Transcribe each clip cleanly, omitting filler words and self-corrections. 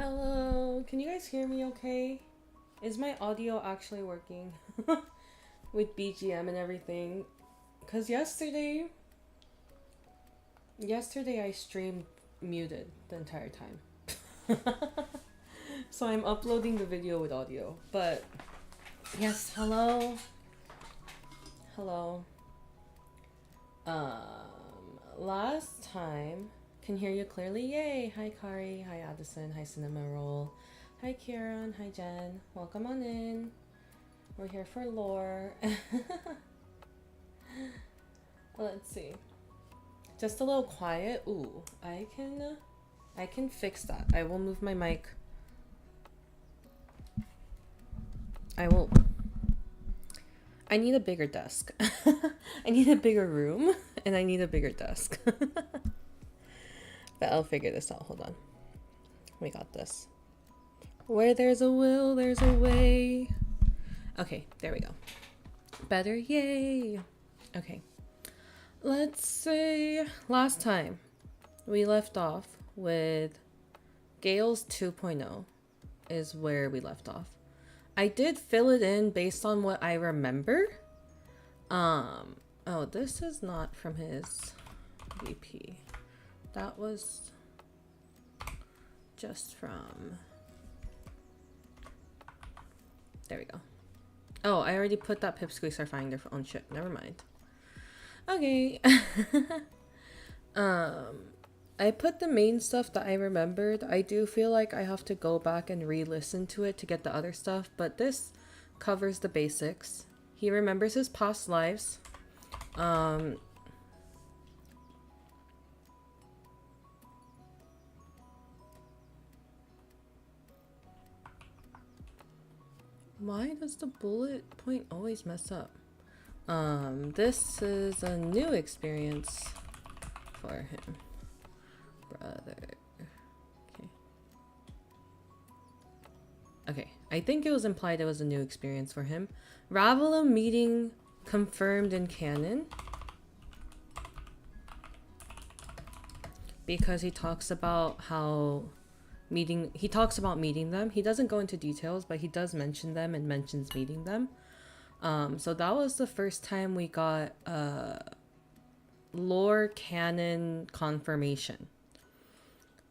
Hello, can you guys hear me okay? Is my audio actually working with BGM and everything? Because yesterday I streamed muted the entire time. So I'm uploading the video with audio. But yes, hello. Hello. Last time can hear you clearly. Yay! Hi Kari, hi Addison, hi Cinema Roll, hi Kieran, hi Jen. Welcome on in. We're here for lore. Let's see. Just a little quiet. Ooh, I can fix that. I will move my mic. I need a bigger desk. I need a bigger room and I need a bigger desk. But I'll figure this out. Hold on. We got this. Where there's a will, there's a way. Okay, there we go. Better, yay. Okay. Let's say last time we left off with Gales 2.0 is where we left off. I did fill it in based on what I remember. Oh, this is not from his VP. That was just from... There we go. Oh, I already put that pipsqueaks are finding their own shit. Never mind. Okay. I put the main stuff that I remembered. I do feel like I have to go back and re-listen to it to get the other stuff, but this covers the basics. He remembers his past lives. Why does the bullet point always mess up? This is a new experience for him. Brother. Okay, I think it was implied it was a new experience for him. Ravelum meeting confirmed in canon. Because he talks about how meeting them. He doesn't go into details, but he does mention them and mentions meeting them. So that was the first time we got lore canon confirmation.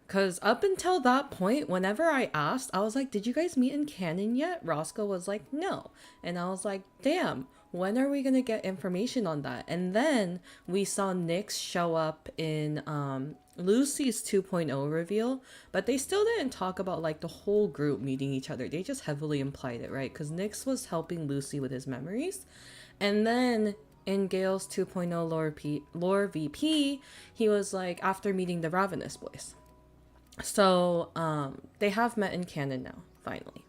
Because up until that point, whenever I asked, I was like, did you guys meet in canon yet? Roscoe was like, no. And I was like, damn, when are we going to get information on that? And then we saw Nyx show up in Lucy's 2.0 reveal, but they still didn't talk about like the whole group meeting each other. They just heavily implied it, right? Because Nyx was helping Lucy with his memories. And then in Gale's 2.0 lore VP, he was like, after meeting the Ravenous boys. So, they have met in canon now, finally.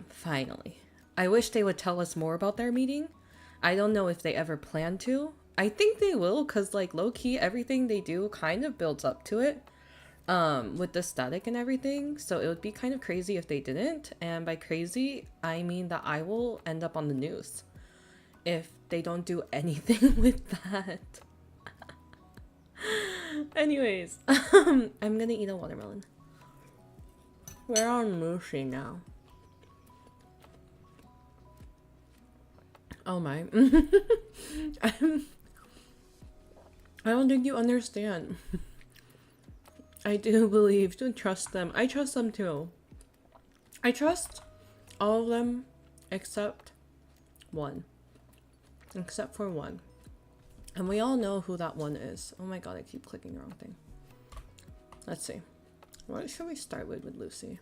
Finally. I wish they would tell us more about their meeting. I don't know if they ever plan to. I think they will, because, like, low-key, everything they do kind of builds up to it, with the static and everything. So it would be kind of crazy if they didn't. And by crazy, I mean that I will end up on the news if they don't do anything with that. Anyways, I'm gonna eat a watermelon. We're on Lucy now. Oh my. I don't think you understand. I do believe to trust them. I trust them too. I trust all of them except one. Except for one. And we all know who that one is. Oh my god, I keep clicking the wrong thing. Let's see. What should we start with Lucy?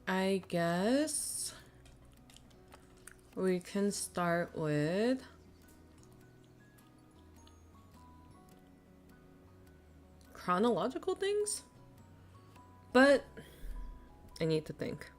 I guess we can start with chronological things, but I need to think.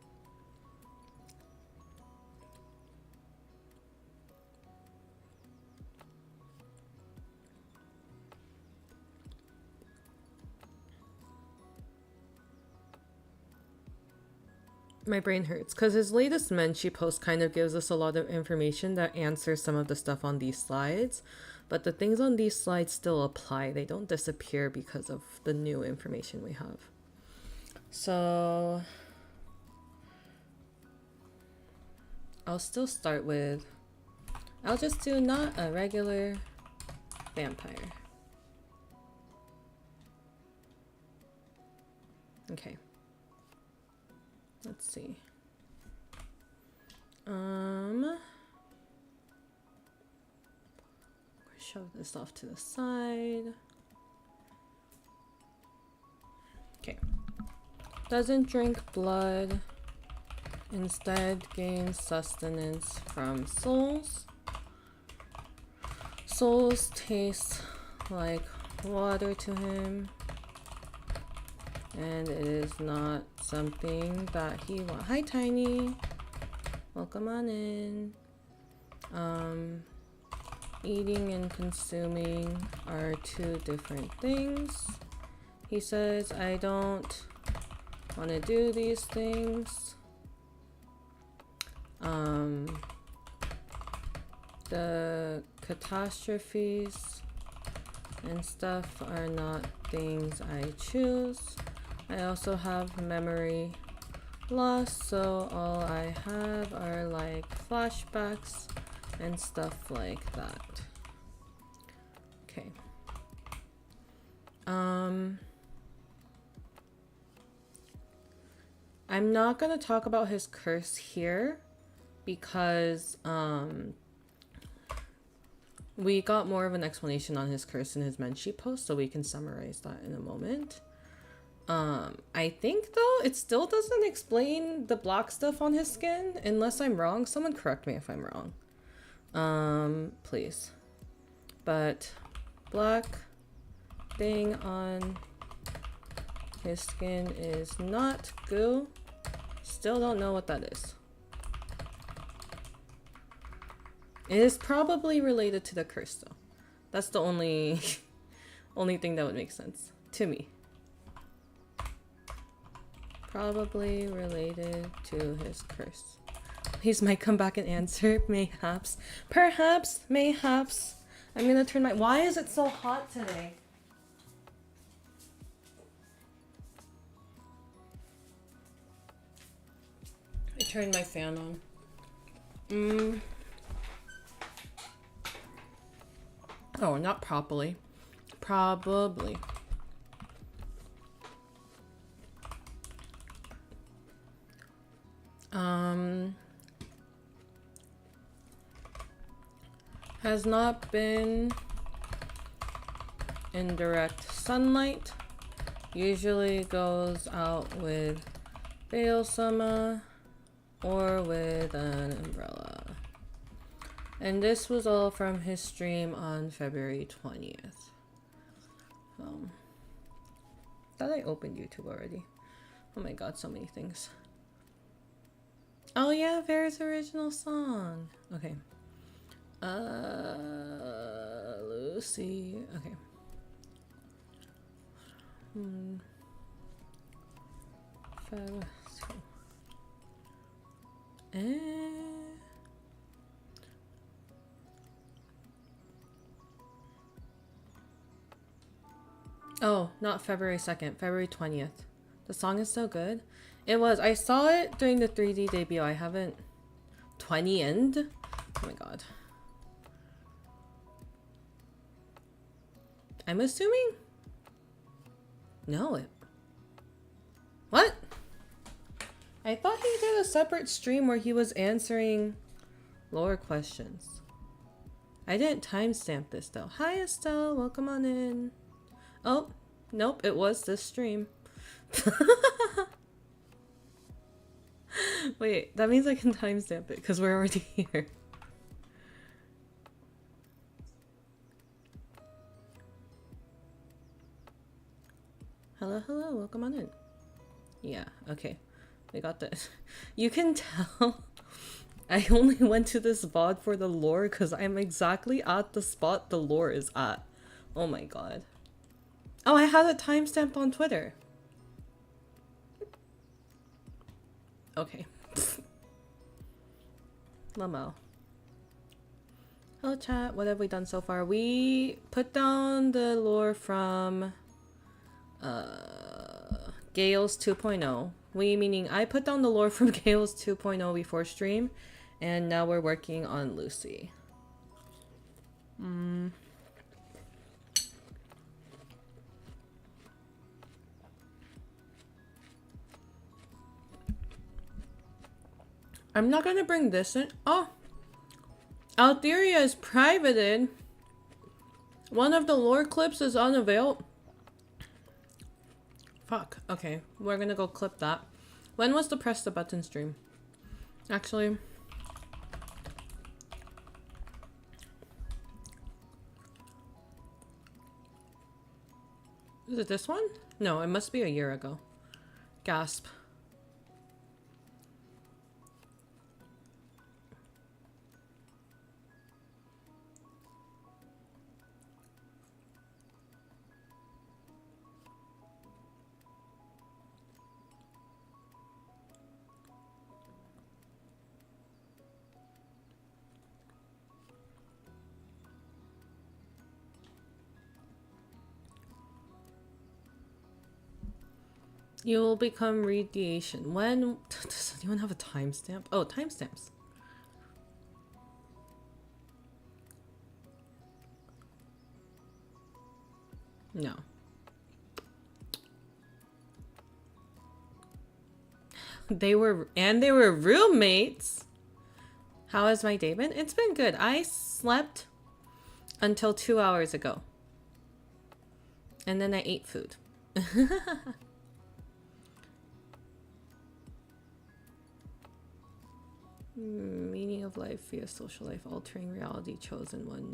My brain hurts because his latest Menchie post kind of gives us a lot of information that answers some of the stuff on these slides, but the things on these slides still apply. They don't disappear because of the new information we have. So I'll still start with, I'll just do not a regular vampire. Okay. Let's see. Shove this off to the side. Okay. Doesn't drink blood. Instead gains sustenance from souls. Souls taste like water to him. And it is not something that he wants. Hi, Tiny. Welcome on in. Eating and consuming are two different things. He says, I don't want to do these things. The catastrophes and stuff are not things I choose. I also have memory loss, so all I have are like flashbacks and stuff like that. Okay. I'm not gonna talk about his curse here because we got more of an explanation on his curse in his Menchie post, so we can summarize that in a moment. I think though it still doesn't explain the black stuff on his skin, unless I'm wrong. Someone correct me if I'm wrong. Please. But black thing on his skin is not goo. Still don't know what that is. It is probably related to the curse though. That's the only thing that would make sense to me. Probably related to his curse. Please might come back and answer. Mayhaps. Perhaps. Mayhaps. I'm gonna turn my... Why is it so hot today? I turned my fan on. Oh, not properly. Probably. Has not been in direct sunlight. Usually goes out with Beelsama or with an umbrella. And this was all from his stream on February 20th. Thought I opened YouTube already. Oh my god, so many things. Oh yeah, Vera's original song. Okay. Lucy. Okay. Oh, not February 2nd, February 20th. The song is so good. It was. I saw it during the 3D debut. I haven't... 20th? Oh my god. I'm assuming? No, it... What? I thought he did a separate stream where he was answering lore questions. I didn't timestamp this though. Hi Estelle, welcome on in. Oh, nope, it was this stream. Wait, that means I can timestamp it because we're already here. Hello, hello, welcome on in. Yeah, okay. We got this. You can tell I only went to this VOD for the lore because I'm exactly at the spot the lore is at. Oh my god. Oh, I had a timestamp on Twitter. Okay. Lamo. Hello chat, what have we done so far? We put down the lore from Gales 2.0. We meaning I put down the lore from Gales 2.0 before stream, and now we're working on Lucy. I'm not gonna bring this in. Oh! Altheria is privated. One of the lore clips is unavailable. Fuck. Okay, we're gonna go clip that. When was the press the button stream? Actually. Is it this one? No, it must be a year ago. Gasp. You will become radiation. When? Does anyone have a timestamp? Oh, timestamps. No. They were roommates. How has my day been? It's been good. I slept until 2 hours ago. And then I ate food. Meaning of life via social life, altering reality, chosen one.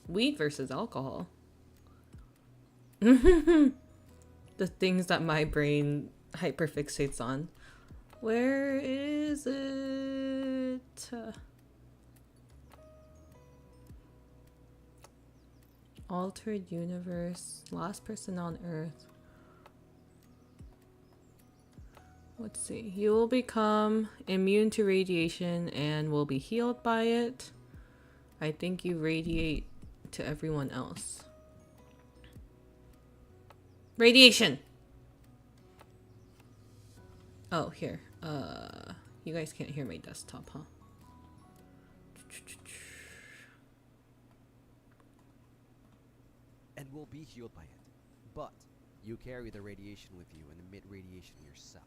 Weed versus alcohol. The things that my brain hyperfixates on. Where is it? Altered universe. Last person on Earth. Let's see. You will become immune to radiation and will be healed by it. I think you radiate to everyone else. Radiation! Oh, here. You guys can't hear my desktop, huh? And will be healed by it. But you carry the radiation with you and emit radiation yourself.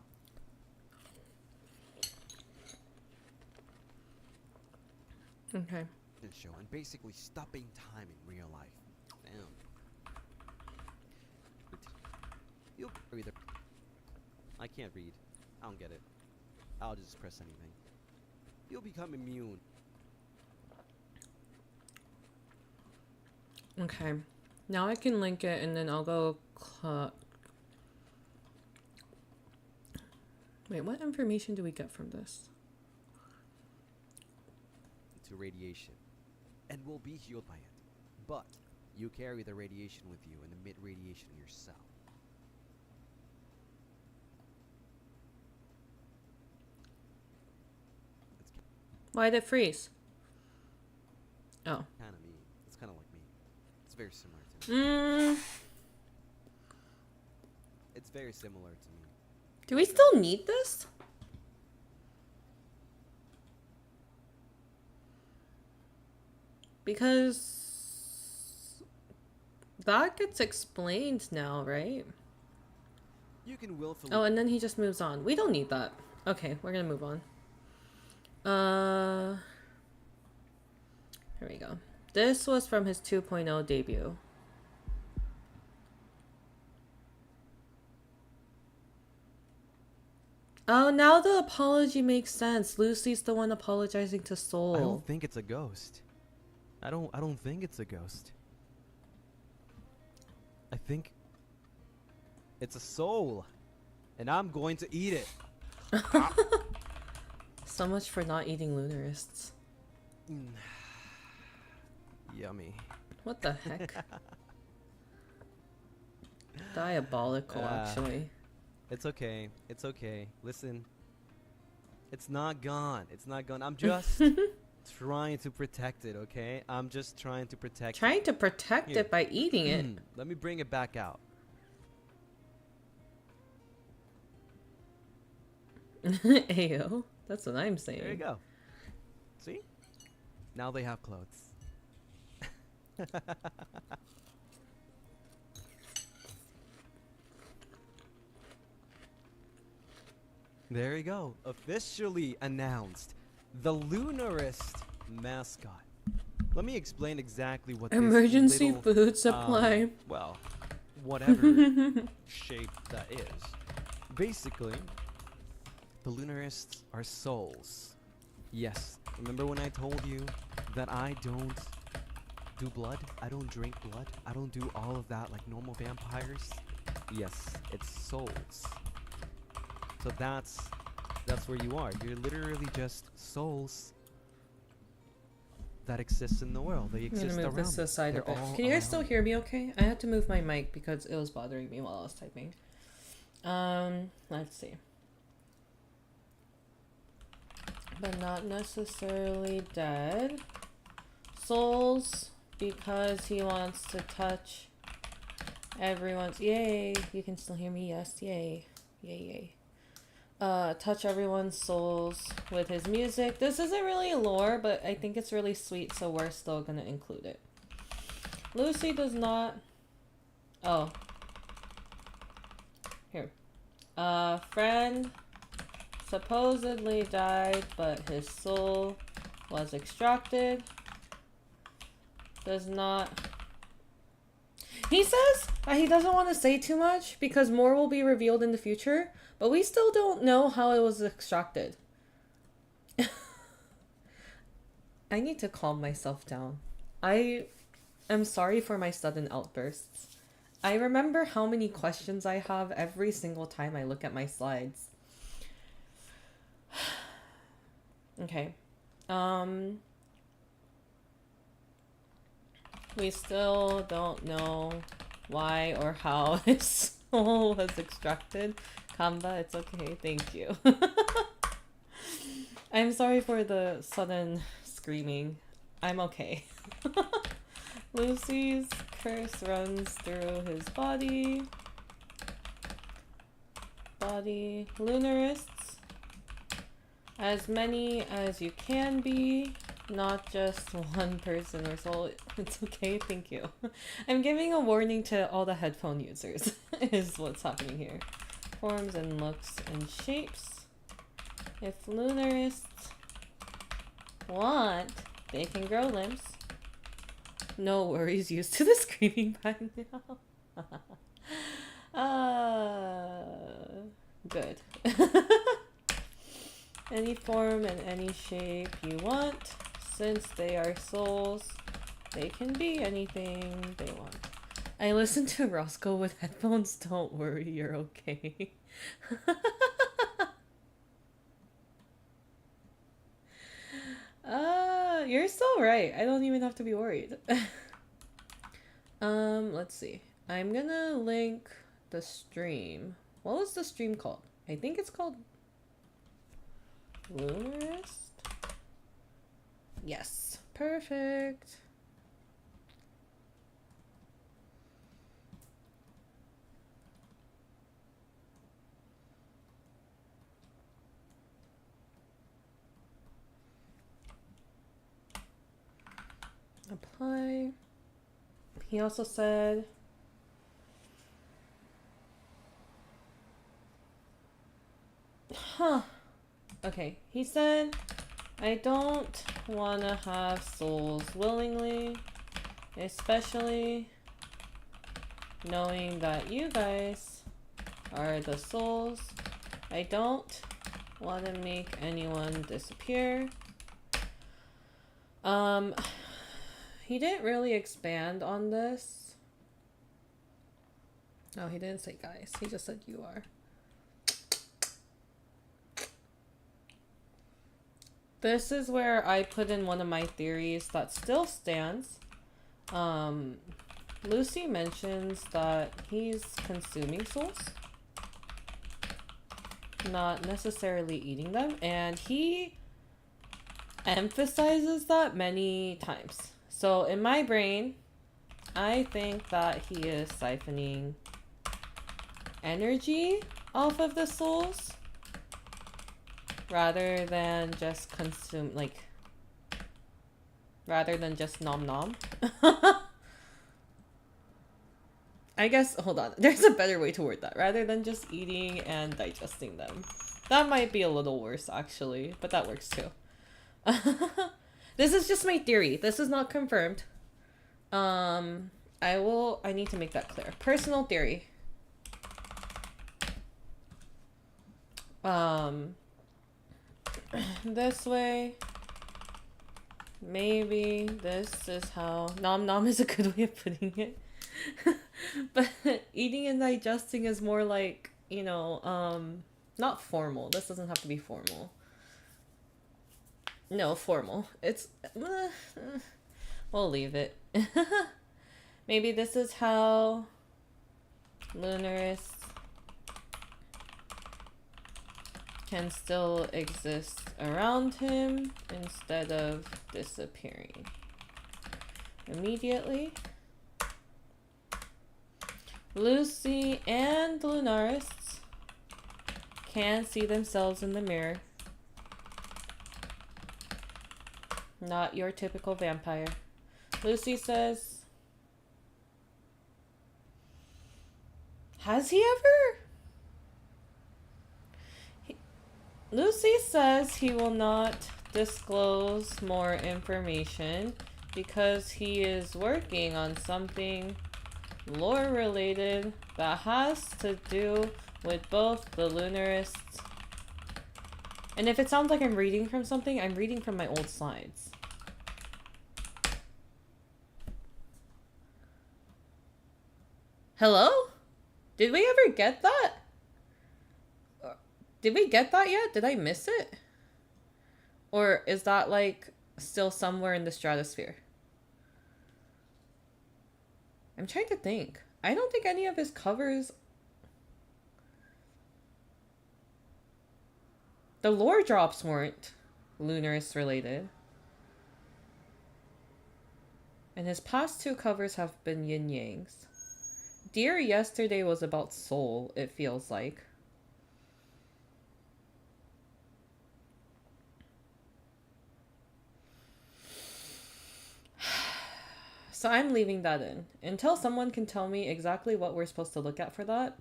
Okay. Show and basically stopping time in real life. Damn. You'll carry the... I can't read. I don't get it. I'll just press anything. You'll become immune. Okay. Now I can link it and then I'll go wait, what information do we get from this? To radiation. And will be healed by it. But you carry the radiation with you and emit radiation yourself. Why'd it freeze? Oh. Kind of me. It's kind of like me. It's very similar to me. It's very similar to me. Do we still need this? Because that gets explained now, right? You can willfully... Oh, and then he just moves on. We don't need that. Okay, we're gonna move on. Here we go. This was from his 2.0 debut. Oh, now the apology makes sense. Lucy's the one apologizing to Soul. I don't think it's a ghost. I don't think it's a ghost. I think it's a soul. And I'm going to eat it. So much for not eating lunarists. Yummy. What the heck? Diabolical, actually. It's okay. It's okay. Listen. It's not gone. It's not gone. I'm just trying to protect it, okay? I'm just trying to protect it. Trying to protect Here. it by eating it. Let me bring it back out. Ayo. That's what I'm saying. There you go. See? Now they have clothes. There you go. Officially announced. The Lunarist mascot. Let me explain exactly what Emergency this little, food supply. well, whatever shape that is. Basically, the Lunarists are souls. Yes. Remember when I told you that I don't do blood? I don't drink blood. I don't do all of that like normal vampires. Yes, it's souls. So that's where you are. You're literally just souls that exist in the world. They I'm exist gonna move around this to the us. side a They're bit. all Can you guys around still us. hear me okay? I had to move my mic because it was bothering me while I was typing. Let's see. But not necessarily dead. Souls, because he wants to touch everyone's... Yay! You can still hear me? Yes, yay. Yay, yay. Touch everyone's souls with his music. This isn't really lore, but I think it's really sweet, so we're still gonna include it. Lucy does not... Oh. Here. Friend supposedly died, but his soul was extracted. Does not... He says that he doesn't want to say too much because more will be revealed in the future, but we still don't know how it was extracted. I need to calm myself down. I am sorry for my sudden outbursts. I remember how many questions I have every single time I look at my slides. Okay. We still don't know why or how his soul was extracted. Kamba, it's okay. Thank you. I'm sorry for the sudden screaming. I'm okay. Lucy's curse runs through his body. Lunarists. As many as you can be. Not just one person or soul. It's okay, thank you. I'm giving a warning to all the headphone users, is what's happening here. Forms and looks and shapes. If Lunarists want, they can grow limbs. No worries, used to the screaming by now. Good. Any form and any shape you want. Since they are souls, they can be anything they want. I listen to Roscoe with headphones. Don't worry, you're okay. You're so right. I don't even have to be worried. Let's see. I'm gonna link the stream. What was the stream called? I think it's called Lunarist? Yes. Perfect. Apply. He also said... Huh. Okay. He said, I don't want to have souls willingly, especially knowing that you guys are the souls. I don't want to make anyone disappear. He didn't really expand on this. Oh, he didn't say guys. He just said you are. This is where I put in one of my theories that still stands. Um, Lucy mentions that he's consuming souls, not necessarily eating them, and he emphasizes that many times. So in my brain, I think that he is siphoning energy off of the souls rather than just consume, like, rather than just nom nom. I guess, hold on, there's a better way to word that. Rather than just eating and digesting them. That might be a little worse, actually, but that works too. This is just my theory. This is not confirmed. I need to make that clear. Personal theory. This way. Maybe this is how... Nom nom is a good way of putting it. But eating and digesting is more like, you know, not formal. This doesn't have to be formal. No, formal. It's... we'll leave it. Maybe this is how lunarists can still exist around him instead of disappearing immediately. Lucy and the lunarists can see themselves in the mirror. Not your typical vampire. Lucy says, has he ever? Lucy says he will not disclose more information because he is working on something lore related that has to do with both the lunarists. And if it sounds like I'm reading from something, I'm reading from my old slides. Hello? Did we ever get that? Did we get that yet? Did I miss it? Or is that like still somewhere in the stratosphere? I'm trying to think. I don't think any of his covers... The lore drops weren't Lunarist related. And his past two covers have been yin yangs. Dear Yesterday was about soul, it feels like. So I'm leaving that in. Until someone can tell me exactly what we're supposed to look at for that,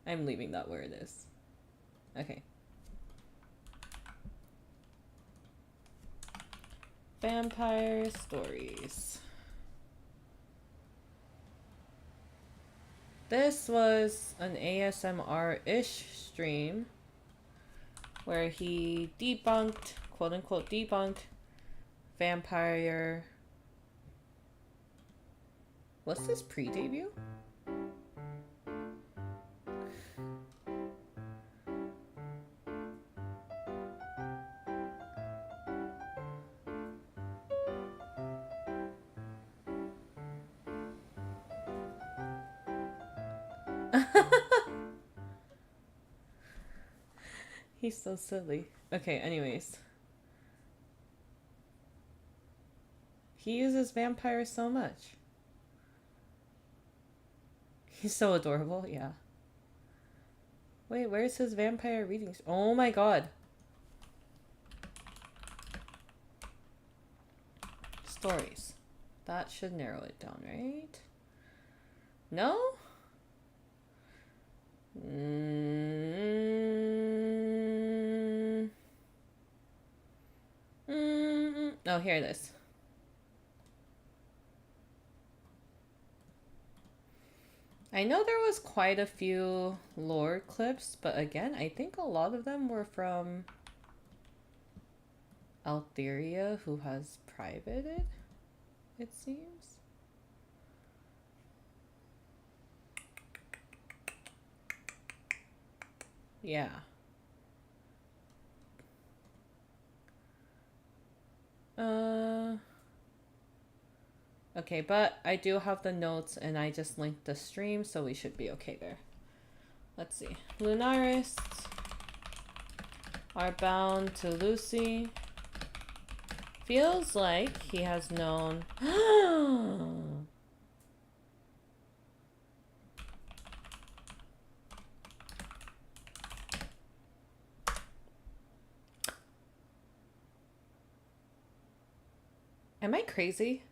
I'm leaving that where it is. Okay. Vampire stories. This was an ASMR-ish stream where he debunked, quote-unquote debunked, vampire... What's this pre-debut? He's so silly. Okay, anyways. He uses vampires so much. He's so adorable, yeah. Wait, where's his vampire readings? Oh my god. Stories. That should narrow it down, right? No? Oh, here it is. I know there was quite a few lore clips, but again, I think a lot of them were from Altheria, who has privated, it seems. Yeah. Okay, but I do have the notes and I just linked the stream, so we should be okay there. Let's see. Lunarists are bound to Lucy. Feels like he has known. Am I crazy?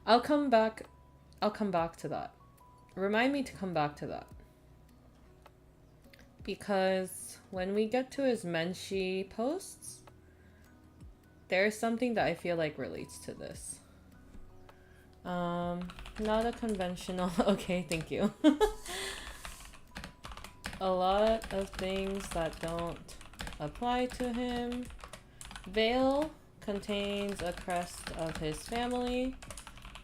I'll come back to that. Remind me to come back to that. Because when we get to his Menshi posts, there's something that I feel like relates to this. Not a conventional. Okay, thank you. A lot of things that don't apply to him. Veil contains a crest of his family.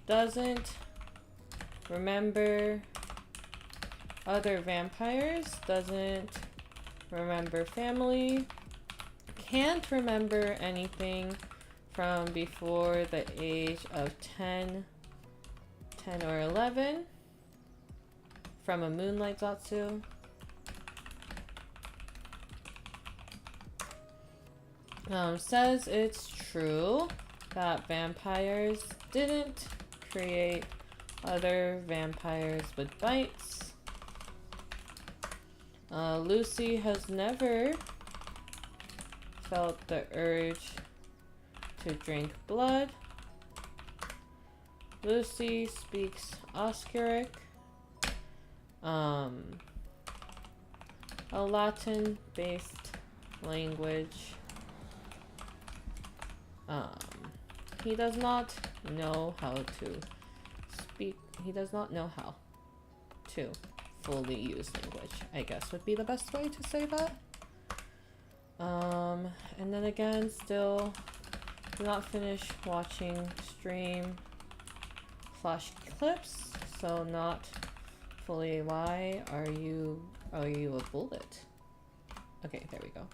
Doesn't remember other vampires. Doesn't remember family. Can't remember anything from before the age of 10 or 11 from a Moonlight Zatsu. Says it's true that vampires didn't create other vampires with bites. Lucy has never felt the urge to drink blood. Lucy speaks Oscuric, a Latin-based language. He does not know how to speak. He does not know how to fully use language, I guess would be the best way to say that. And then again, still did not finish watching stream flash clips, so not fully. Why are you a bullet? Okay, there we go.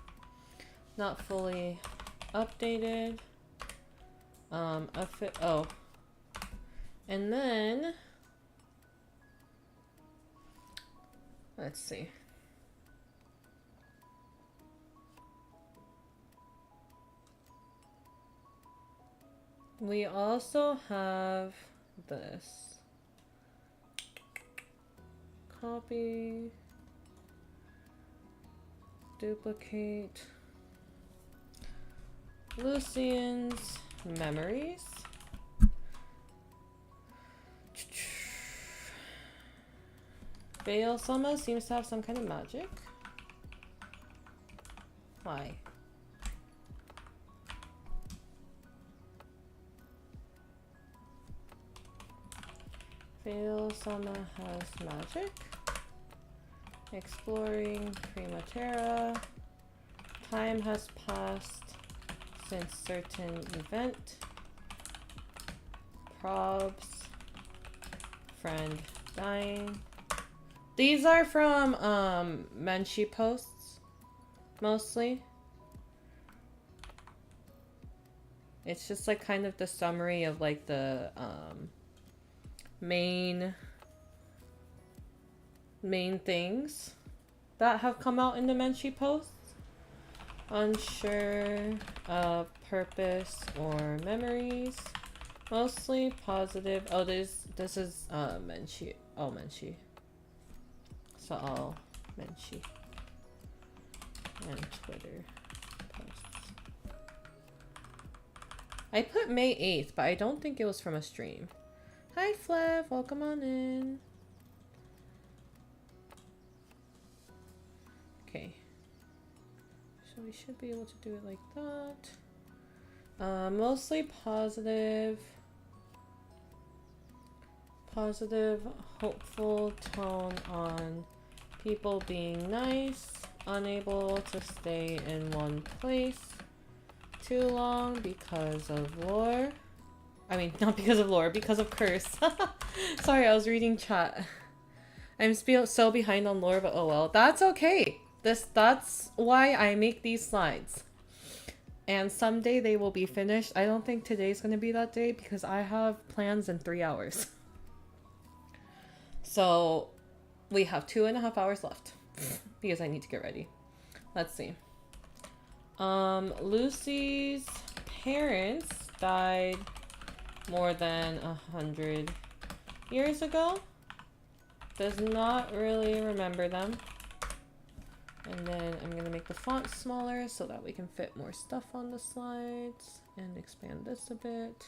Not fully updated. Oh, and then let's see. We also have this. Copy. Duplicate. Lucian's memories. Veil Sama seems to have some kind of magic. Why? Veil Sama has magic. Exploring Primaterra. Time has passed since certain event. Probs. Friend dying. These are from Menshi posts, mostly. It's just like kind of the summary of like the main things that have come out in the Menshi posts. Unsure of purpose or memories. Mostly positive. Oh, this is Menshi. Oh, Menshi. So all Menshi and Twitter posts. I put May 8th, but I don't think it was from a stream. Hi Flav, welcome on in. Okay. So we should be able to do it like that. Mostly positive. Positive, hopeful tone on people being nice, unable to stay in one place too long because of lore. I mean, not because of lore, because of curse. Sorry, I was reading chat. I'm so behind on lore, but oh well. That's okay. That's why I make these slides. And someday they will be finished. I don't think today's gonna be that day because I have plans in 3 hours. So we have 2.5 hours left because I need to get ready. Let's see. Lucy's parents died more than 100 years ago. Does not really remember them. And then I'm gonna make the font smaller so that we can fit more stuff on the slides and expand this a bit.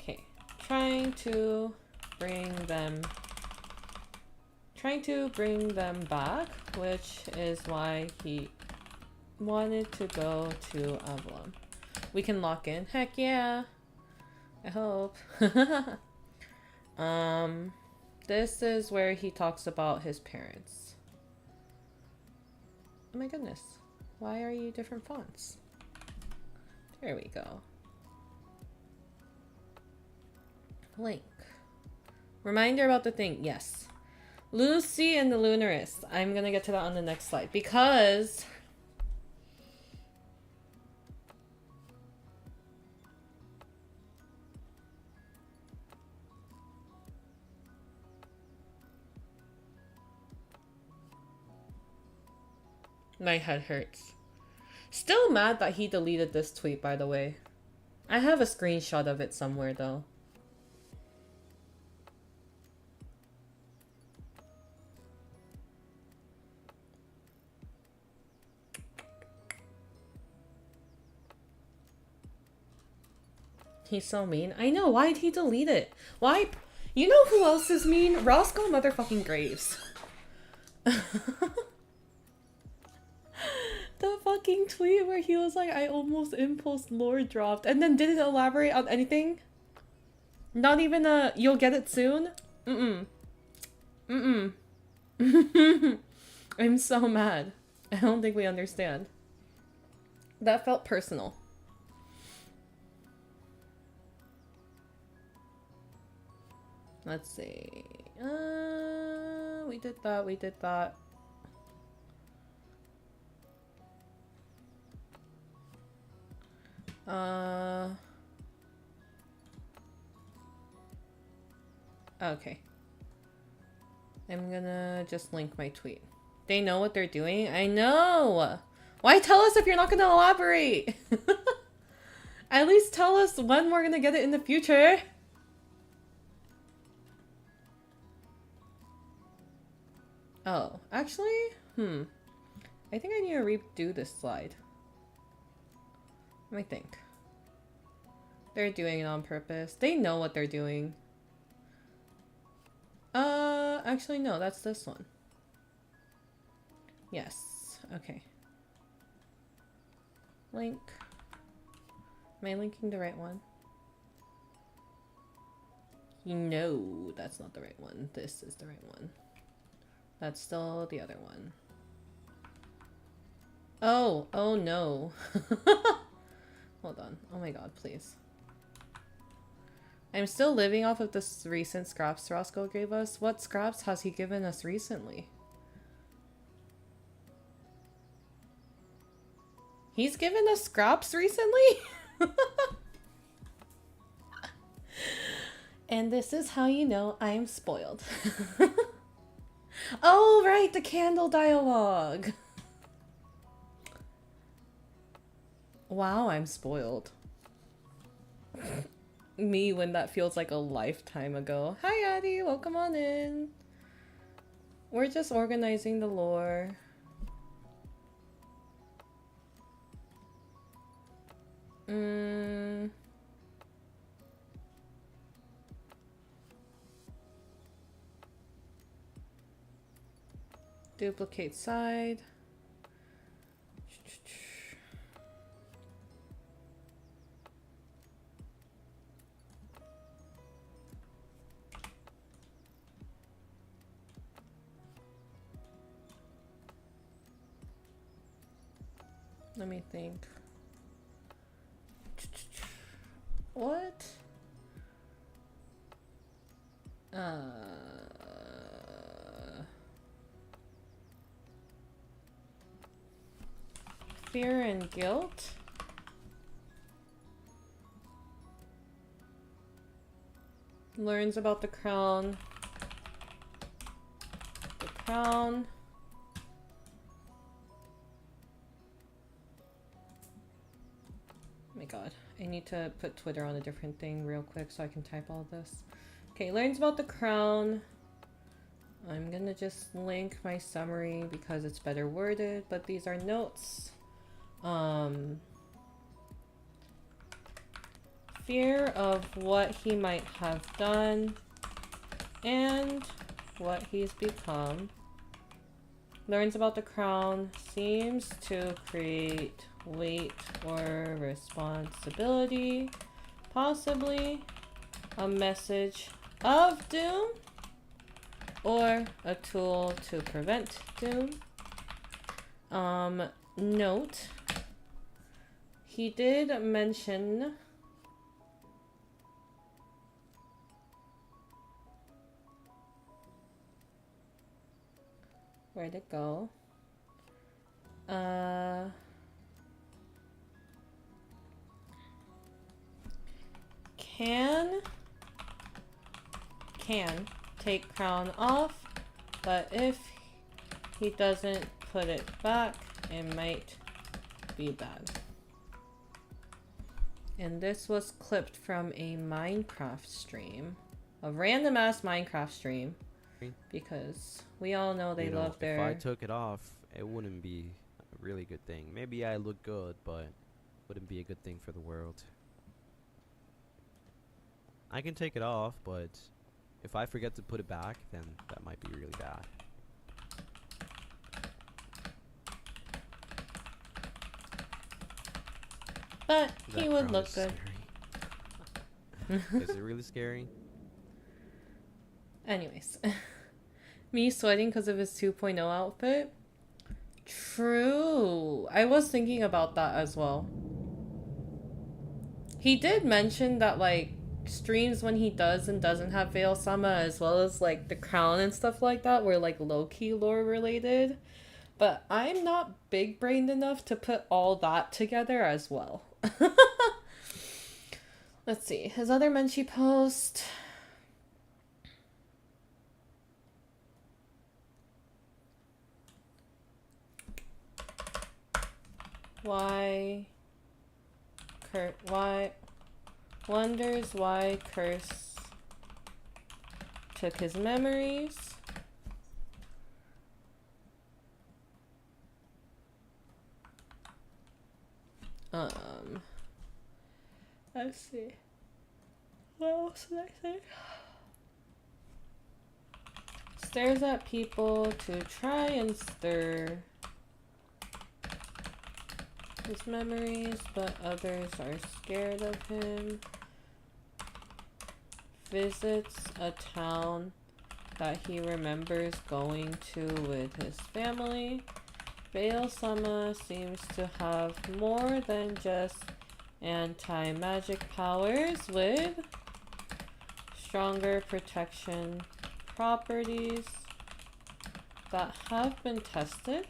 Okay, trying to bring them back, which is why he wanted to go to Avalon. We can lock in. Heck yeah. I hope. This is where he talks about his parents. Oh my goodness. Why are you different fonts? There we go. Link. Reminder about the thing. Yes. Lucy and the Lunarist. I'm gonna get to that on the next slide because my head hurts. Still mad that he deleted this tweet, by the way. I have a screenshot of it somewhere, though. He's so mean. I know, why'd he delete it? Why? You know who else is mean? Roscoe motherfucking Graves. The fucking tweet where he was like, I almost impulse lore dropped, and then didn't elaborate on anything? Not even a, you'll get it soon? Mm-mm. Mm-mm. I'm so mad. I don't think we understand. That felt personal. Let's see. We did that, we did that. Okay. I'm gonna just link my tweet. They know what they're doing? I know! Why tell us if you're not gonna elaborate? At least tell us when we're gonna get it in the future. Oh, actually? I think I need to redo this slide. Let me think. They're doing it on purpose. They know what they're doing. Actually no, that's this one. Yes, okay. Link. Am I linking the right one? No, that's not the right one. This is the right one. That's still the other one. Oh no. Hold on. Oh my god, please. I'm still living off of this recent scraps Roscoe gave us. What scraps has he given us recently? He's given us scraps recently? And this is how you know I'm spoiled. Oh, right, the candle dialogue. Wow, I'm spoiled. Me when that feels like a lifetime ago. Hi, Addie, welcome on in. We're just organizing the lore. Duplicate side. Let me think. What? fear and guilt. Learns about the crown. The crown. Oh my god. I need to put Twitter on a different thing real quick so I can type all this. Okay, learns about the crown. I'm gonna just link my summary because it's better worded, but these are notes. Fear of what he might have done and what he's become. Learns about the crown, seems to create weight or responsibility, possibly a message of doom or a tool to prevent doom. Note, he did mention where'd it go? Can take crown off, but if he doesn't put it back, it might be bad. And this was clipped from a Minecraft stream, a random ass Minecraft stream, because we all know they love their... If I took it off, it wouldn't be a really good thing. Maybe I look good, but wouldn't be a good thing for the world. I can take it off, but if I forget to put it back, then that might be really bad. But he would look good. Is it really scary? Anyways. Me sweating because of his 2.0 outfit. True. I was thinking about that as well. He did mention that, like, streams when he does and doesn't have Veil Sama, as well as, like, the crown and stuff like that, were, like, low-key lore related. But I'm not big-brained enough to put all that together as well. Let's see. His other Menchie post... Why wonders why Curse took his memories. Let's see. What else did I say? Stares at people to try and stir his memories, but others are scared of him. Visits a town that he remembers going to with his family. Veil Sama seems to have more than just anti-magic powers, with stronger protection properties that have been tested.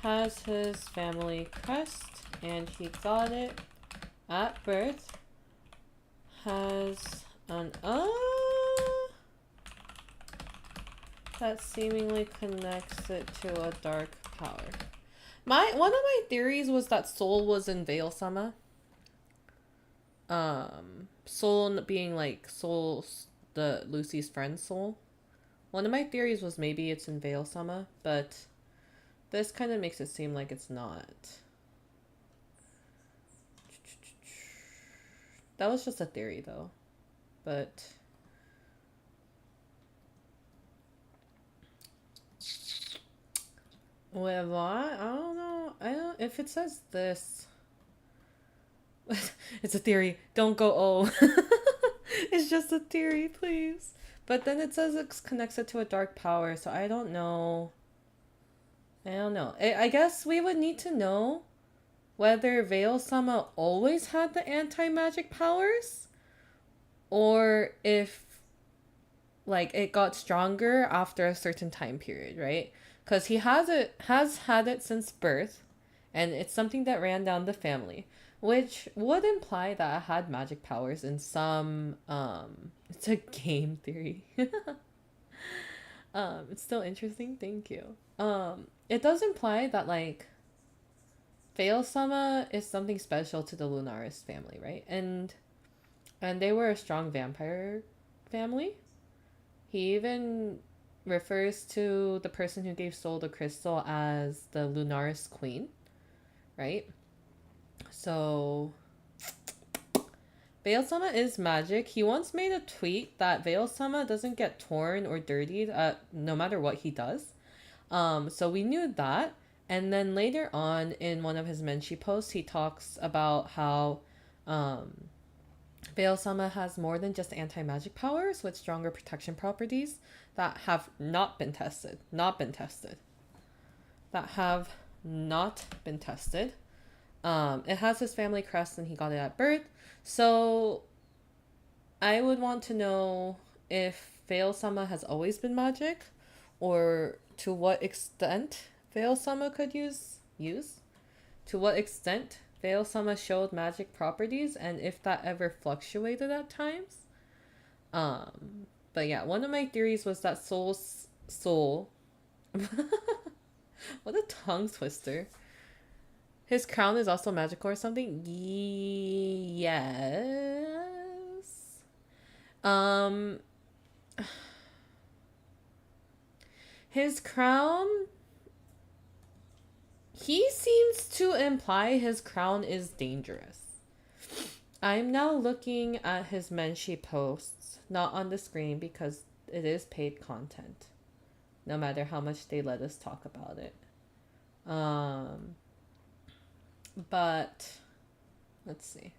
Has his family crest, and he got it at birth. Has an that seemingly connects it to a dark power. One of my theories was that Soul was in Veil Sama. Soul being like Soul, the Lucy's friend Soul. One of my theories was maybe it's in Veil Sama, but this kind of makes it seem like it's not. That was just a theory, though. But... wait, what? I don't know. If it says this... it's a theory. Don't go, oh. It's just a theory, please. But then it says it connects it to a dark power, so I don't know. I don't know. I guess we would need to know whether Veil Sama always had the anti-magic powers, or if, like, it got stronger after a certain time period, right? Because he has had it since birth, and it's something that ran down the family, which would imply that I had magic powers in some it's a game theory. It's still interesting, thank you. It does imply that like Veil-sama is something special to the Lunaris family, right? And they were a strong vampire family. He even refers to the person who gave Soul the crystal as the Lunaris queen, right? So Veil-sama is magic. He once made a tweet that Veil-sama doesn't get torn or dirtied no matter what he does. So we knew that. And then later on in one of his Menshi posts, he talks about how Veil-sama has more than just anti-magic powers with stronger protection properties that have not been tested. That have not been tested. It has his family crest and he got it at birth. So I would want to know if Veil-sama has always been magic, or to what extent Veil-sama could use. To what extent Veil-sama showed magic properties, and if that ever fluctuated at times. But yeah, one of my theories was that Soul what a tongue twister. His crown is also magical or something? Yes. His crown... He seems to imply his crown is dangerous. I'm now looking at his Menshi posts, not on the screen because it is paid content, no matter how much they let us talk about it. But let's see.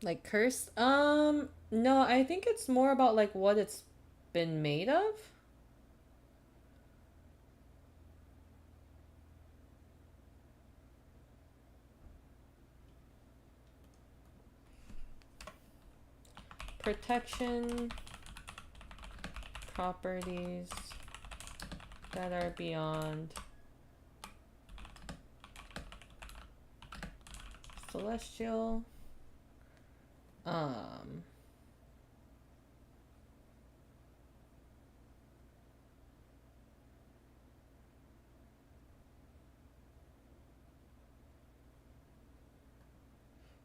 Like cursed? No, I think it's more about like what it's been made of. Protection properties that are beyond celestial.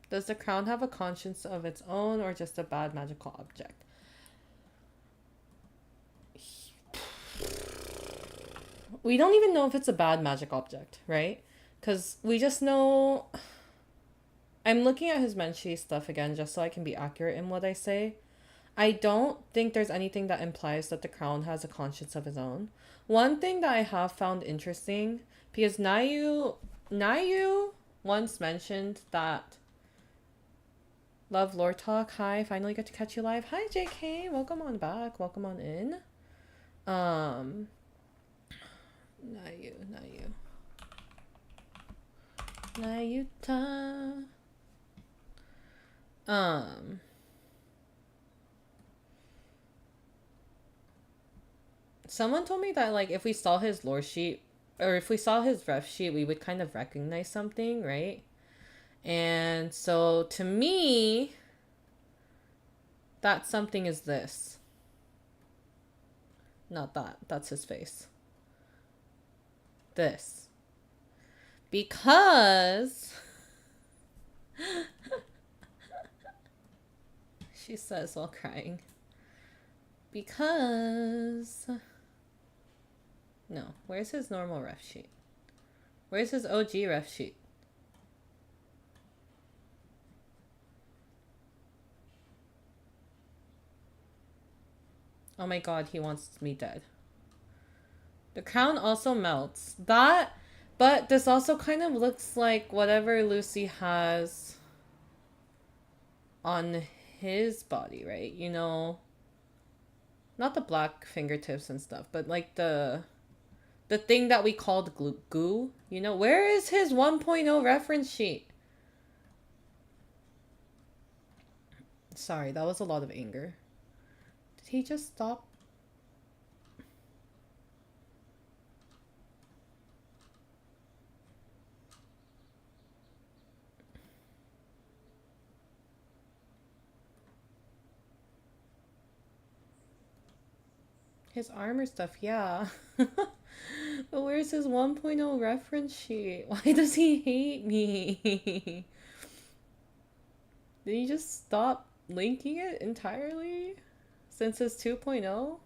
Does the crown have a conscience of its own or just a bad magical object? We don't even know if it's a bad magic object, right? Because we just know... I'm looking at his Menshi stuff again just so I can be accurate in what I say. I don't think there's anything that implies that the crown has a conscience of its own. One thing that I have found interesting, because Nayu once mentioned that... Love Lore Talk, hi, finally get to catch you live. Hi JK, welcome on back, welcome on in. Nayuta. Someone told me that like if we saw his lore sheet or if we saw his ref sheet, we would kind of recognize something, right? And so to me, that something is this. Not that. That's his face. This. Because... she says while crying. Because... No. Where's his normal ref sheet? Where's his OG ref sheet? Oh my god, he wants me dead. The crown also melts. That, but this also kind of looks like whatever Lucy has on his body, right? You know, not the black fingertips and stuff, but like the The thing that we called goo. You know, where is his 1.0 reference sheet? Sorry, that was a lot of anger. Did he just stop? His armor stuff, yeah. But where's his 1.0 reference sheet? Why does he hate me? Did he just stop linking it entirely? Since his 2.0?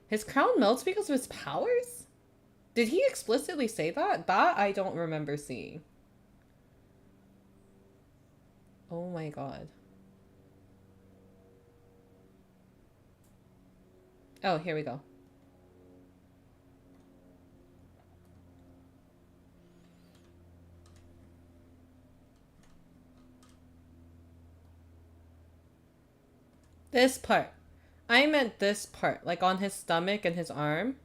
His crown melts because of his powers? Did he explicitly say that? That I don't remember seeing. Oh my god. Oh, here we go. This part. I meant this part. Like on his stomach and his arm.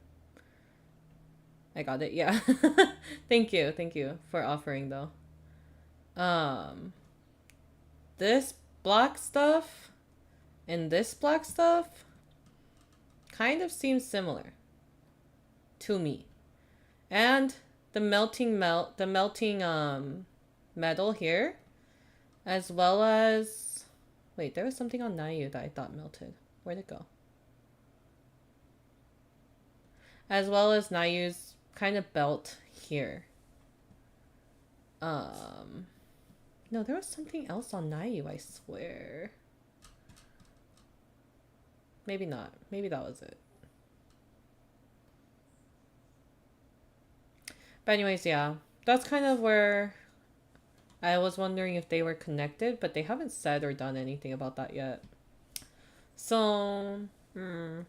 I got it, yeah. Thank you. Thank you for offering though. This black stuff and this black stuff kind of seems similar to me. And the melting metal here, as well as, wait, there was something on Nayu that I thought melted. Where'd it go? As well as Nayu's kind of belt here. No, there was something else on Nayu, I swear. Maybe not. Maybe that was it. But anyways, yeah. That's kind of where I was wondering if they were connected, but they haven't said or done anything about that yet. So, Hummer.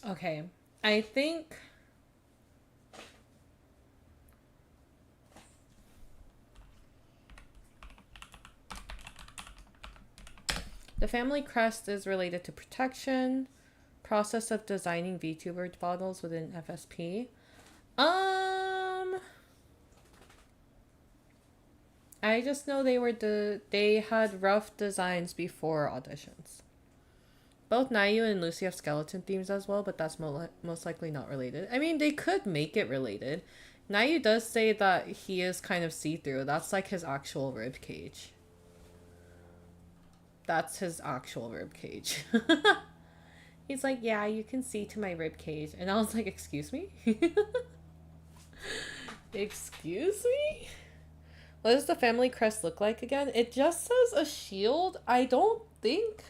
Okay. I think the family crest is related to protection, process of designing VTuber models within FSP. I just know they had rough designs before auditions. Both Nayu and Lucy have skeleton themes as well, but that's most likely not related. I mean, they could make it related. Nayu does say that he is kind of see-through. That's like his actual rib cage. That's his actual rib cage. He's like, yeah, you can see to my rib cage. And I was like, excuse me? Excuse me? What does the family crest look like again? It just says a shield. I don't think...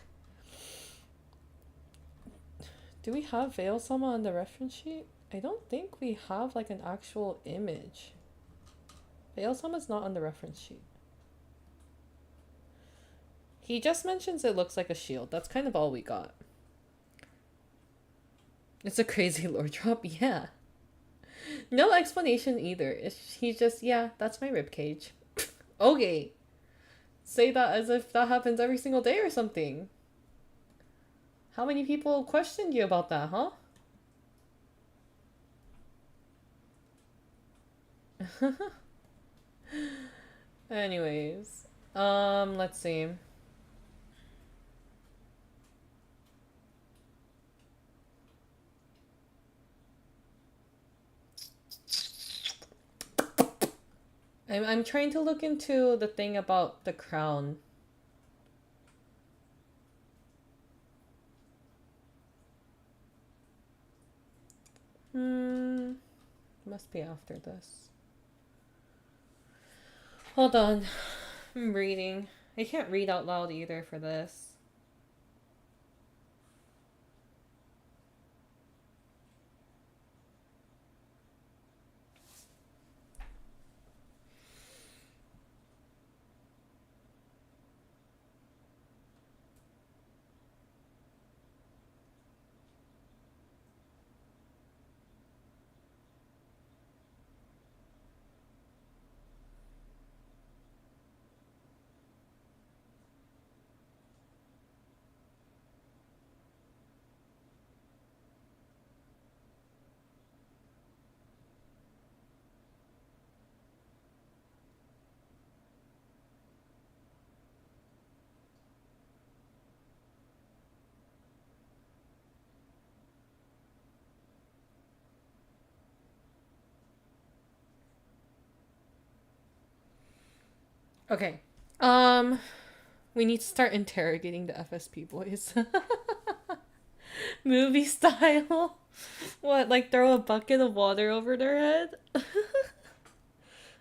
Do we have Veil Sama on the reference sheet? I don't think we have like an actual image. Veil Sama's not on the reference sheet. He just mentions it looks like a shield. That's kind of all we got. It's a crazy lore drop, yeah. No explanation either. He's just, yeah, that's my ribcage. Okay. Say that as if that happens every single day or something. How many people questioned you about that, huh? Anyways, let's see. I'm trying to look into the thing about the crown. Must be after this. Hold on. I'm reading. I can't read out loud either for this. Okay. We need to start interrogating the FSP boys. Movie style. What, like throw a bucket of water over their head?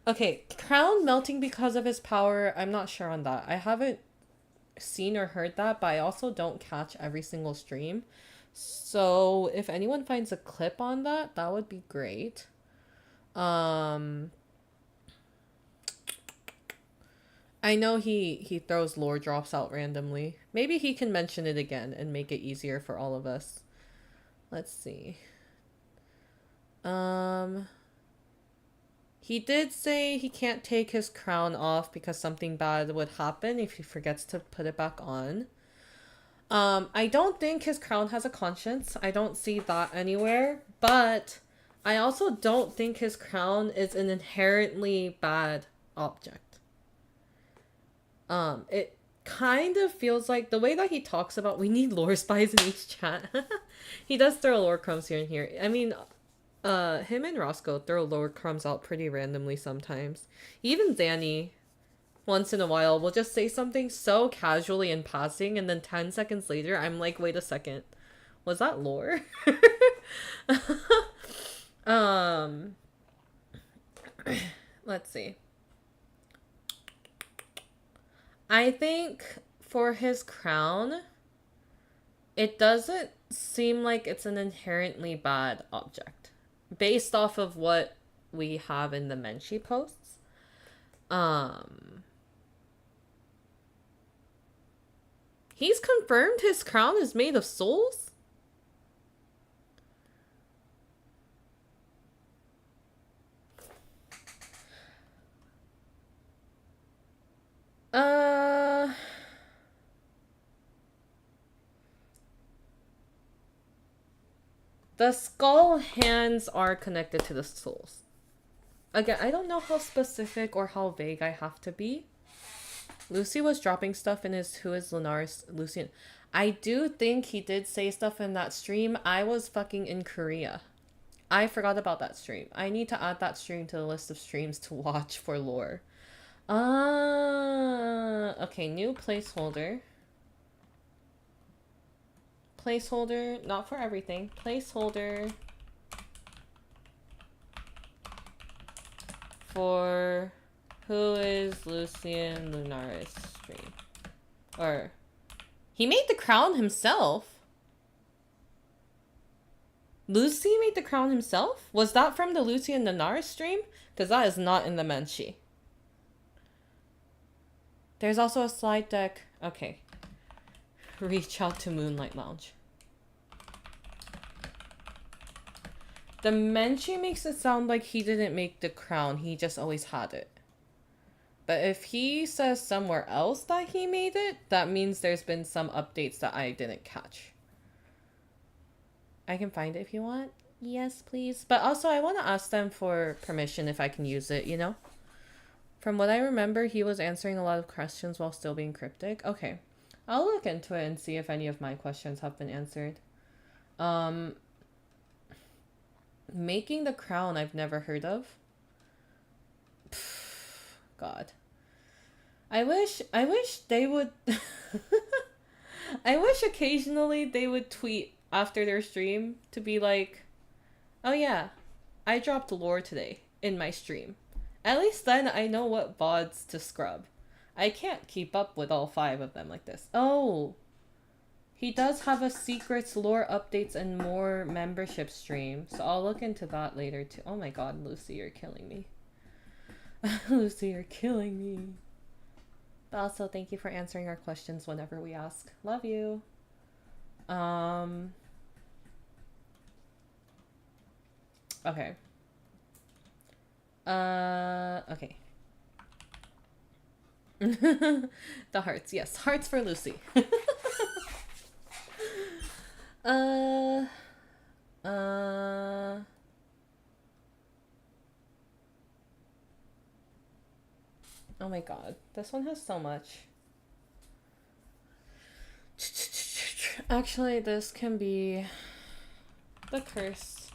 Okay, crown melting because of his power. I'm not sure on that. I haven't seen or heard that, but I also don't catch every single stream. So if anyone finds a clip on that, that would be great. I know he throws lore drops out randomly. Maybe he can mention it again and make it easier for all of us. Let's see. He did say he can't take his crown off because something bad would happen if he forgets to put it back on. I don't think his crown has a conscience. I don't see that anywhere. But I also don't think his crown is an inherently bad object. It kind of feels like the way that he talks about we need lore spies in each chat. He does throw lore crumbs here and here. I mean, him and Roscoe throw lore crumbs out pretty randomly sometimes. Even Zanny, once in a while, will just say something so casually in passing, and then 10 seconds later, I'm like, wait a second. Was that lore? Let's see. I think for his crown, it doesn't seem like it's an inherently bad object. Based off of what we have in the Menchie posts. He's confirmed his crown is made of souls? The skull hands are connected to the souls. Again, I don't know how specific or how vague I have to be. Lucy was dropping stuff in his Who is Lunar's Lucian. I do think he did say stuff in that stream. I was fucking in Korea. I forgot about that stream. I need to add that stream to the list of streams to watch for lore. Okay, new placeholder. Placeholder, not for everything. Placeholder for Who is Lucian Lunaris stream. Or, he made the crown himself. Lucy made the crown himself? Was that from the Lucian Lunaris stream? Because that is not in the Menchie. There's also a slide deck. Okay. Reach out to Moonlight Lounge. The Menchie makes it sound like he didn't make the crown. He just always had it. But if he says somewhere else that he made it, that means there's been some updates that I didn't catch. I can find it if you want. Yes, please. But also, I want to ask them for permission if I can use it, you know? From what I remember, he was answering a lot of questions while still being cryptic. Okay. I'll look into it and see if any of my questions have been answered. Making the crown I've never heard of. God. I wish they would I wish occasionally they would tweet after their stream to be like, oh yeah, I dropped lore today in my stream. At least then I know what VODs to scrub. I can't keep up with all 5 of them like this. Oh, he does have a secrets, lore updates, and more membership stream. So I'll look into that later too. Oh my god, Lucy, you're killing me. Lucy, you're killing me. But also, thank you for answering our questions whenever we ask. Love you. Okay. Okay. The hearts, yes. Hearts for Lucy. Oh my god. This one has so much. Actually, this can be the curse.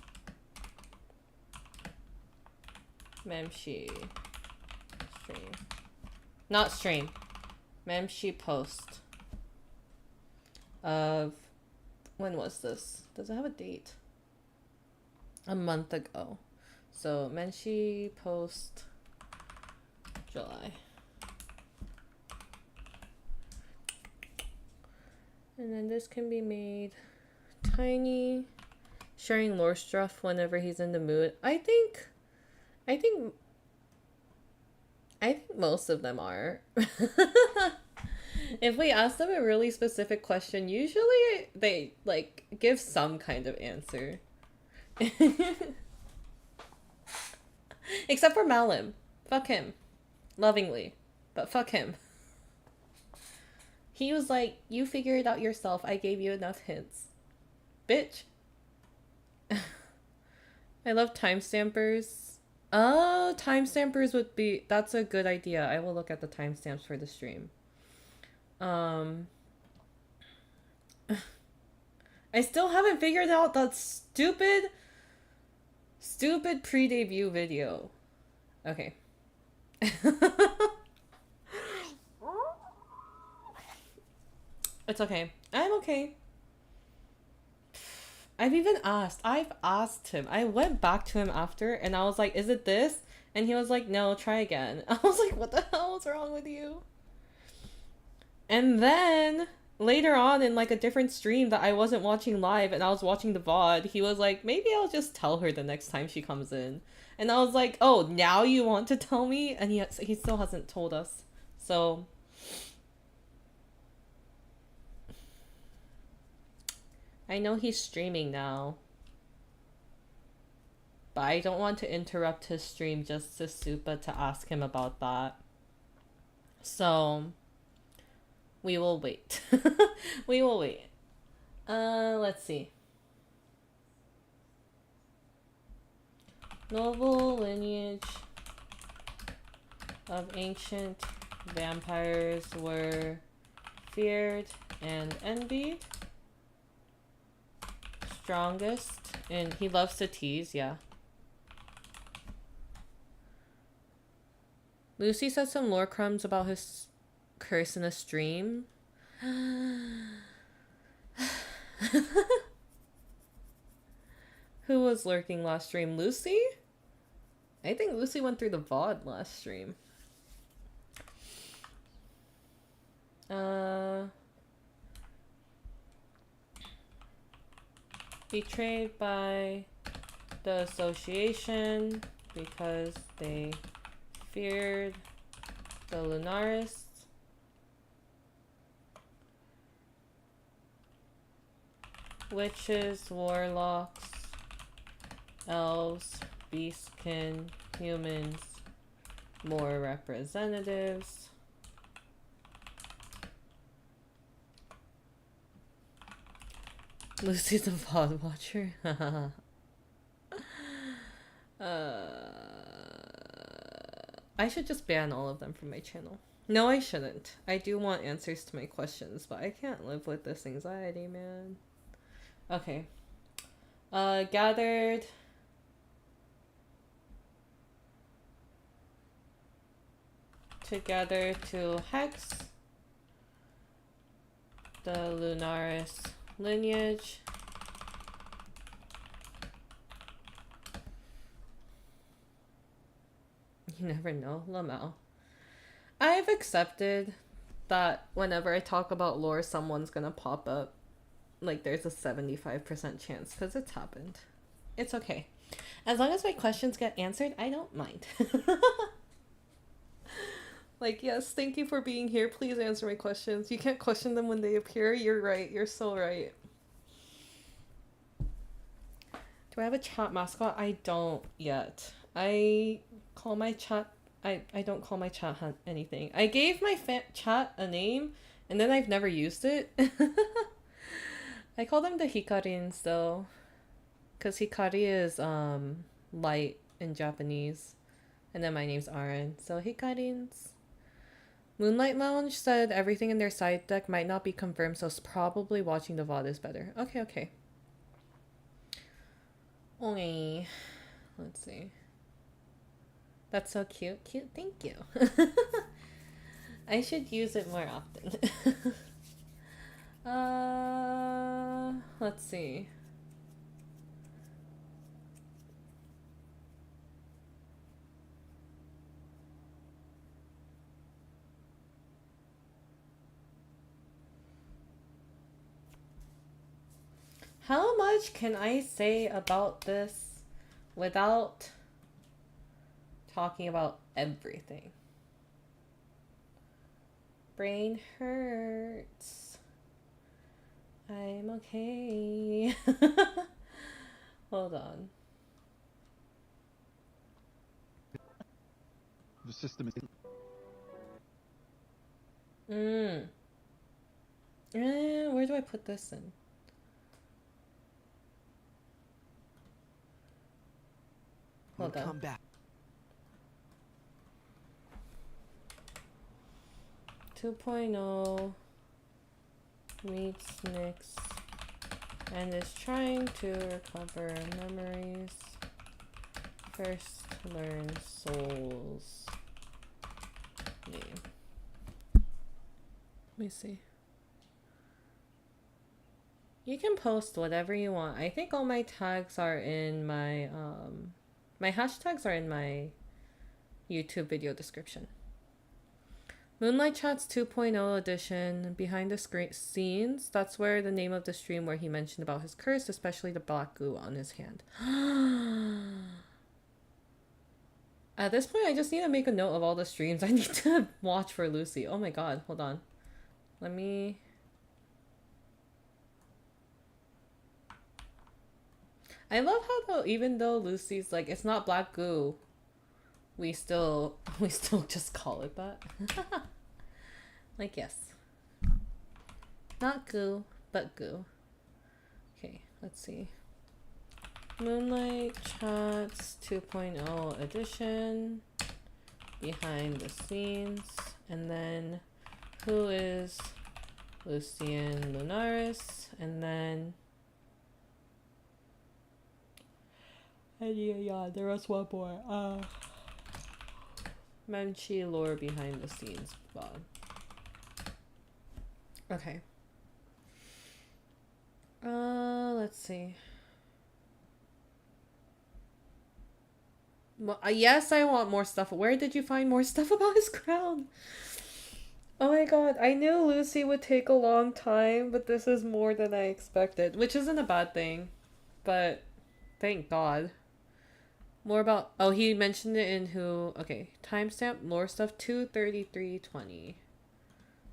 Memshi stream. Not stream. Memshi post. Of... When was this? Does it have a date? A month ago. So, Memshi post... July. And then this can be made tiny. Sharing lore stuff whenever he's in the mood. I think most of them are. If we ask them a really specific question, usually they like give some kind of answer. Except for Malim. Fuck him. Lovingly. But fuck him. He was like, you figure it out yourself. I gave you enough hints. Bitch. I love timestampers. Oh, timestampers would be... That's a good idea. I will look at the timestamps for the stream. I still haven't figured out that stupid pre-debut video. Okay. It's okay. I'm okay. I've asked him. I went back to him after and I was like, is it this? And he was like, no, try again. I was like, what the hell is wrong with you? And then later on in like a different stream that I wasn't watching live and I was watching the VOD, he was like, maybe I'll just tell her the next time she comes in. And I was like, oh, now you want to tell me? And he still hasn't told us. So... I know he's streaming now. But I don't want to interrupt his stream just to Supa to ask him about that. So, we will wait. We will wait. Let's see. Noble lineage of ancient vampires were feared and envied. Strongest, and he loves to tease, yeah. Lucy said some lore crumbs about his curse in a stream. Who was lurking last stream? Lucy? I think Lucy went through the VOD last stream. Betrayed by the association because they feared the Lunarists. Witches, warlocks, elves, beastkin, humans, more representatives. Lucy's a VOD watcher. I should just ban all of them from my channel. No, I shouldn't. I do want answers to my questions, but I can't live with this anxiety, man. Okay. Gathered together to hex the Lunaris lineage. You never know, Lamau. I've accepted that whenever I talk about lore, someone's gonna pop up. Like, there's a 75% chance, because it's happened. It's okay. As long as my questions get answered, I don't mind. Like, yes, thank you for being here. Please answer my questions. You can't question them when they appear. You're right. You're so right. Do I have a chat mascot? I don't yet. I call my chat... I don't call my chat anything. I gave my chat a name, and then I've never used it. I call them the Hikarins, though. Because Hikari is, light in Japanese. And then my name's Arin. So, Hikarins. Moonlight Lounge said everything in their side deck might not be confirmed, so probably watching the VOD is better. Okay, okay. Okay. Let's see. That's so cute. Cute, thank you. I should use it more often. Let's see. How much can I say about this without talking about everything? Brain hurts. I'm okay. Hold on. The system is. Where do I put this in? Hold on. Come back. 2.0 meets Nix and is trying to recover memories. First learn Soul's name. Let me see. You can post whatever you want. I think all my tags are in my my hashtags are in my YouTube video description. Moonlight Chats 2.0 edition, behind the scenes. That's where the name of the stream where he mentioned about his curse, especially the black goo on his hand. At this point, I just need to make a note of all the streams I need to watch for Lucy. Oh my god, hold on. Let me... I love how though, even though Lucy's like, it's not black goo, we still just call it that. Like, yes. Not goo, but goo. Okay, let's see. Moonlight Chats 2.0 edition. Behind the scenes. And then, who is Lucian Lunaris? And then... And yeah, there was one more. FSP Lore behind the scenes vlog. Okay. Let's see. Well, yes, I want more stuff. Where did you find more stuff about his crown? Oh my god, I knew Lucy would take a long time, but this is more than I expected, which isn't a bad thing, but thank god. More about... Oh, he mentioned it in who... Okay. Timestamp lore stuff 2:33:20.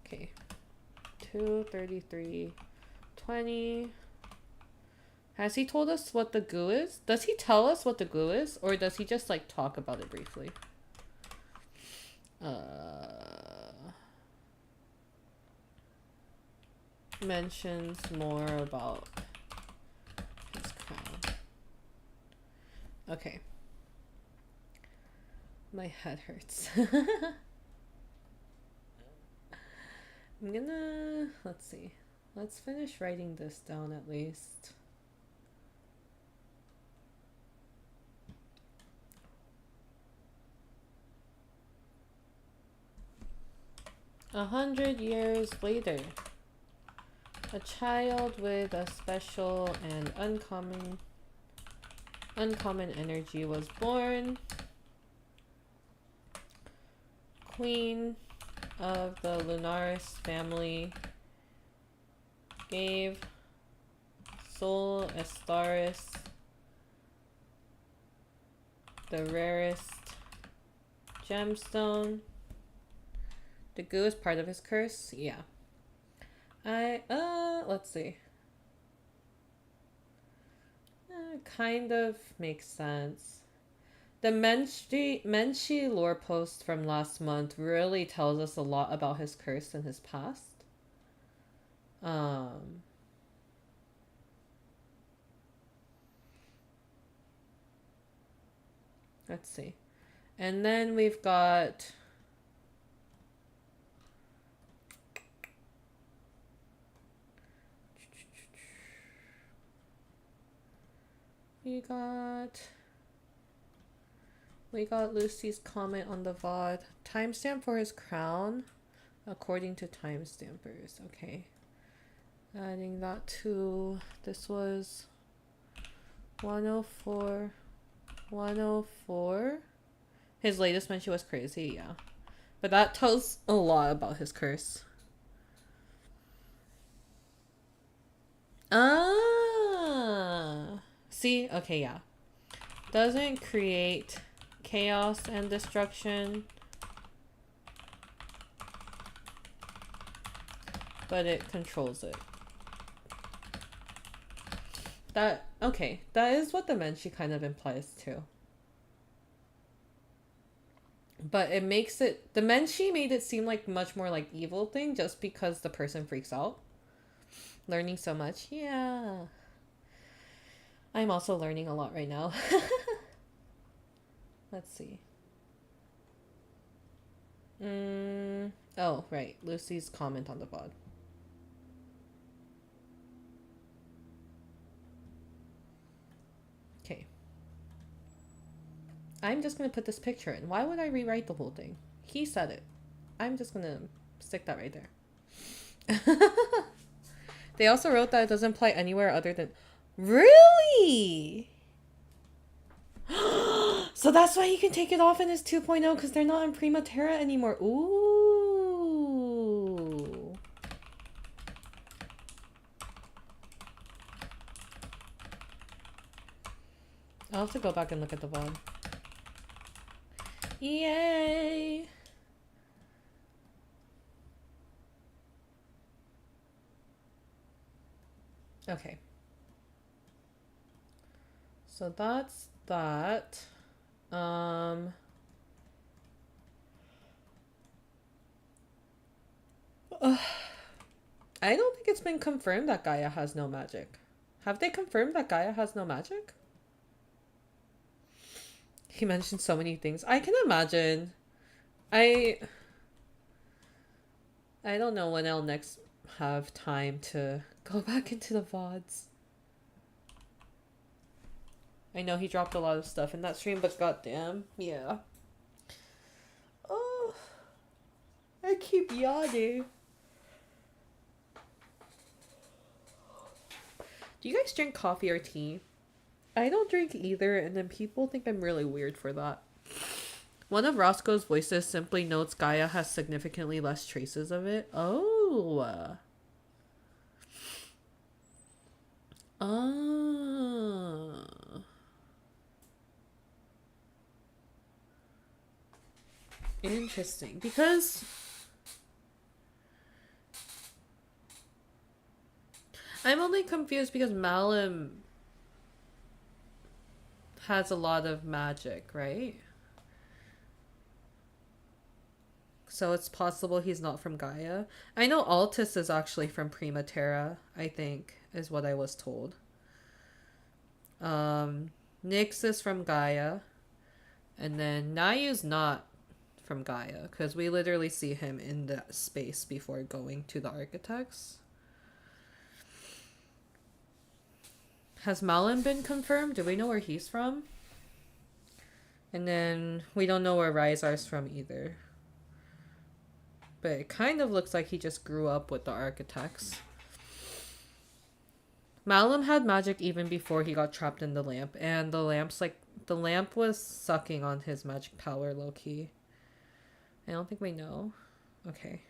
Okay. 2:33:20. Has he told us what the goo is? Does he tell us what the goo is? Or does he just like talk about it briefly? Mentions more about his crown. Okay. My head hurts. I'm gonna... Let's see. Let's finish writing this down at least. A 100 years later, a child with a special and uncommon energy was born. Queen of the Lunaris family gave Sol Estaris the rarest gemstone. The goo is part of his curse? Yeah. Let's see. Kind of makes sense. The Menshi lore post from last month really tells us a lot about his curse and his past. Let's see. And then we've got... We got Lucy's comment on the VOD. Timestamp for his crown. According to timestampers. Okay. Adding that to, this was 104. 104. His latest mention was crazy, yeah. But that tells a lot about his curse. Ah. See? Okay, yeah. Doesn't create chaos and destruction, but it controls it. That, okay, that is what the Menshi kind of implies too. But it makes it, the Menshi made it seem like much more like evil thing just because the person freaks out. Learning so much. Yeah. I'm also learning a lot right now. Let's see. Oh, right. Lucy's comment on the VOD. Okay. I'm just going to put this picture in. Why would I rewrite the whole thing? He said it. I'm just going to stick that right there. They also wrote that it doesn't apply anywhere other than... Really? So that's why he can take it off in his 2.0 because they're not in Prima Terra anymore. Ooh. I'll have to go back and look at the VOD. Yay! Okay. So that's that. I don't think it's been confirmed that Gaia has no magic. Have they confirmed that Gaia has no magic? He mentioned so many things. I can imagine. I don't know when I'll next have time to go back into the VODs. I know he dropped a lot of stuff in that stream, but goddamn, yeah. Oh, I keep yawning. Do you guys drink coffee or tea? I don't drink either, and then people think I'm really weird for that. One of Roscoe's voices simply notes Gaia has significantly less traces of it. Oh. Oh. Interesting. Because I'm only confused because Malum has a lot of magic, right? So it's possible he's not from Gaia. I know Altus is actually from Prima Terra, I think, is what I was told. Nyx is from Gaia. And then Nayu's not from Gaia, because we literally see him in the space before going to the Architects. Has Malin been confirmed? Do we know where he's from? And then we don't know where Ryzar's from either. But it kind of looks like he just grew up with the Architects. Malum had magic even before he got trapped in the lamp, and the lamp was sucking on his magic power low-key. I don't think we know. Okay.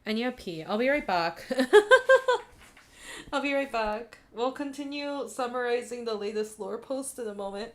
And yeah, P. I'll be right back. I'll be right back. We'll continue summarizing the latest lore post in a moment.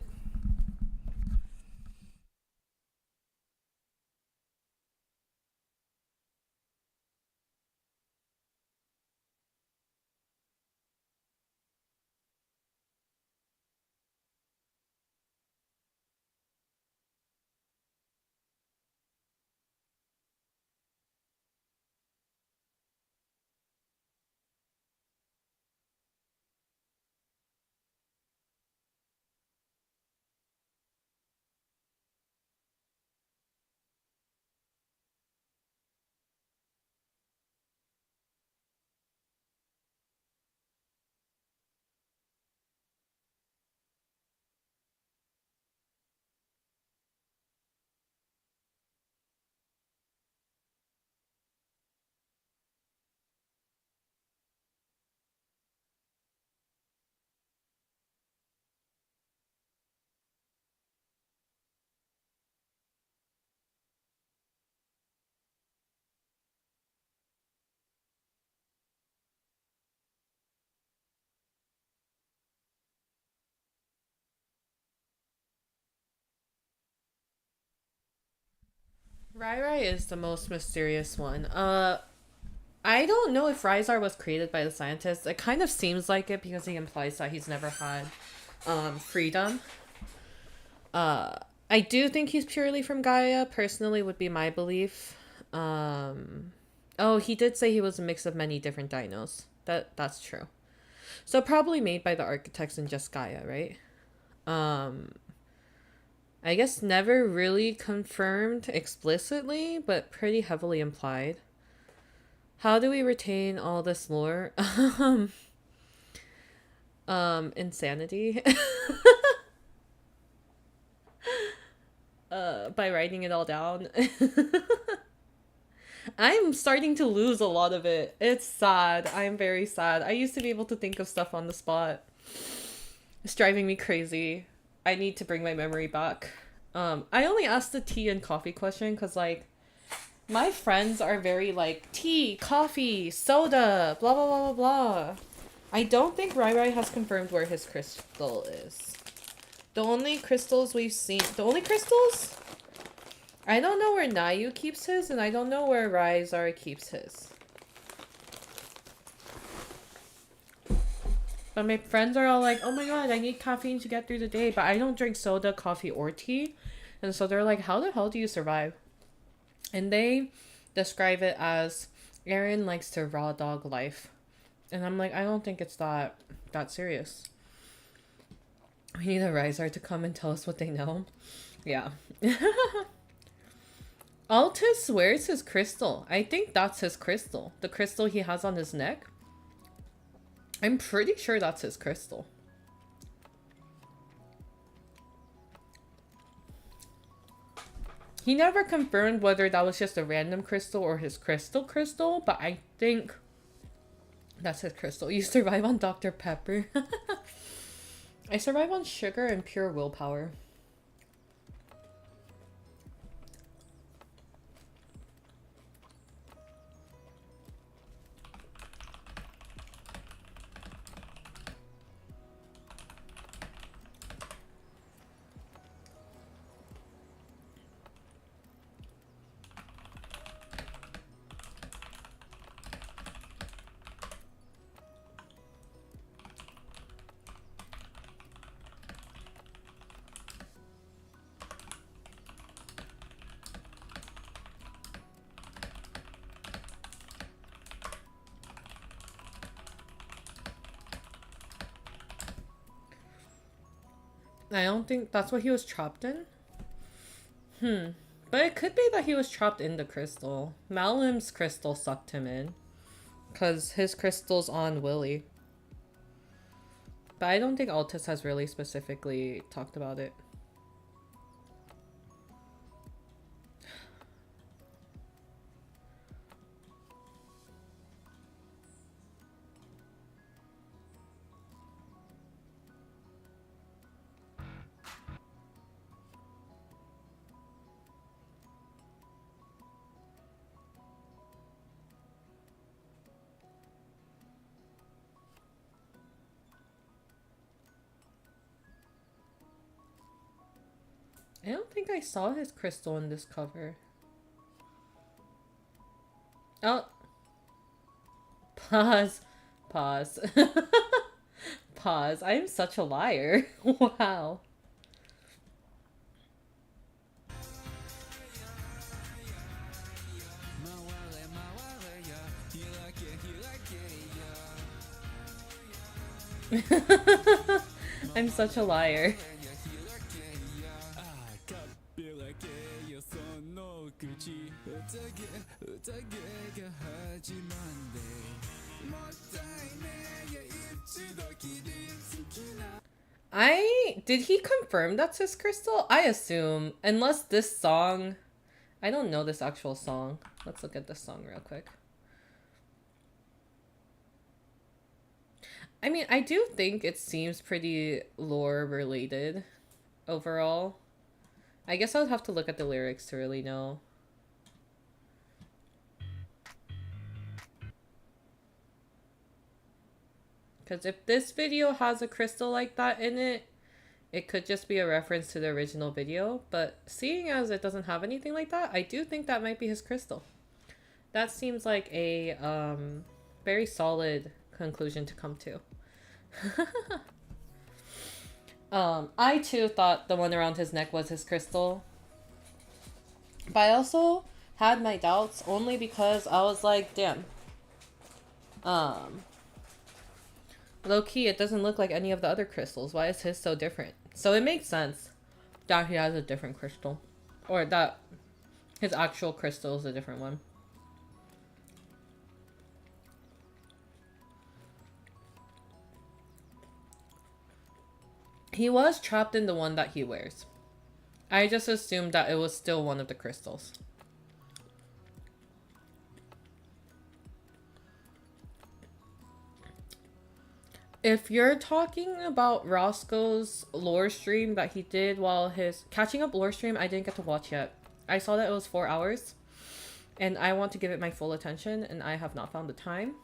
Rai Rai is the most mysterious one. I don't know if Rysar was created by the scientists. It kind of seems like it because he implies that he's never had freedom. I do think he's purely from Gaia, personally, would be my belief. Oh, he did say he was a mix of many different dinos. That's true. So probably made by the architects in just Gaia, right? I guess never really confirmed explicitly, but pretty heavily implied. How do we retain all this lore? Insanity. By writing it all down. I'm starting to lose a lot of it. It's sad. I'm very sad. I used to be able to think of stuff on the spot. It's driving me crazy. I need to bring my memory back. I only asked the tea and coffee question because, like, my friends are very, like, tea, coffee, soda, blah, blah, blah, blah, blah. I don't think Rai Rai has confirmed where his crystal is. The only crystals we've seen... The only crystals? I don't know where Nayu keeps his, and I don't know where Rysar keeps his. But my friends are all like, oh my god, I need caffeine to get through the day, but I don't drink soda, coffee, or tea. And so they're like, how the hell do you survive? And they describe it as Arin likes to raw dog life. And I'm like, I don't think it's that serious. We need a Rysar to come and tell us what they know. Yeah. Altus wears his crystal. I think that's his crystal. The crystal he has on his neck. I'm pretty sure that's his crystal. He never confirmed whether that was just a random crystal or his crystal, but I think that's his crystal. You survive on Dr. Pepper. I survive on sugar and pure willpower. I don't think that's what he was trapped in. But it could be that he was trapped in the crystal. Malim's crystal sucked him in. Because his crystal's on Willy. But I don't think Altus has really specifically talked about it. I don't think I saw his crystal in this cover. Oh. Pause. Pause. Pause. I'm such a liar. Wow. I'm such a liar. Did he confirm that's his crystal? I assume. Unless this song... I don't know this actual song. Let's look at this song real quick. I mean, I do think it seems pretty lore related overall. I guess I would have to look at the lyrics to really know. Because if this video has a crystal like that in it, it could just be a reference to the original video, but seeing as it doesn't have anything like that, I do think that might be his crystal. That seems like a very solid conclusion to come to. I too thought the one around his neck was his crystal. But I also had my doubts only because I was like, damn. Low key, it doesn't look like any of the other crystals. Why is his so different? So it makes sense that he has a different crystal. Or that his actual crystal is a different one. He was trapped in the one that he wears. I just assumed that it was still one of the crystals. If you're talking about Roscoe's lore stream that he did while his catching up lore stream, I didn't get to watch yet. I saw that it was 4 hours and I want to give it my full attention and I have not found the time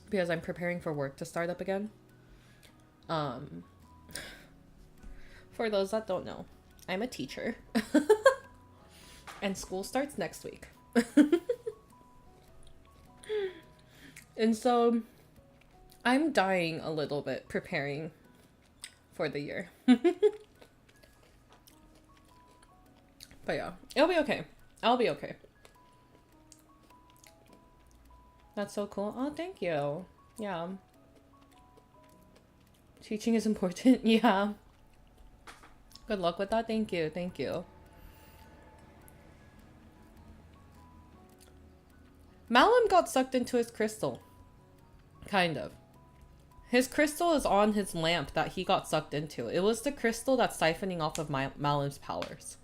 because I'm preparing for work to start up again. For those that don't know, I'm a teacher and school starts next week. And so I'm dying a little bit preparing for the year. But yeah, it'll be okay. I'll be okay. That's so cool. Oh, thank you. Yeah. Teaching is important. Yeah. Good luck with that. Thank you. Thank you. Malum got sucked into his crystal. Kind of. His crystal is on his lamp that he got sucked into. It was the crystal that's siphoning off of Malum's powers.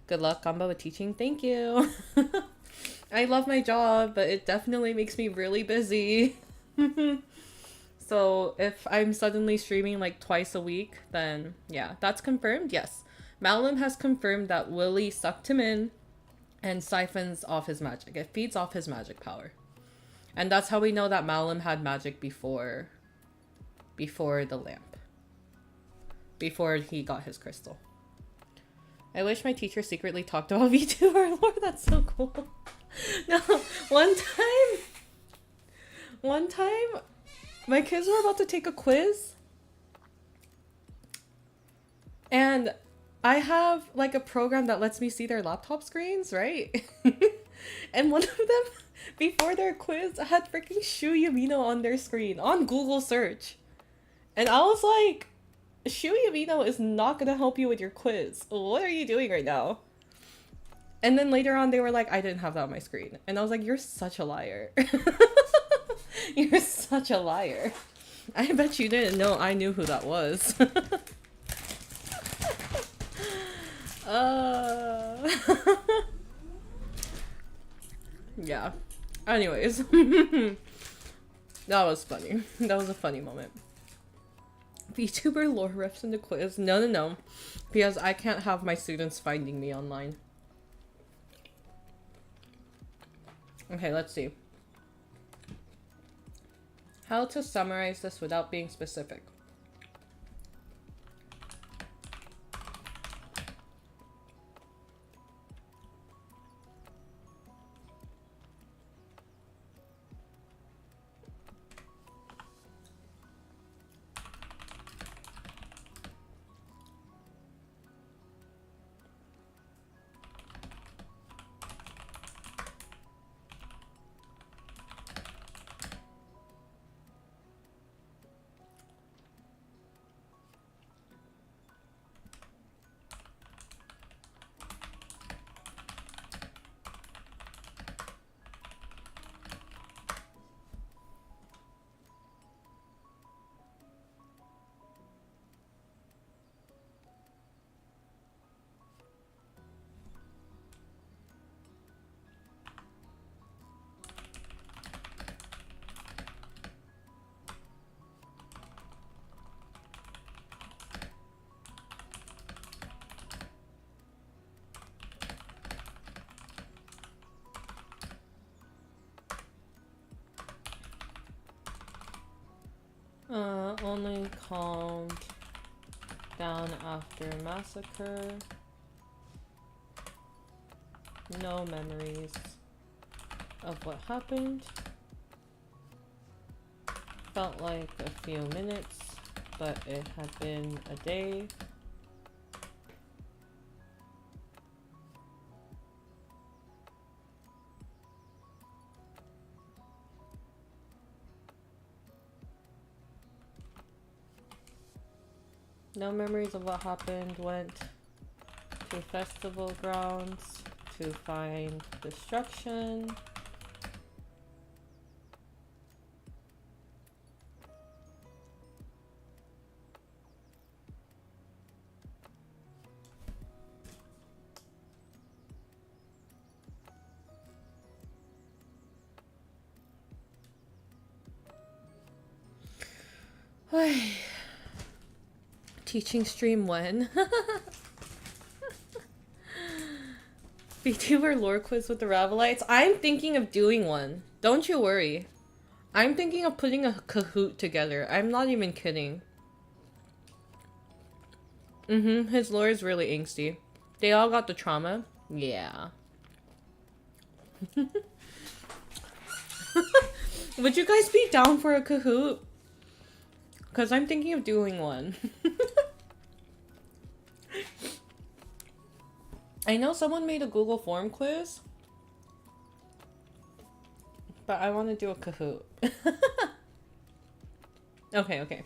Good luck, Gamba, with teaching. Thank you. I love my job, but it definitely makes me really busy. So if I'm suddenly streaming like twice a week, then yeah, that's confirmed. Yes. Malum has confirmed that Willy sucked him in and siphons off his magic. It feeds off his magic power. And that's how we know that Malum had magic before the lamp. Before he got his crystal. I wish my teacher secretly talked about VTuber lore. That's so cool. No, one time, my kids were about to take a quiz. And I have like a program that lets me see their laptop screens, right? And one of them, before their quiz, had freaking Shu Yamino on their screen on Google search. And I was like, Shu Yamino is not gonna help you with your quiz. What are you doing right now? And then later on, they were like, I didn't have that on my screen. And I was like, you're such a liar. You're such a liar. I bet you didn't know I knew who that was. Yeah. Anyways. That was funny. That was a funny moment. VTuber lore refs in the quiz. No. Because I can't have my students finding me online. Okay, let's see. How to summarize this without being specific. Only called Down after massacre. No memories of what happened. Felt like a few minutes, but it had been a day. No memories of what happened. Went to festival grounds to find destruction. Teaching stream when? VTuber lore quiz with the Ravelites? I'm thinking of doing one. Don't you worry. I'm thinking of putting a Kahoot together. I'm not even kidding. His lore is really angsty. They all got the trauma. Yeah. Would you guys be down for a Kahoot? Because I'm thinking of doing one. I know someone made a Google form quiz, but I want to do a Kahoot. Okay.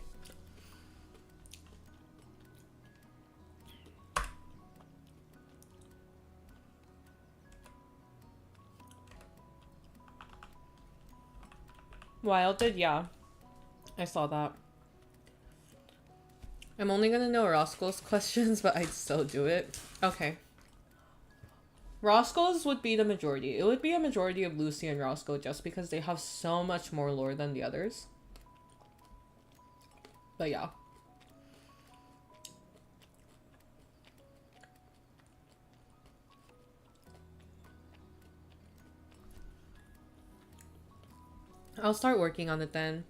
Wilded, yeah. I saw that. I'm only gonna know Roscoe's questions, but I'd still do it. Okay. Roscoe's would be the majority. It would be a majority of Lucy and Roscoe just because they have so much more lore than the others. But yeah. I'll start working on it then.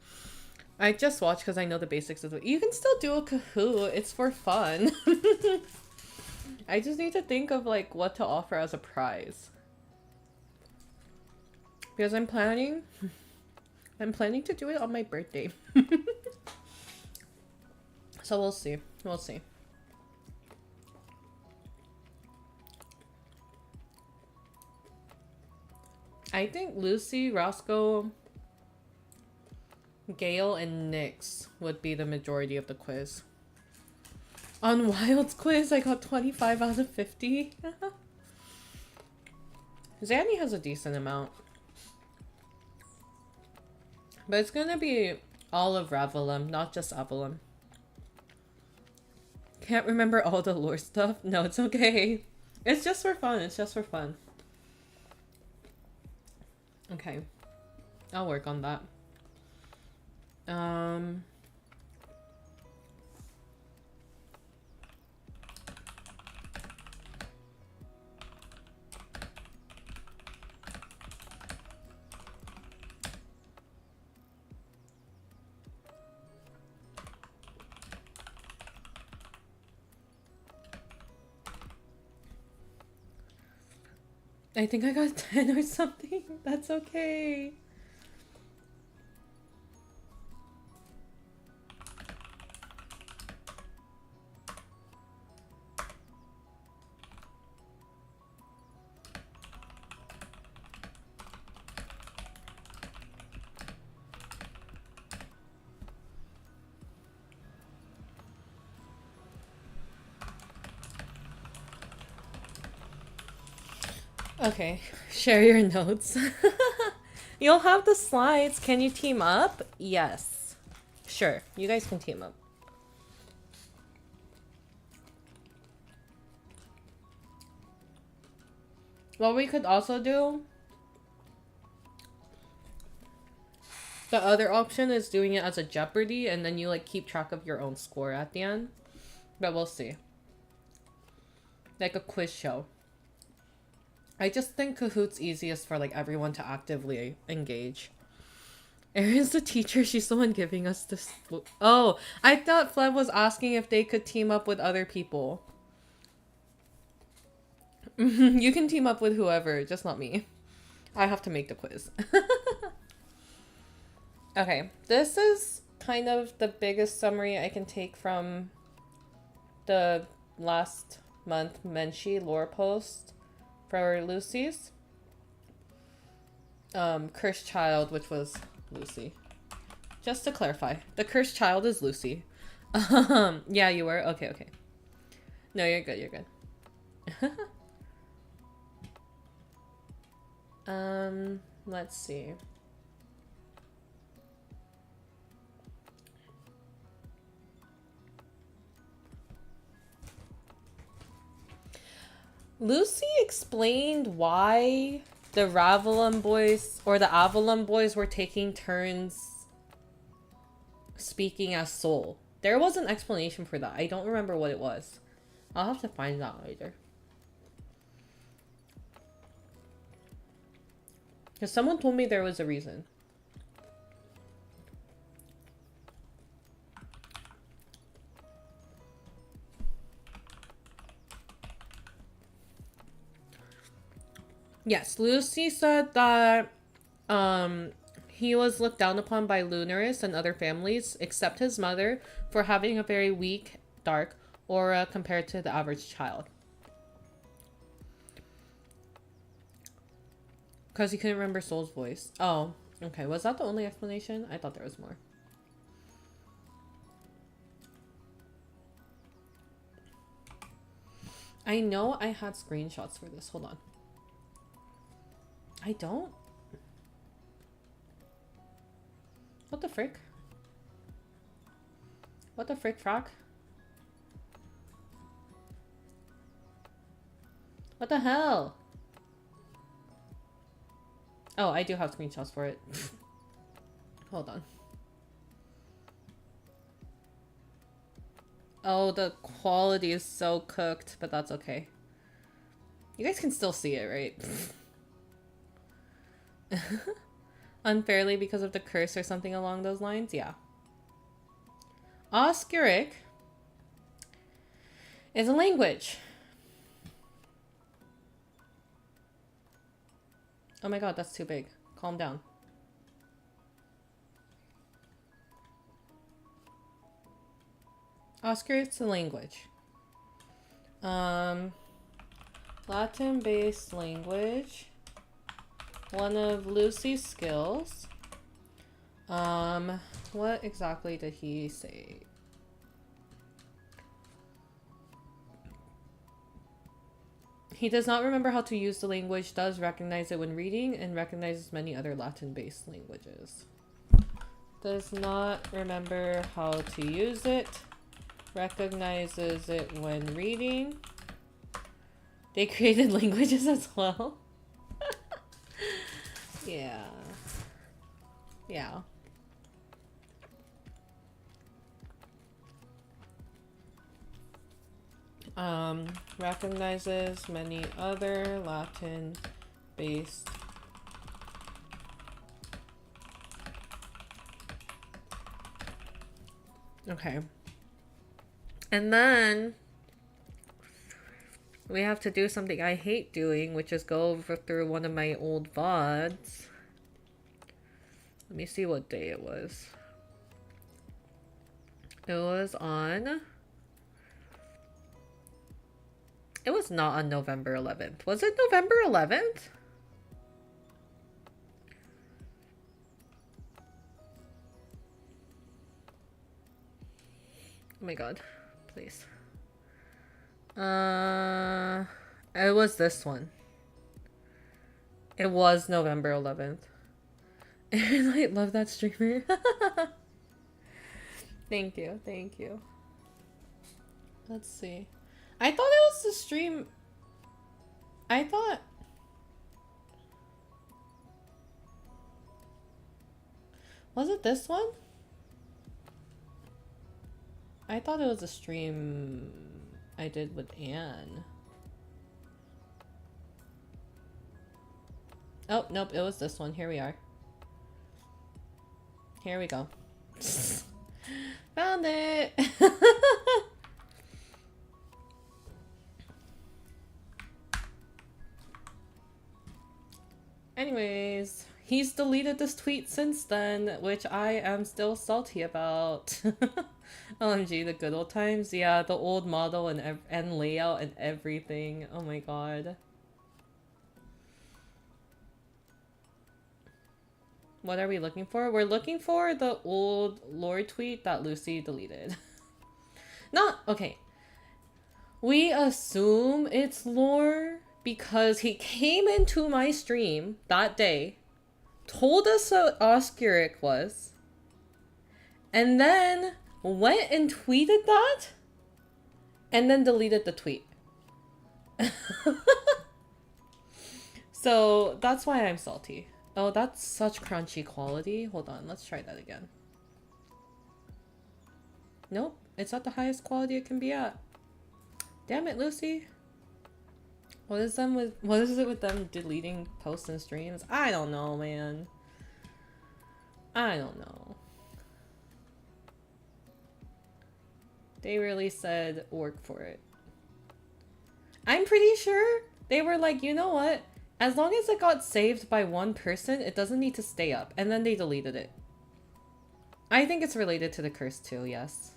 I just watched because I know the basics of it. You can still do a Kahoot. It's for fun. I just need to think of like what to offer as a prize. Because I'm planning to do it on my birthday. So we'll see. We'll see. I think Lucy, Roscoe, Gail, and Nyx would be the majority of the quiz. On Wild's quiz, I got 25 out of 50. Zanny has a decent amount. But it's gonna be all of Ravelum, not just Avalum. Can't remember all the lore stuff? No, it's okay. It's just for fun. It's just for fun. Okay. I'll work on that. I think I got 10 or something. That's okay. Okay, share your notes. You'll have the slides. Can you team up? Yes. Sure, you guys can team up. What we could also do, the other option is doing it as a Jeopardy and then you like keep track of your own score at the end. But we'll see. Like a quiz show. I just think Kahoot's easiest for like everyone to actively engage. Erin's the teacher. She's the one giving us this. Oh, I thought Fleb was asking if they could team up with other people. You can team up with whoever, just not me. I have to make the quiz. Okay, this is kind of the biggest summary I can take from the last month Menchie lore post for Lucy's. Cursed child, which was Lucy. Just to clarify, the cursed child is Lucy. Yeah, you were? Okay, okay. No, you're good, you're good. Let's see. Lucy explained why the Ravelum boys or the Avalon boys were taking turns speaking as soul. There was an explanation for that. I don't remember what it was. I'll have to find that later. Because someone told me there was a reason. Yes, Lucy said that he was looked down upon by Lunarists and other families, except his mother, for having a very weak, dark aura compared to the average child. Because he couldn't remember Soul's voice. Oh, okay. Was that the only explanation? I thought there was more. I know I had screenshots for this. Hold on. I don't? What the frick? What the frick, frack? What the hell? Oh, I do have screenshots for it. Hold on. Oh, the quality is so cooked, but that's okay. You guys can still see it, right? Unfairly because of the curse or something along those lines? Yeah. Oscuric is a language. Oh my god, that's too big. Calm down. Oscuric's a language. Latin-based language. One of Lucy's skills. What exactly did he say? He does not remember how to use the language, does recognize it when reading, and recognizes many other Latin-based languages. Does not remember how to use it, recognizes it when reading. They created languages as well. Yeah. Yeah. Recognizes many other Latin-based okay. And then we have to do something I hate doing, which is go over through one of my old VODs. Let me see what day it was. It was on... It was not on November 11th. Was it November 11th? Oh my god. Please. It was this one. It was November 11th. And I love that streamer. Thank you, thank you. Let's see. I thought it was the stream. I thought... Was it this one? I thought it was a stream I did with Anne. Oh, nope, it was this one. Here we are. Here we go. Found it. Anyways, he's deleted this tweet since then, which I am still salty about. OMG, the good old times. Yeah, the old model and layout and everything. Oh my god. What are we looking for? We're looking for the old lore tweet that Lucy deleted. Not, okay. We assume it's lore because he came into my stream that day, told us what Oscuric was, and then went and tweeted that, and then deleted the tweet. So that's why I'm salty. Oh, that's such crunchy quality. Hold on, let's try that again. Nope, it's at the highest quality it can be at. Damn it, Lucy. What is it with them deleting posts and streams? I don't know, man. I don't know. They really said work for it. I'm pretty sure they were like, you know what? As long as it got saved by one person, it doesn't need to stay up. And then they deleted it. I think it's related to the curse too, yes.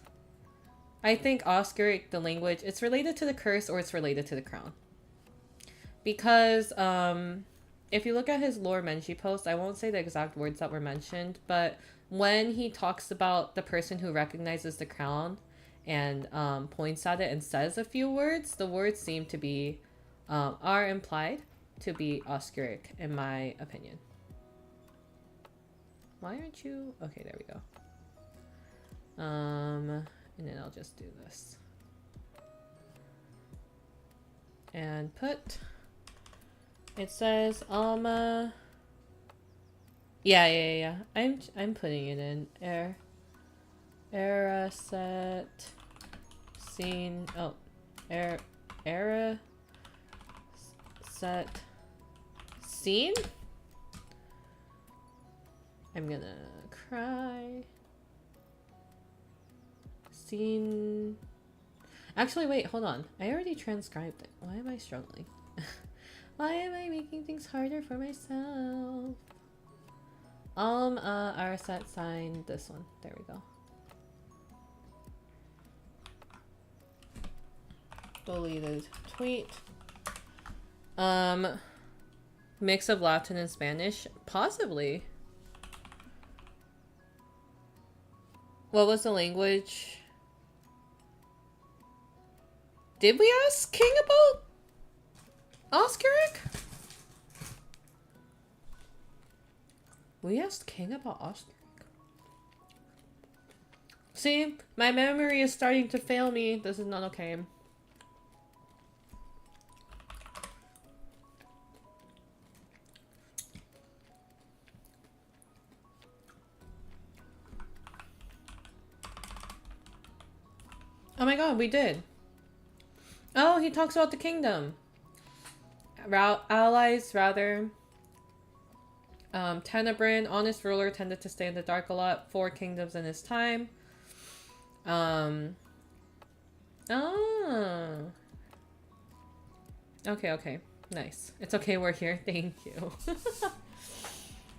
I think Oscuric, the language, it's related to the curse or it's related to the crown. Because if you look at his lore Menshi post, I won't say the exact words that were mentioned, but when he talks about the person who recognizes the crown and points at it and says a few words, the words seem to be, are implied to be Oscuric, in my opinion. Why aren't you? Okay, there we go. And then I'll just do this. And put... It says, yeah. I'm putting it in. Era set scene. Oh, era set scene. I'm gonna cry. Scene. Actually, wait, hold on. I already transcribed it. Why am I struggling? Why am I making things harder for myself? Our set sign, this one. There we go. Deleted tweet. Mix of Latin and Spanish? Possibly. What was the language? Did we ask King about Oscuric? We asked King about Oscuric. See, my memory is starting to fail me. This is not okay. Oh my god, we did. Oh, he talks about the kingdom. Allies, rather. Tenebrin, honest ruler, tended to stay in the dark a lot. 4 kingdoms in his time. Oh. Okay. Nice. It's okay, we're here. Thank you.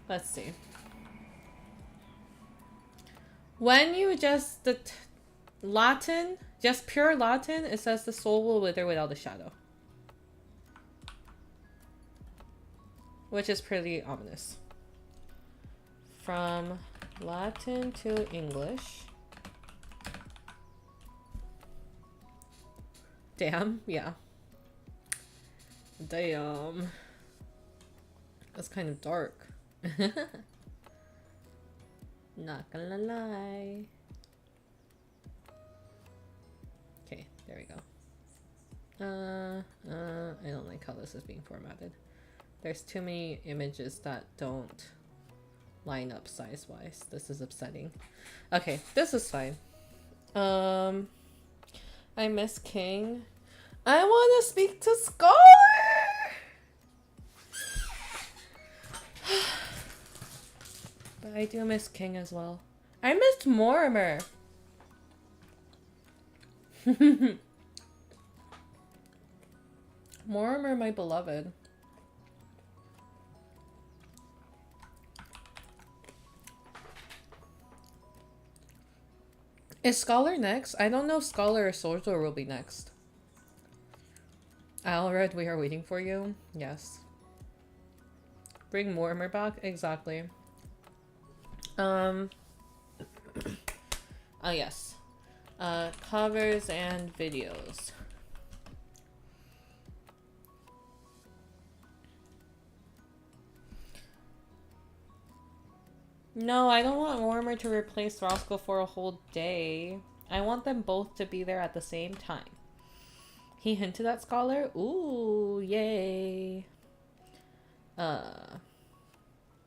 Let's see. When you just... Latin, just pure Latin, it says the soul will wither without a shadow. Which is pretty ominous. From Latin to English. Damn, yeah. Damn. That's kind of dark. Not gonna lie. Okay, there we go. I don't like how this is being formatted. There's too many images that don't line up size-wise. This is upsetting. Okay, this is fine. I miss King. I want to speak to Scholar! I do miss King as well. I missed Mortimer. Mortimer, my beloved. Is Scholar next? I don't know if Scholar or Soldier will be next. Alred, we are waiting for you. Yes. Bring Mortimer back? Exactly. Oh yes. Covers and videos. No, I don't want Warmer to replace Roscoe for a whole day. I want them both to be there at the same time. He hinted at Scholar? Ooh, yay.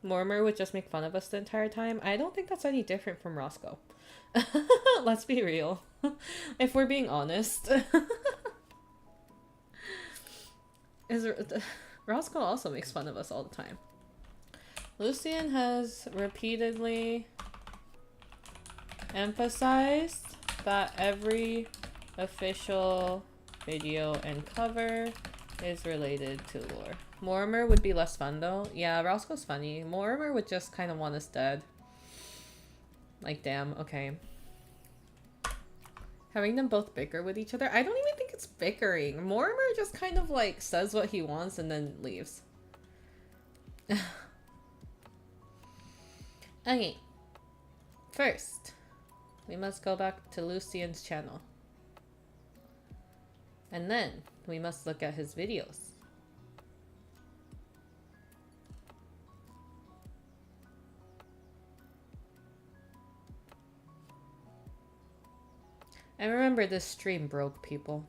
Mortimer would just make fun of us the entire time. I don't think that's any different from Roscoe. Let's be real. If we're being honest. Roscoe also makes fun of us all the time. Lucian has repeatedly emphasized that every official video and cover is related to lore. Mortimer would be less fun though. Yeah, Roscoe's funny. Mortimer would just kind of want us dead. Like, damn, okay. Having them both bicker with each other. I don't even think it's bickering. Mortimer just kind of like says what he wants and then leaves. Okay. First, we must go back to Lucian's channel. And then, we must look at his videos. I remember this stream broke, people.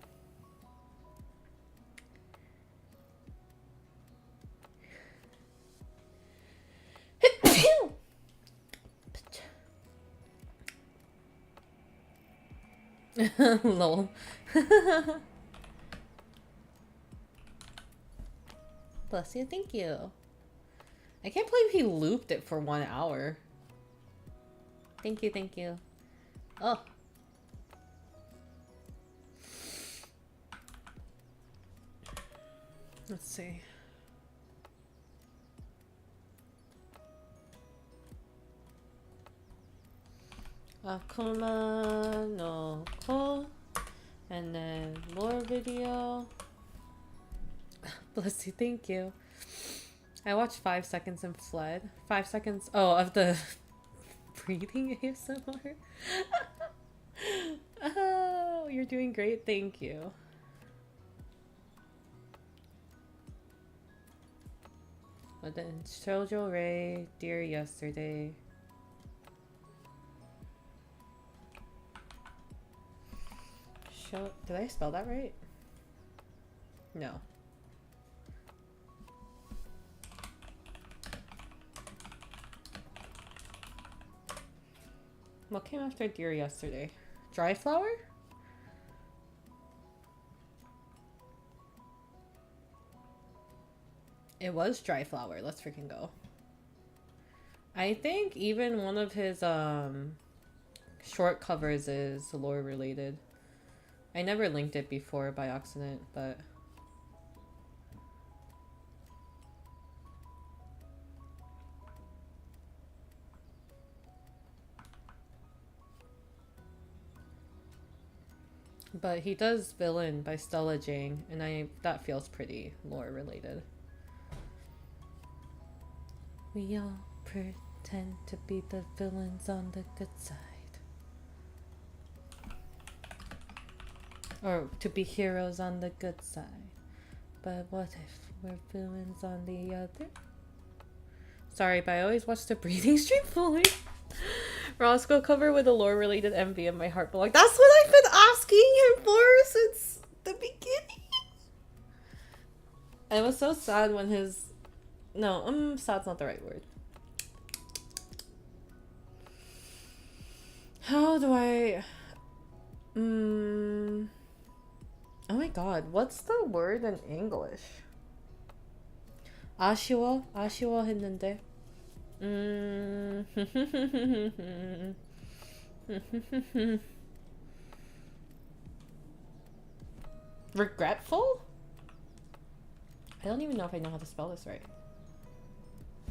Lol. Bless you, thank you. I can't believe he looped it for 1 hour. Thank you, thank you. Oh. Let's see. Akuma no Ko. And then lore video. Bless you, thank you. I watched 5 seconds and fled. 5 seconds. Oh, of the breathing ASMR. Oh, you're doing great. Thank you. But then Shoujo Ray, Dear Yesterday. Did I spell that right? No. What came after Dear Yesterday? Dry Flower? It was Dry Flower. Let's freaking go. I think even one of his short covers is lore related. I never linked it before by accident, but he does Villain by Stella Jang, and that feels pretty lore related. We all pretend to be the villains on the good side. Or to be heroes on the good side. But what if we're villains on the other? Sorry, but I always watch the breathing stream fully. Roscoe cover with a lore related MV in my heart belong. That's what I've been asking him for since the beginning. I was so sad when his... No, sad's not the right word. How do I... Oh my god, what's the word in English? 아쉬워? 아쉬워 했는데. Regretful? I don't even know if I know how to spell this right.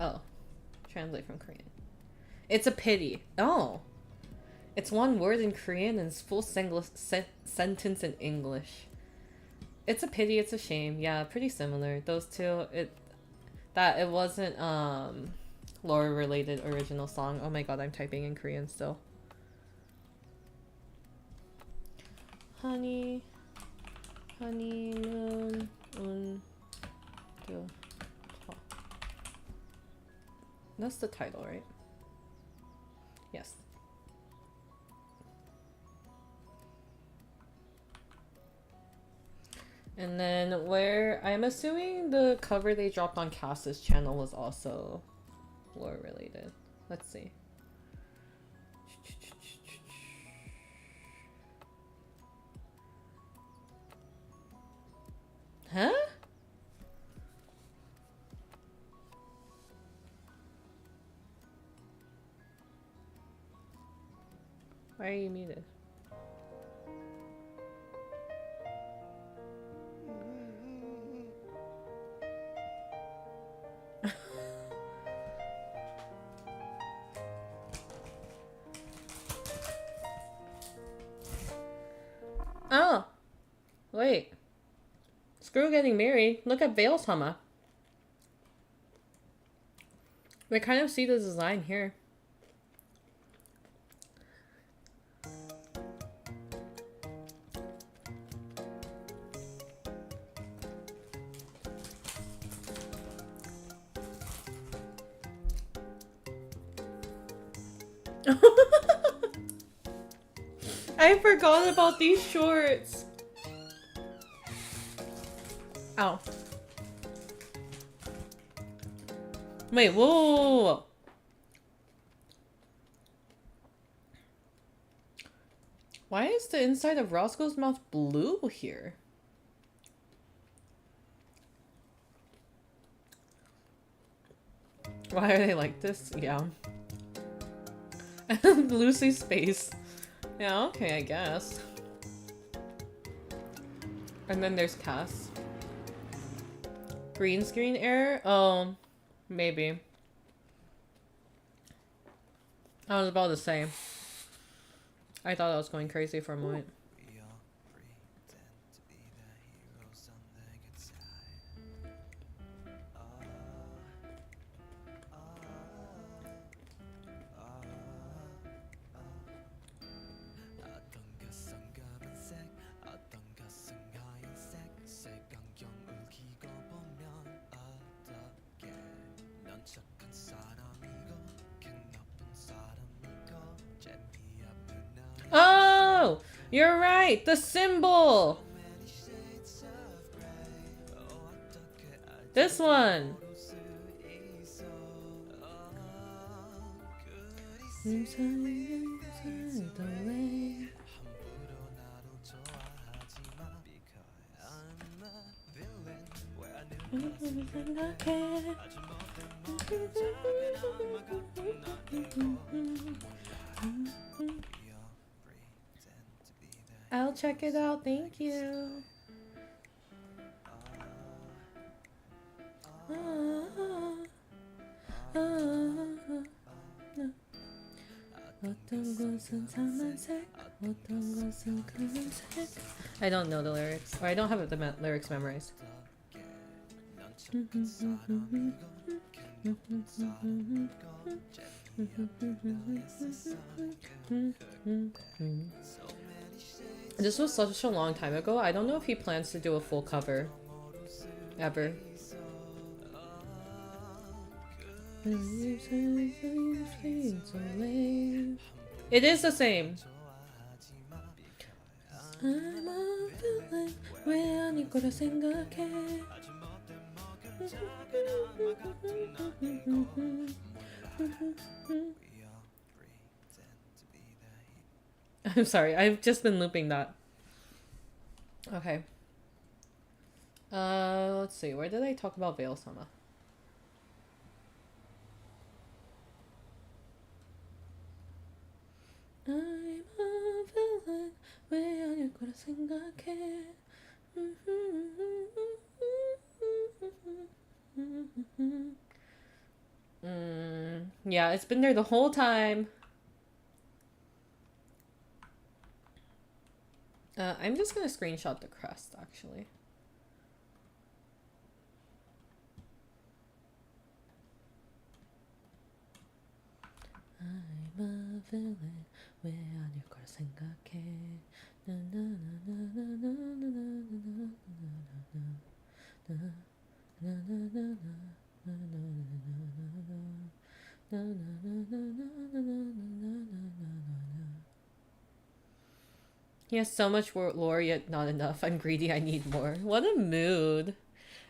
Oh. Translate from Korean. It's a pity. Oh. It's one word in Korean and it's full sentence in English. It's a pity, it's a shame. Yeah, pretty similar. Those two, it wasn't lore related original song. Oh my god, I'm typing in Korean still. Honey moon that's the title, right? Yes. And then where I'm assuming the cover they dropped on Cass's channel was also lore related. Let's see. Huh? Why are you muted? Oh! Wait. Screw getting married. Look at Veil Sama. We kind of see the design here. I forgot about these shorts. Ow. Wait, whoa. Why is the inside of Roscoe's mouth blue here? Why are they like this? Yeah. Lucy's face. Yeah, okay, I guess. And then there's Cass. Green screen error? Oh, maybe. I was about to say. I thought I was going crazy for a moment. Oh, you're right. The symbol. This one. I'll check it out. Thank you. I don't know the lyrics, or I don't have the lyrics memorized. This was such a long time ago. I don't know if he plans to do a full cover ever. It is the same. I'm sorry, I've just been looping that. Okay. Let's see, where did I talk about Veil Sama? I'm a villain. 왜 아닐 거라 생각해. Yeah, it's been there the whole time. I'm just gonna screenshot the crest, actually. I'm a villain. 왜 아닐 거라 생각해. He has so much lore, yet not enough. I'm greedy, I need more. What a mood.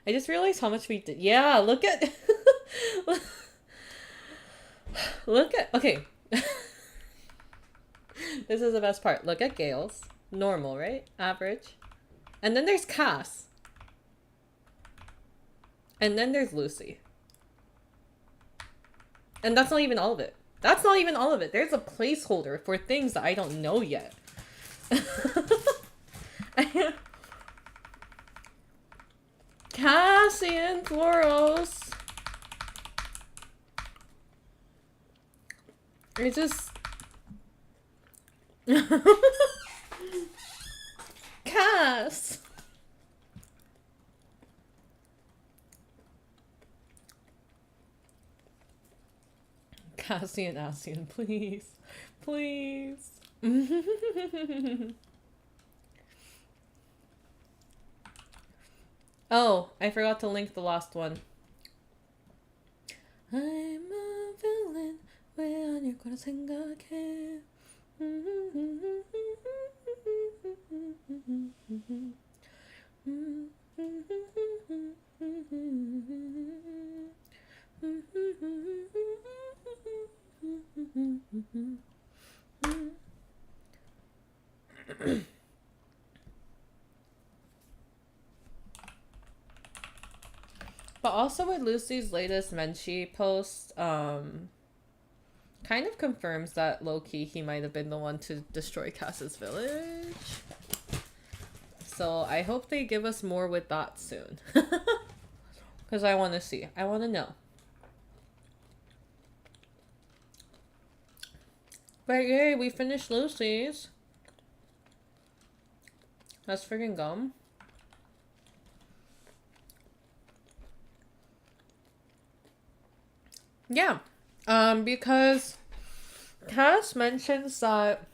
I just realized how much we did. Yeah, look at... look at... Okay. This is the best part. Look at Gale's. Normal, right? Average. And then there's Cass. And then there's Lucy. And that's not even all of it. That's not even all of it. There's a placeholder for things that I don't know yet. Cassian Floros. It just... Cass! Cassian Asian, please. Please. Oh, I forgot to link the last one. I'm a villain. 왜 아닐 거라 생각해. But also with Lucy's latest Menchie post, kind of confirms that low-key he might have been the one to destroy Cass's village. So I hope they give us more with that soon. Because I want to see. I want to know. But yay, we finished Lucy's. That's freaking gum. Yeah. Because Cass mentions that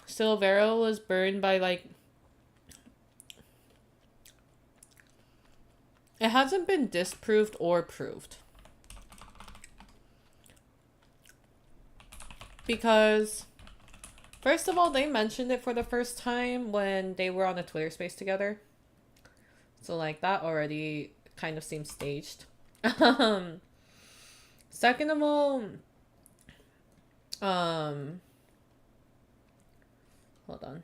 Silvero was burned by, like... It hasn't been disproved or proved. Because, first of all, they mentioned it for the first time when they were on a Twitter space together. So, like, that already kind of seems staged. Second of all, hold on.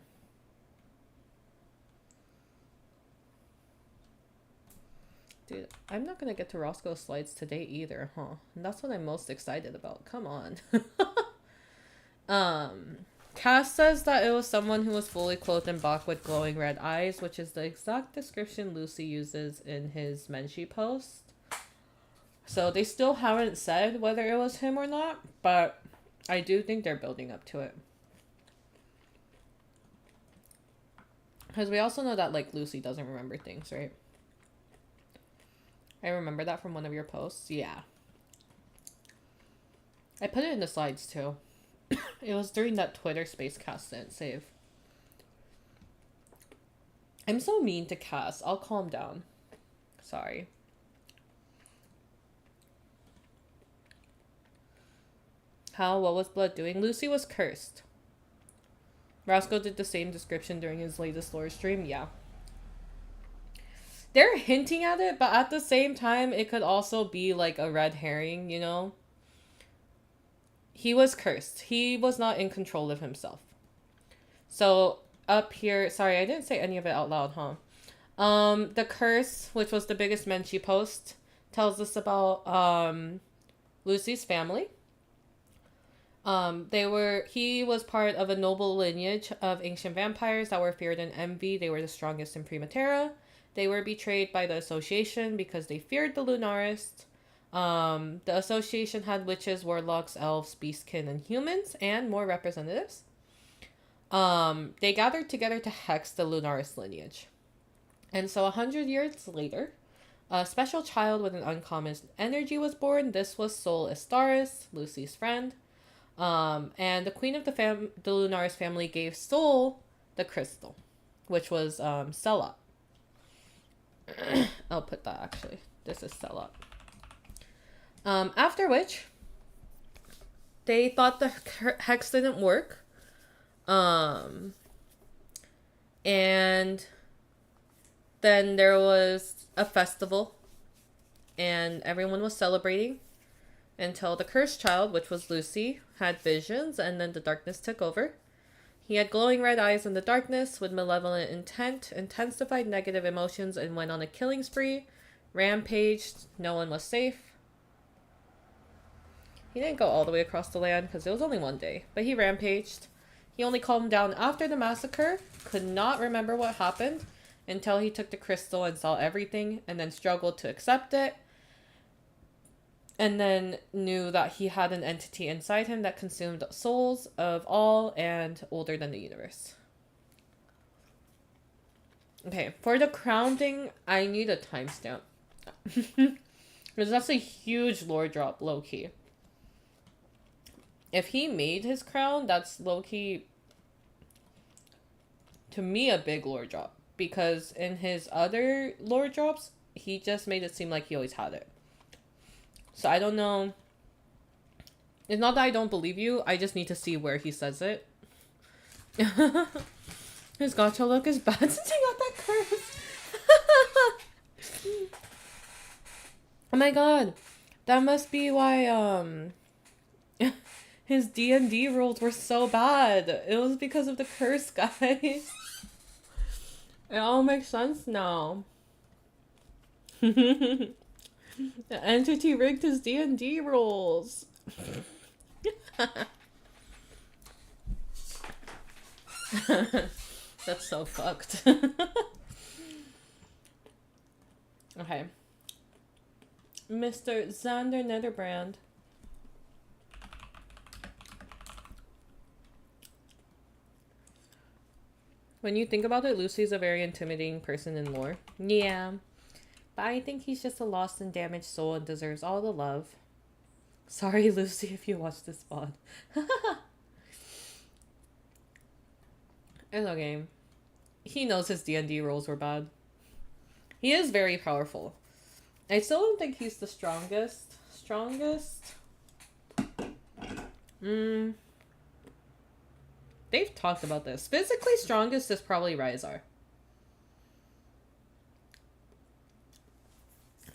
Dude, I'm not gonna get to Roscoe's slides today either, huh? And that's what I'm most excited about. Come on. Cass says that it was someone who was fully clothed in black with glowing red eyes, which is the exact description Lucy uses in his Menchie post. So they still haven't said whether it was him or not, but I do think they're building up to it. Because we also know that, like, Lucy doesn't remember things, right? I remember that from one of your posts. Yeah. I put it in the slides, too. It was during that Twitter space Cass didn't save. I'm so mean to Cass. I'll calm down. Sorry. How? What was Blood doing? Lucy was cursed. Roscoe did the same description during his latest lore stream. Yeah. They're hinting at it, but at the same time, it could also be like a red herring, you know? He was cursed. He was not in control of himself. So, up here... Sorry, I didn't say any of it out loud, huh? The curse, which was the biggest Menchie post, tells us about Lucy's family. He was part of a noble lineage of ancient vampires that were feared and envied. They were the strongest in Primaterra. They were betrayed by the Association because they feared the Lunarists. The Association had witches, warlocks, elves, beastkin, and humans, and more representatives. They gathered together to hex the Lunarist lineage. And so 100 years later, a special child with an uncommon energy was born. This was Sol Estaris, Lucy's friend. And the queen of the Lunaris family gave Sol the crystal, which was Selot. I'll put that actually. This is Selot. After which, they thought the hex didn't work. And then there was a festival, and everyone was celebrating until the cursed child, which was Lucy, had visions, and then the darkness took over. He had glowing red eyes in the darkness with malevolent intent, intensified negative emotions, and went on a killing spree, rampaged. No one was safe. He didn't go all the way across the land because it was only one day, but he rampaged. He only calmed down after the massacre, could not remember what happened until he took the crystal and saw everything, and then struggled to accept it, and then knew that he had an entity inside him that consumed souls of all and older than the universe. Okay, for the crowning, I need a timestamp. Because that's a huge lore drop, low-key. If he made his crown, that's low-key, to me, a big lore drop. Because in his other lore drops, he just made it seem like he always had it. So I don't know. It's not that I don't believe you. I just need to see where he says it. His gacha look is bad since he got that curse. Oh my god. That must be why his D&D rules were so bad. It was because of the curse, guys. It all makes sense now. The entity rigged his D&D rules. That's so fucked. Okay. Mr. Xander Netherbrand. When you think about it, Lucy's a very intimidating person in lore. Yeah. But I think he's just a lost and damaged soul and deserves all the love. Sorry, Lucy, if you watch this pod. It's okay. He knows his D&D rolls were bad. He is very powerful. I still don't think he's the strongest. They've talked about this. Physically strongest is probably Ryzar.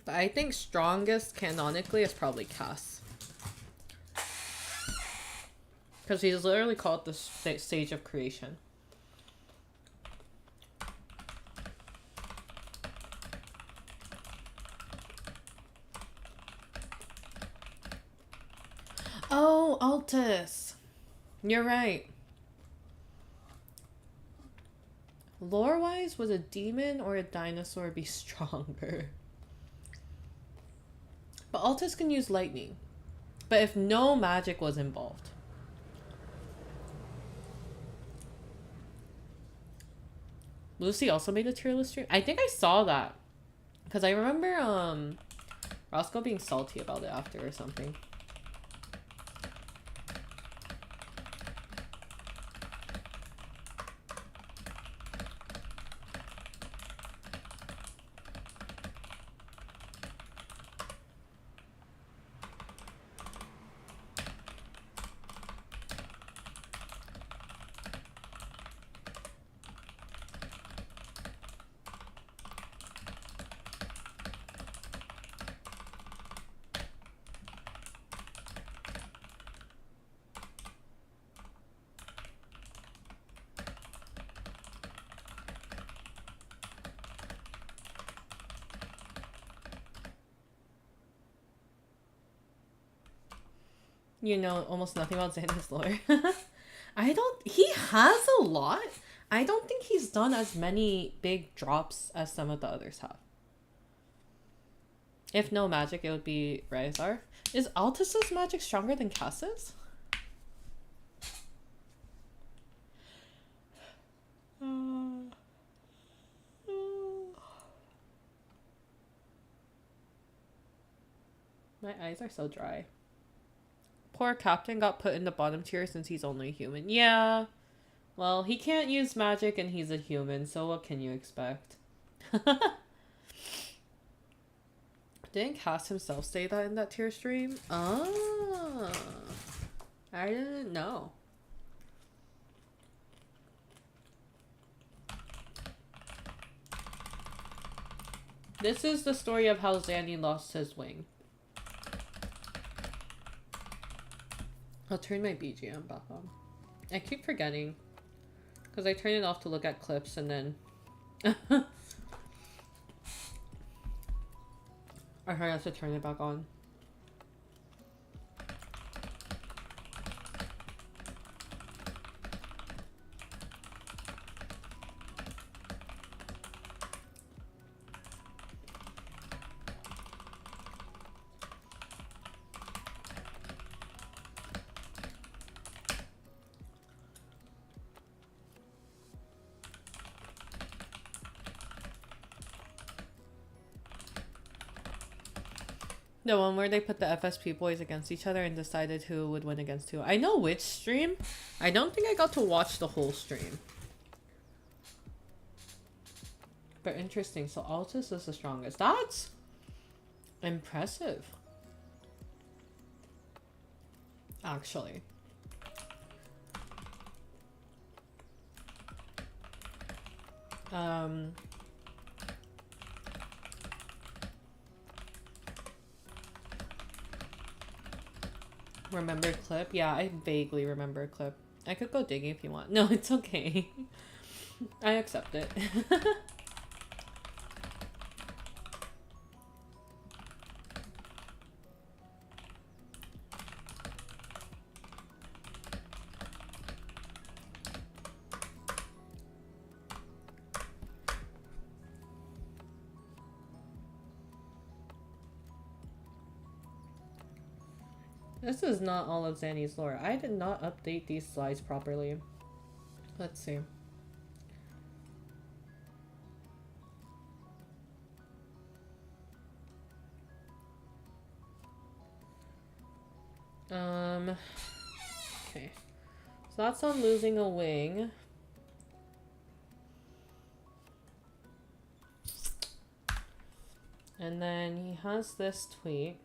But I think strongest canonically is probably Cass. Because he's literally called the stage of creation. Oh, Altus. You're right. Lore-wise, would a demon or a dinosaur be stronger? But Altus can use lightning. But if no magic was involved. Lucy also made a tier list stream? I think I saw that. Because I remember Roscoe being salty about it after or something. You know almost nothing about Xander's lore. He has a lot. I don't think he's done as many big drops as some of the others have. If no magic, it would be Ryzar. Is Altus's magic stronger than Cass's? My eyes are so dry. Poor Captain got put in the bottom tier since he's only human. Yeah. Well, he can't use magic and he's a human, so what can you expect? Didn't Cass himself say that in that tier stream? Oh. I didn't know. This is the story of how Zanny lost his wing. I'll turn my BGM back on. I keep forgetting. Because I turn it off to look at clips and then... I have to turn it back on. The one where they put the FSP boys against each other and decided who would win against who. I know which stream. I don't think I got to watch the whole stream. But interesting. So Altus is the strongest. That's impressive. Actually. Remember clip? Yeah, I vaguely remember a clip. I could go digging if you want. No, it's okay. I accept it. This is not all of Zanny's lore. I did not update these slides properly. Let's see. Okay. So that's on losing a wing. And then he has this tweet.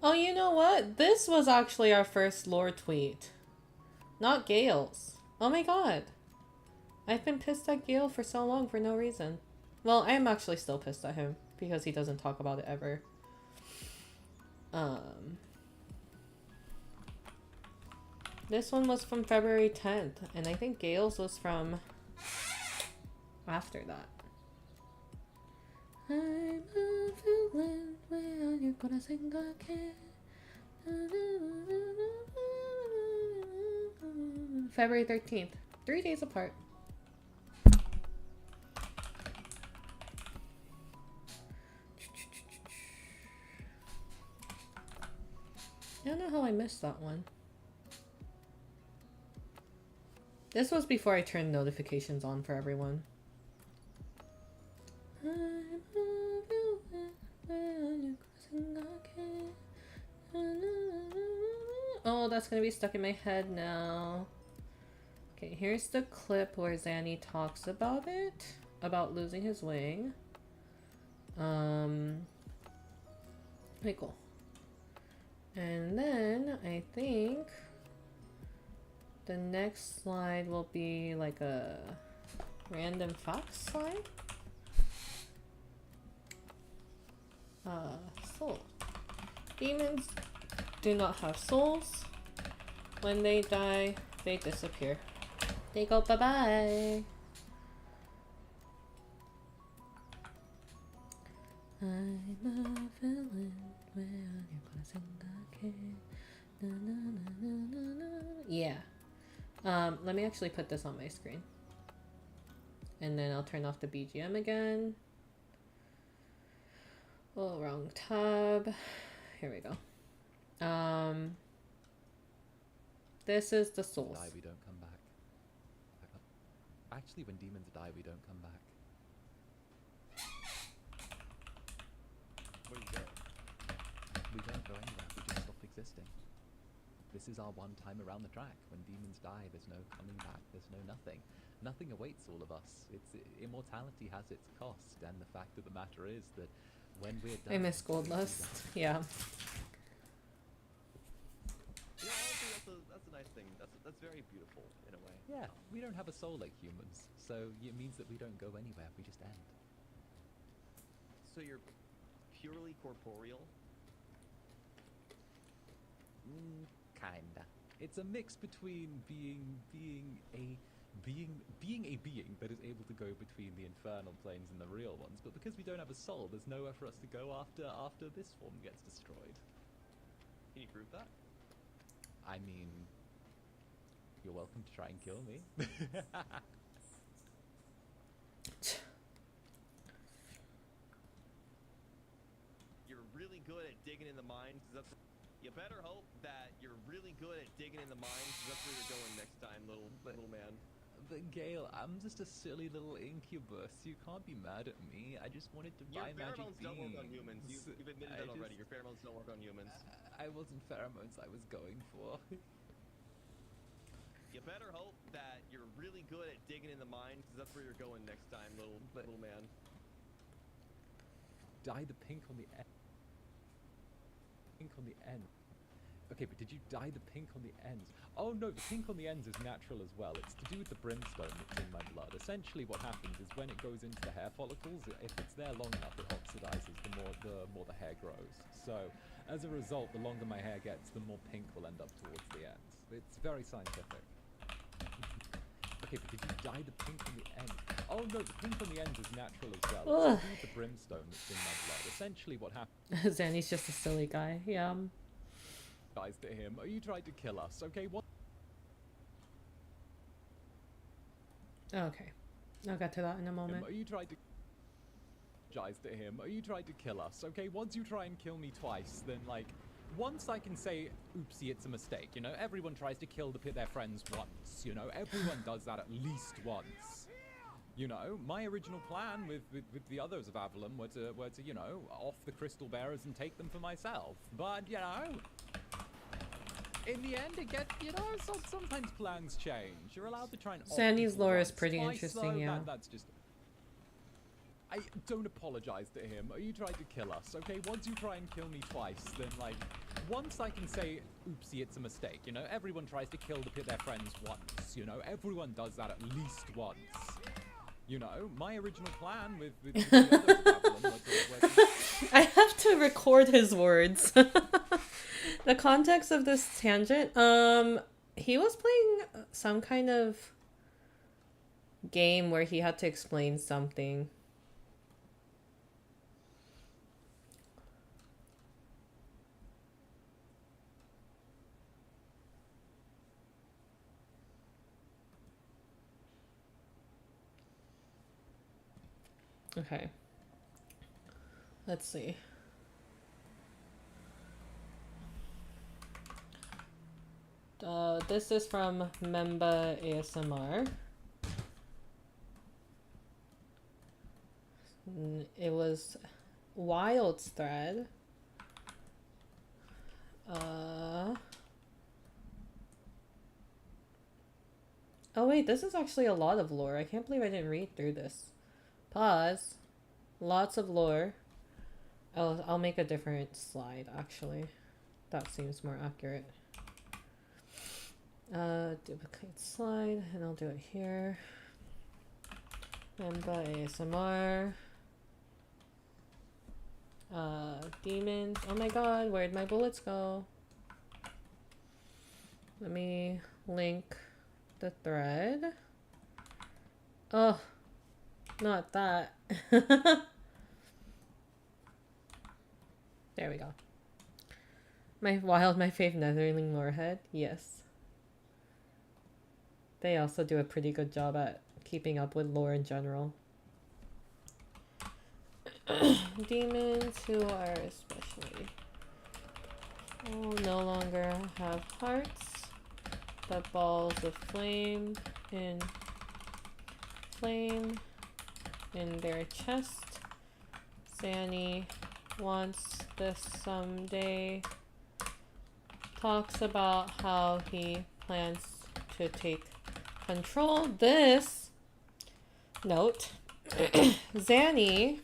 Oh, you know what? This was actually our first lore tweet. Not Gale's. Oh my god. I've been pissed at Gale for so long for no reason. Well, I am actually still pissed at him because he doesn't talk about it ever. This one was from February 10th, and I think Gale's was from after that. I'm a villain where you're gonna sing again. February 13th. 3 days apart. I don't know how I missed that one. This was before I turned notifications on for everyone. Oh, that's gonna be stuck in my head now. Okay, here's the clip where Zanny talks about it, about losing his wing. Okay, cool. And then I think the next slide will be like a random facts slide. So Demons do not have souls. When they die, they disappear. They go bye-bye. I'm a villain. Yeah. Let me actually put this on my screen. And then I'll turn off the BGM again. Oh, wrong tab. Here we go. This is the souls. Die, we don't come back. Actually, when demons die, we don't come back. Where you go? We don't go anywhere. We just stop existing. This is our one time around the track. When demons die, there's no coming back. There's no nothing. Nothing awaits all of us. Immortality has its cost, and the fact of the matter is that when we're done, I miss Goldlust. Yeah. Yeah, honestly, that's a nice thing. That's very beautiful in a way. yeah, we don't have a soul like humans, so it means that we don't go anywhere. We just end. So you're purely corporeal? Kinda. It's a mix between being a being that is able to go between the infernal planes and the real ones, but because we don't have a soul, there's nowhere for us to go after this form gets destroyed. Can you prove that? I mean, you're welcome to try and kill me. You're really good at digging in the mines. You better hope that you're really good at digging in the mines. That's where you're going next time, little man. But Gale, I'm just a silly little incubus. You can't be mad at me. I just wanted to buy magic pheromones don't work on humans. beans. You've admitted that already. Your pheromones don't work on humans. I wasn't pheromones I was going for. You better hope that you're really good at digging in the mines. That's where you're going next time, little man. Dye the pink on the end. Pink on the end. Okay, but did you dye the pink on the ends? Oh no, the pink on the ends is natural as well. It's to do with the brimstone that's in my blood. Essentially what happens is when it goes into the hair follicles, if it's there long enough, it oxidizes the more the hair grows. So, as a result, the longer my hair gets, the more pink will end up towards the ends. It's very scientific. Okay, but did you dye the pink on the ends? Oh no, the pink on the ends is natural as well. It's to do with the brimstone that's in my blood. Essentially what happens... Zanny's just a silly guy. Yeah. Guys to him. Are you trying to kill us? Okay, what? Okay. I'll get to that in a moment. Are you trying to... Guys to him. Are you trying to kill us? Okay, once you try and kill me twice, then like... Once I can say, oopsie, it's a mistake, you know? Everyone tries to kill their friends once, you know? Everyone does that at least once. You know, my original plan with the others of Avalon were to, you know, off the crystal bearers and take them for myself. But, you know... In the end, it gets, you know, sometimes plans change. You're allowed to try and... Sandy's lore is pretty twice, interesting, though, yeah. That's just... I don't apologize to him. Are you trying to kill us? Okay, once you try and kill me twice, then, like... Once I can say, oopsie, it's a mistake, you know? Everyone tries to kill their friends once, you know? Everyone does that at least once. You know, my original plan with the others of Avalon was I have to record his words. The context of this tangent, he was playing some kind of game where he had to explain something. Okay. Let's see. This is from Memba ASMR. It was Wild's thread. Oh wait, this is actually a lot of lore. I can't believe I didn't read through this. Pause. Lots of lore. I'll make a different slide actually. That seems more accurate. Duplicate slide, and I'll do it here. Memba ASMR. Demons. Oh my god, where'd my bullets go? Let me link the thread. Oh, not that. There we go. My fave Netherling Lorehead. Yes. They also do a pretty good job at keeping up with lore in general. Demons who are especially no longer have hearts. The balls of flame in their chest. Zanny wants this someday. Talks about how he plans to take control. This note. Zanny.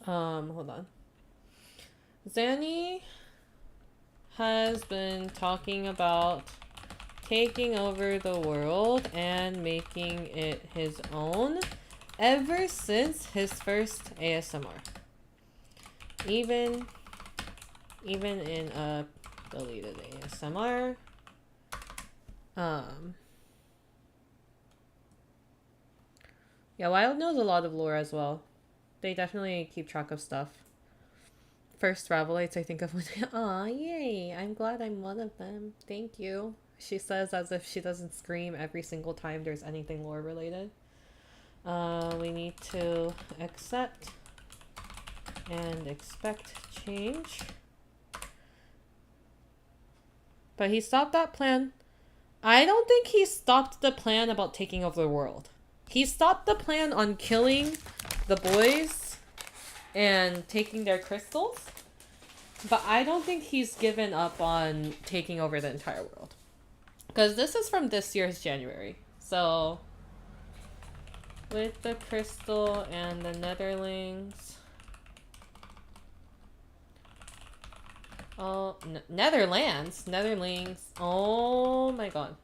Hold on. Zanny has been talking about taking over the world and making it his own ever since his first ASMR. Even in a deleted ASMR. Yeah, Wild knows a lot of lore as well. They definitely keep track of stuff. First Ravelites I think of when aw, yay, I'm glad I'm one of them. Thank you. She says as if she doesn't scream every single time there's anything lore related. We need to accept and expect change. But he stopped that plan. I don't think he stopped the plan about taking over the world. He stopped the plan on killing the boys and taking their crystals. But I don't think he's given up on taking over the entire world. Because this is from this year's January. So, with the crystal and the netherlings. Oh, Netherlands? Netherlings. Oh my god.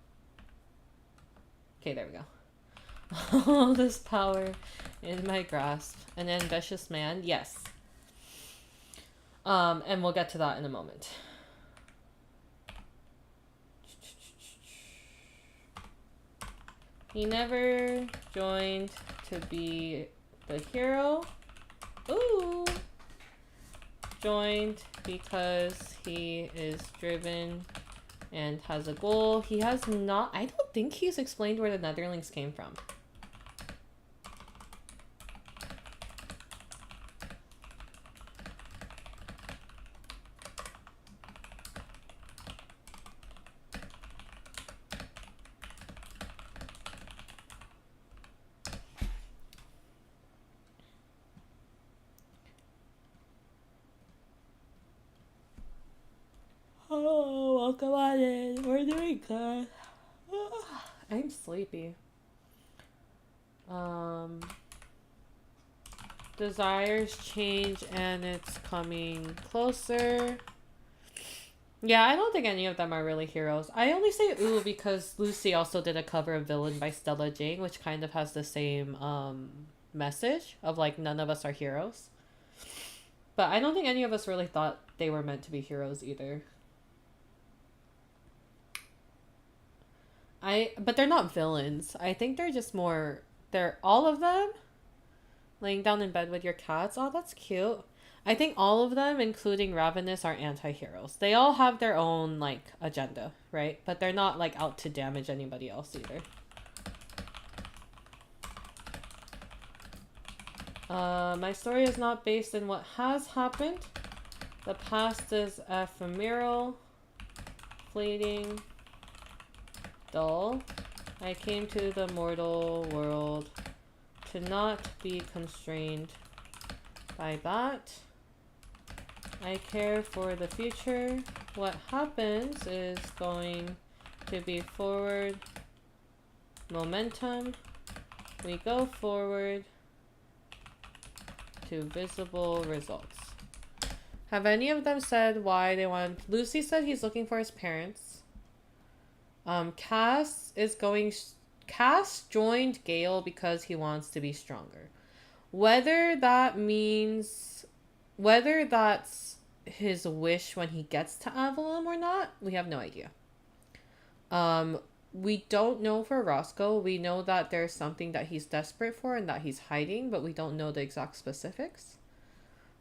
Okay, there we go. All this power in my grasp. An ambitious man? Yes. And we'll get to that in a moment. He never joined to be the hero. Ooh. Joined because he is driven and has a goal. He has not... I don't think he's explained where the Netherlings came from. Oh, welcome on in. We're doing good. I'm sleepy. Desires change and it's coming closer. Yeah, I don't think any of them are really heroes. I only say ooh because Lucy also did a cover of Villain by Stella Jane, which kind of has the same message of like none of us are heroes. But I don't think any of us really thought they were meant to be heroes either. But they're not villains. I think they're just more... They're all of them laying down in bed with your cats. Oh, that's cute. I think all of them, including Ravenous, are anti-heroes. They all have their own, like, agenda, right? But they're not, like, out to damage anybody else either. My story is not based in what has happened. The past is ephemeral, fleeting, dull. I came to the mortal world to not be constrained by that. I care for the future. What happens is going to be forward momentum. We go forward to visible results. Have any of them said why they want... Lucy said he's looking for his parents. Cass joined Gale because he wants to be stronger. Whether that means, whether that's his wish when he gets to Avalon or not, we have no idea. We don't know for Roscoe. We know that there's something that he's desperate for and that he's hiding, but we don't know the exact specifics.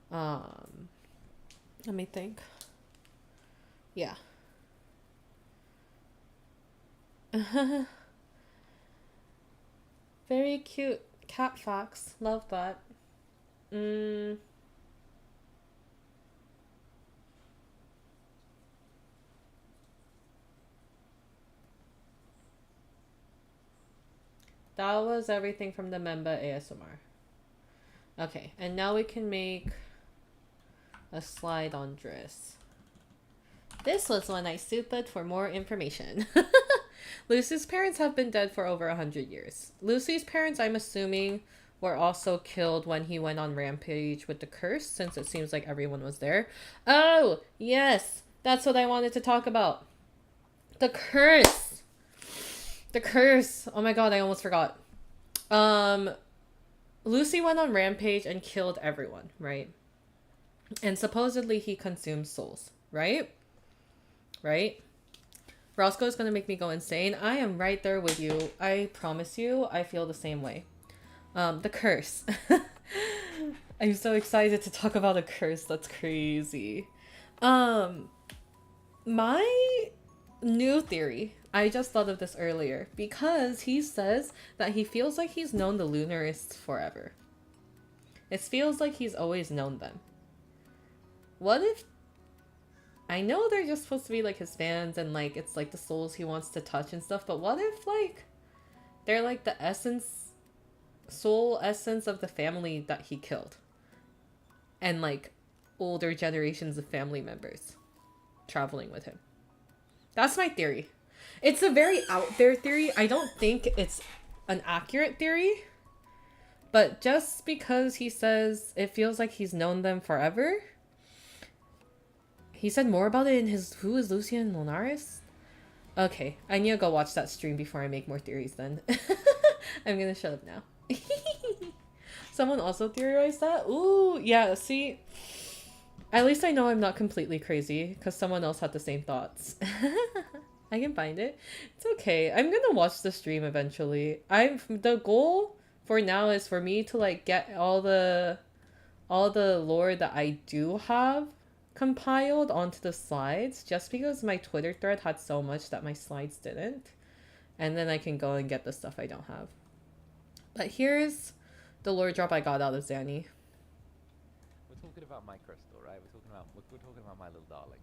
Let me think. Yeah. Very cute cat facts. Love that. That was everything from the member ASMR. Okay, and now we can make a slide on dress. This was when I supered for more information. Lucy's parents have been dead for over 100 years. Lucy's parents, I'm assuming, were also killed when he went on rampage with the curse, since it seems like everyone was there. Oh, yes! That's what I wanted to talk about. The curse! The curse! Oh my god, I almost forgot. Lucy went on rampage and killed everyone, right? And supposedly he consumes souls, right? Right? Roscoe is gonna make me go insane. I am right there with you. I promise you, I feel the same way. The curse. I'm so excited to talk about a curse. That's crazy. My new theory, I just thought of this earlier, because he says that he feels like he's known the Lunarists forever. It feels like he's always known them. What if... I know they're just supposed to be like his fans and like it's like the souls he wants to touch and stuff, but what if like they're like the essence, soul essence of the family that he killed? And like older generations of family members traveling with him. That's my theory. It's a very out there theory. I don't think it's an accurate theory. But just because he says it feels like he's known them forever. He said more about it in his Who is Lucian Lunaris? Okay, I need to go watch that stream before I make more theories then. I'm gonna shut up now. Someone also theorized that? Ooh, yeah, see? At least I know I'm not completely crazy, because someone else had the same thoughts. I can find it. It's okay. I'm gonna watch the stream eventually. The goal for now is for me to like get all the lore that I do have compiled onto the slides, just because my Twitter thread had so much that my slides didn't. And then I can go and get the stuff I don't have. But here's the lore drop I got out of Zanny. We're talking about my crystal, right? We're talking about my little darling.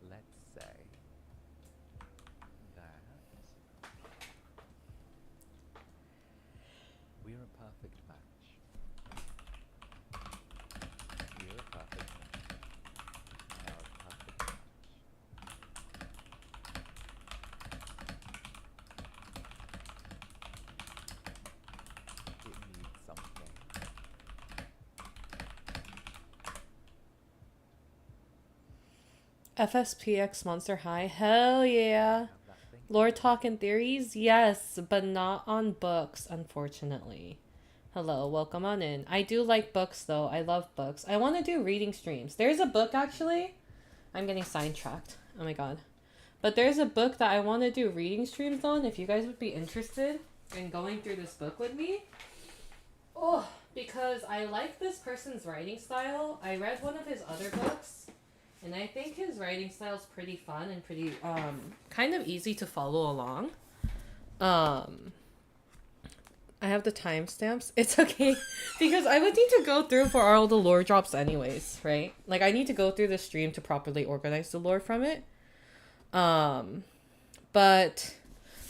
Let's say that we're a perfect match. We're a perfect match. We are a perfect match. It needs something. FSPX Monster High. Hell yeah. Lore talk and theories? Yes, but not on books, unfortunately. Hello, welcome on in. I do like books, though. I love books. I want to do reading streams. There's a book, actually. I'm getting sidetracked. Oh my god. But there's a book that I want to do reading streams on, if you guys would be interested in going through this book with me. Oh, because I like this person's writing style. I read one of his other books, and I think his writing style is pretty fun and pretty, kind of easy to follow along. I have the timestamps. It's okay, because I would need to go through for all the lore drops anyways, right? Like, I need to go through the stream to properly organize the lore from it. But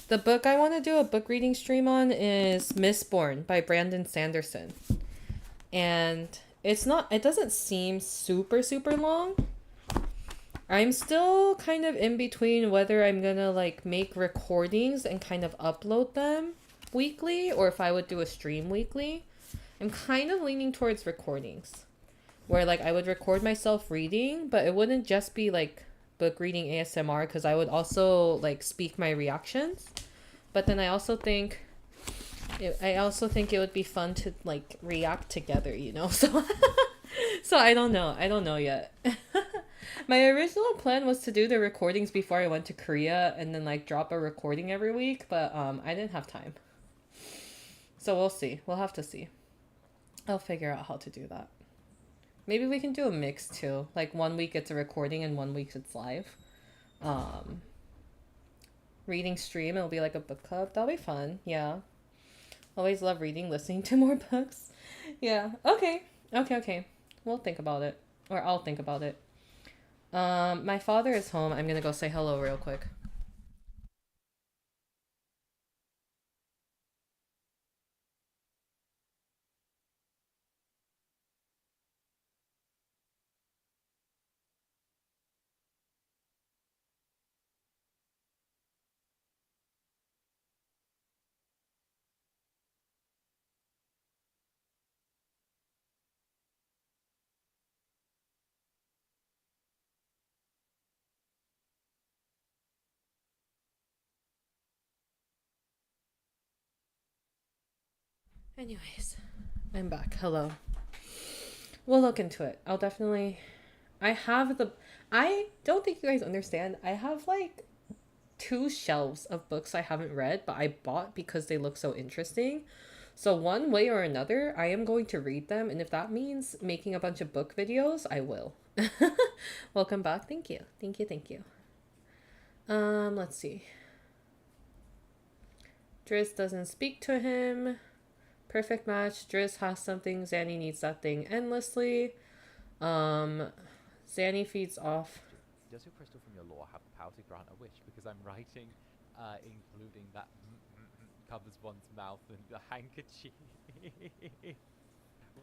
the book I want to do a book reading stream on is Mistborn by Brandon Sanderson. And it doesn't seem super, super long. I'm still kind of in between whether I'm gonna like make recordings and kind of upload them weekly, or if I would do a stream weekly. I'm kind of leaning towards recordings, where like I would record myself reading, but it wouldn't just be like book reading ASMR, because I would also like speak my reactions. But then I also think I also think it would be fun to like react together, you know. So so I don't know. I don't know yet. My original plan was to do the recordings before I went to Korea and then like drop a recording every week, but I didn't have time. So we'll see. We'll have to see. I'll figure out how to do that. Maybe we can do a mix too. Like 1 week it's a recording and 1 week it's live. Reading stream, it'll be like a book club. That'll be fun. Yeah. Always love reading, listening to more books. Yeah. Okay. Okay. We'll think about it. Or I'll think about it. My father is home. I'm gonna go say hello real quick. Anyways, I'm back. Hello. We'll look into it. I'll definitely... I don't think you guys understand. I have like 2 shelves of books I haven't read, but I bought because they look so interesting. So one way or another, I am going to read them. And if that means making a bunch of book videos, I will. Welcome back. Thank you. Thank you. Let's see. Driz doesn't speak to him. Perfect match. Driz has something. Zanny needs that thing endlessly. Zanny feeds off. Does your crystal from your lore have the power to grant a wish? Because I'm writing, including that covers one's mouth and the handkerchief.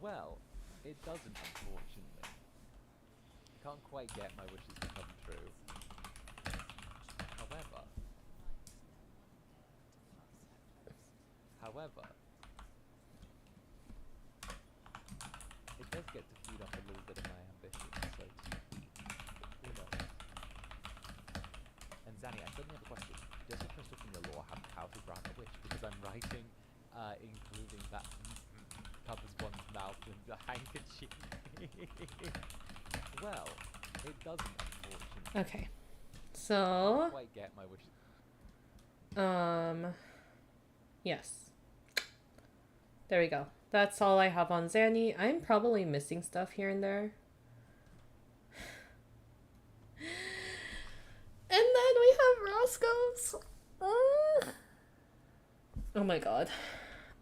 Well, it doesn't, unfortunately. Can't quite get my wishes to come true. However, it does get to feed off a little bit of my ambition, so who knows? And Zanny, I suddenly have a question. Does your crystal from your lore have the power to grant a wish? Because I'm writing, including that covers one's mouth and the handkerchief. Well, it doesn't, unfortunately. Okay. So... Can't quite get my wishes. Yes. There we go. That's all I have on Zanny. I'm probably missing stuff here and there. And then we have Roscoe's. Oh my god.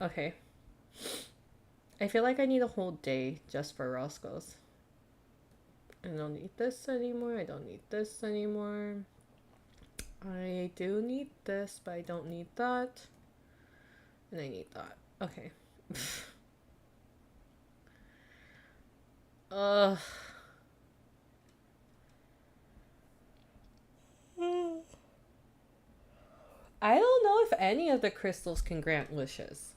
Okay. I feel like I need a whole day just for Roscoe's. I don't need this anymore. I don't need this anymore. I do need this, but I don't need that. And I need that. Okay. Ugh. I don't know if any of the crystals can grant wishes.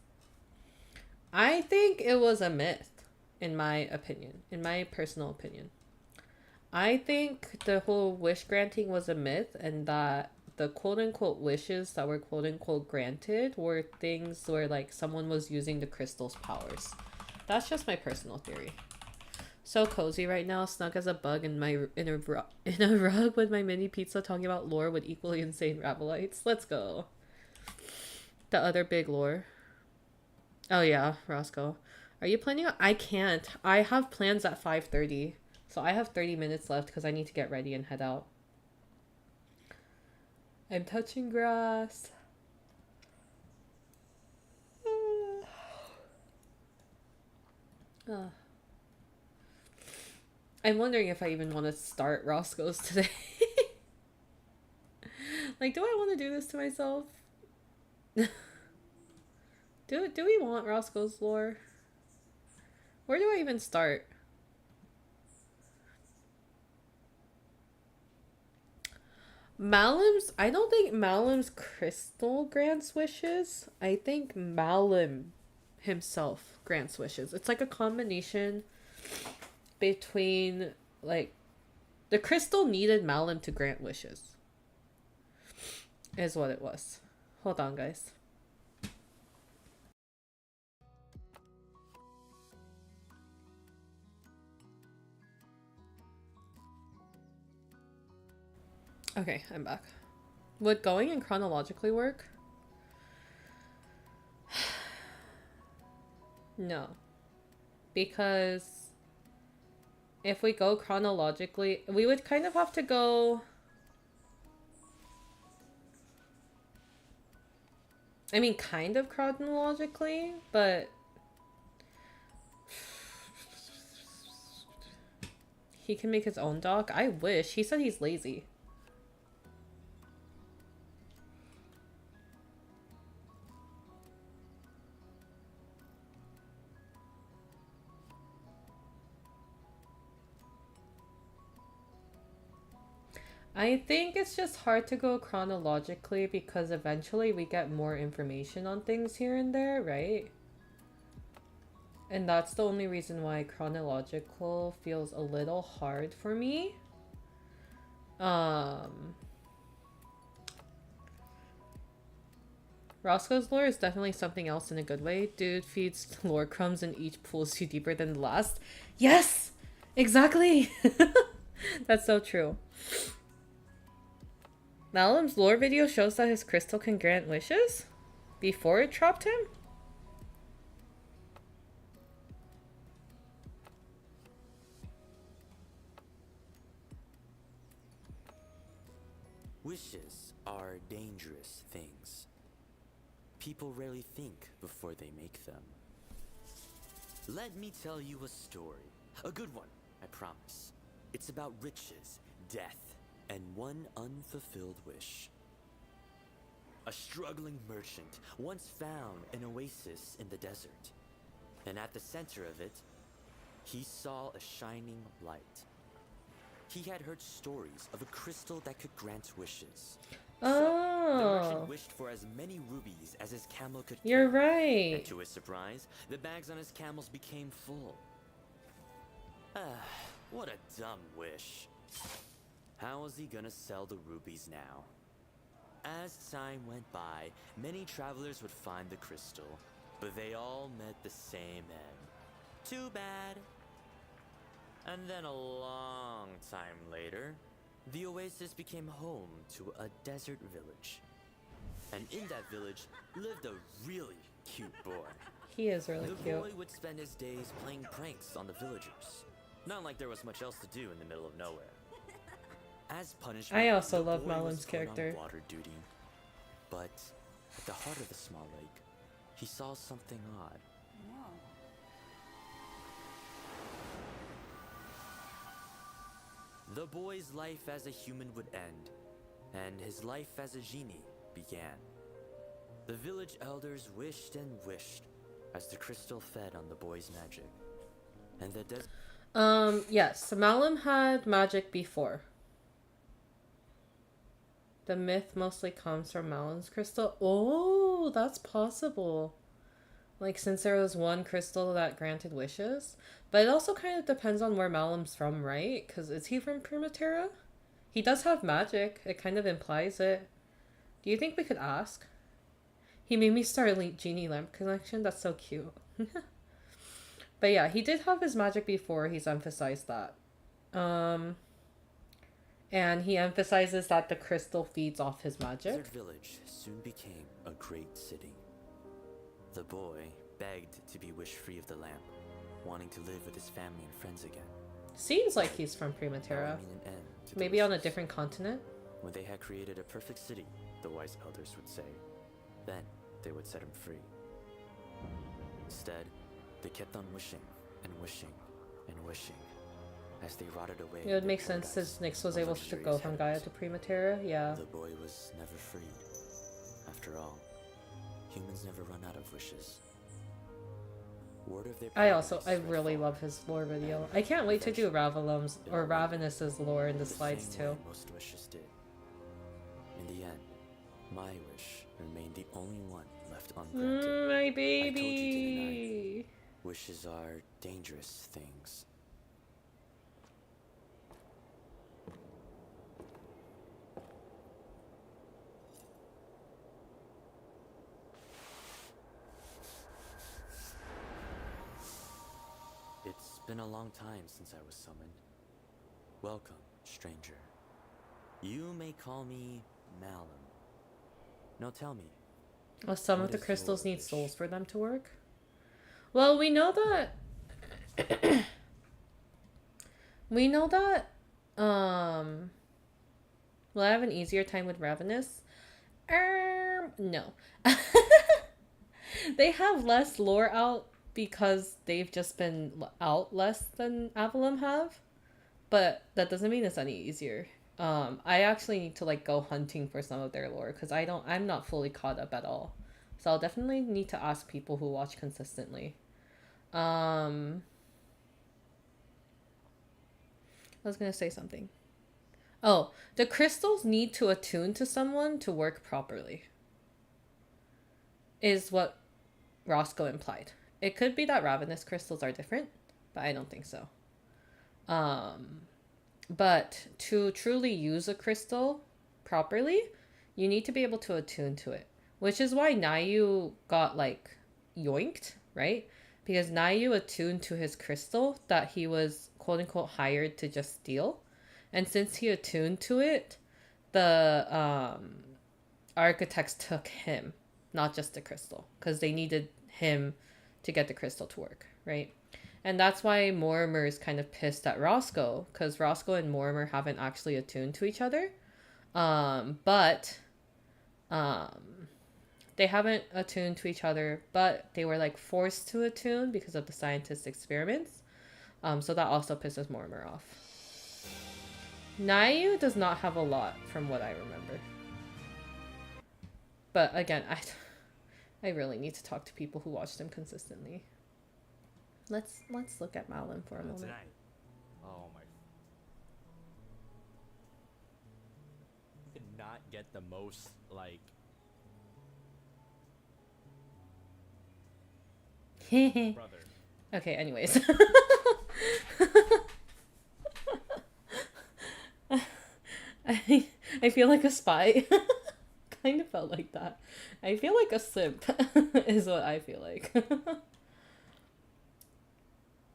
I think it was a myth, in my opinion, in my personal opinion. I think the whole wish granting was a myth, and that the quote-unquote wishes that were quote-unquote granted were things where like someone was using the crystal's powers. That's just my personal theory. So cozy right now, snug as a bug in a rug with my mini pizza, talking about lore with equally insane Rabbilites. Let's go. The other big lore. Oh yeah, Roscoe. Are you planning on... I can't. I have plans at 5:30. So I have 30 minutes left because I need to get ready and head out. I'm touching grass. I'm wondering if I even want to start Roscoe's today. Like, do I want to do this to myself? Do we want Roscoe's lore? Where do I even start? Malam's... I don't think Malam's crystal grants wishes. I think Malam himself grants wishes. It's like a combination between, like... The crystal needed Malam to grant wishes. Is what it was. Hold on, guys. Okay, I'm back. Would going in chronologically work? No. Because if we go chronologically, we would kind of have to go... I mean, kind of chronologically, but... He can make his own doc? I wish. He said he's lazy. I think it's just hard to go chronologically because eventually we get more information on things here and there, right? And that's the only reason why chronological feels a little hard for me. Roscoe's lore is definitely something else in a good way. Dude feeds lore crumbs and each pulls you deeper than the last. Yes! Exactly! That's so true. Malum's lore video shows that his crystal can grant wishes? Before it trapped him? Wishes are dangerous things. People rarely think before they make them. Let me tell you a story. A good one, I promise. It's about riches, death, and one unfulfilled wish. A struggling merchant once found an oasis in the desert. And at the center of it, he saw a shining light. He had heard stories of a crystal that could grant wishes. So, the merchant wished for as many rubies as his camel could You're carry. right. And to his surprise, the bags on his camels became full. What a dumb wish. How was he gonna sell the rubies now? As time went by, many travelers would find the crystal, but they all met the same end. Too bad. And then a long time later, the oasis became home to a desert village. And in that village lived a really cute boy. He is really The cute. boy would spend his days playing pranks on the villagers. Not like there was much else to do in the middle of nowhere. As punishment, I also the love boy was Malum's put on character. water duty. But at the heart of the small lake, he saw something odd. The boy's life as a human would end, and his life as a genie began. The village elders wished and wished as the crystal fed on the boy's magic. And the Yes, Malum had magic before. The myth mostly comes from Malum's crystal. Oh, that's possible. Like, since there was one crystal that granted wishes. But it also kind of depends on where Malum's from, right? Because is he from Primaterra? He does have magic. It kind of implies it. Do you think we could ask? He made me start a genie lamp collection. That's so cute. But yeah, he did have his magic before. He's emphasized that. And he emphasizes that the crystal feeds off his magic. desert village soon became a great city. The boy begged to be wish-free of the lamp, wanting to live with his family and friends again. Seems like he's from That Primaterra. would mean an end to the Maybe on a wishes. different continent. When they had created a perfect city, the wise elders would say, then they would set him free. Instead, they kept on wishing and wishing and wishing as they rotted away. It would in make the sense paradise since Nyx was of able to go luxurious from Gaia heavens. to Primaterra. Yeah. The boy was never freed. After all, humans never run out of wishes. Word of their I paradise really spread love far, his lore video. I can't wait to do Ravelum's or Ravenous's lore in the the slides same too. way most wishes did. In the end, my wish remained the only one left ungranted. My you, baby. Wishes are dangerous things. It's been a long time since I was summoned. Welcome, stranger. You may call me Malum. Now tell me, Well, some of what the is crystals your need wish? souls for them to work. Well, we know that we know that will I have an easier time with Ravenous? No. They have less lore out because they've just been out less than Avalon have. But that doesn't mean it's any easier. I actually need to like go hunting for some of their lore because I'm not fully caught up at all. So I'll definitely need to ask people who watch consistently. I was gonna say something. Oh, the crystals need to attune to someone to work properly. Is what Roscoe implied. It could be that Ravenous crystals are different, but I don't think so. But to truly use a crystal properly, you need to be able to attune to it. Which is why Nayu got like yoinked, right? Because Nayu attuned to his crystal that he was quote unquote hired to just steal. And since he attuned to it, the architects took him, not just the crystal, because they needed him to get the crystal to work, right? And that's why Mortimer is kind of pissed at Roscoe, because Roscoe and Mortimer haven't actually attuned to each other. But they haven't attuned to each other, but they were like forced to attune because of the scientists' experiments. So that also pisses Mortimer off. Nayu does not have a lot from what I remember. But again, I really need to talk to people who watch them consistently. Let's look at Malin for a moment. Tonight. Oh my. Did not get the most like. Brother. Okay, anyways. I feel like a spy. Kind of felt like that. I feel like a simp is what I feel like.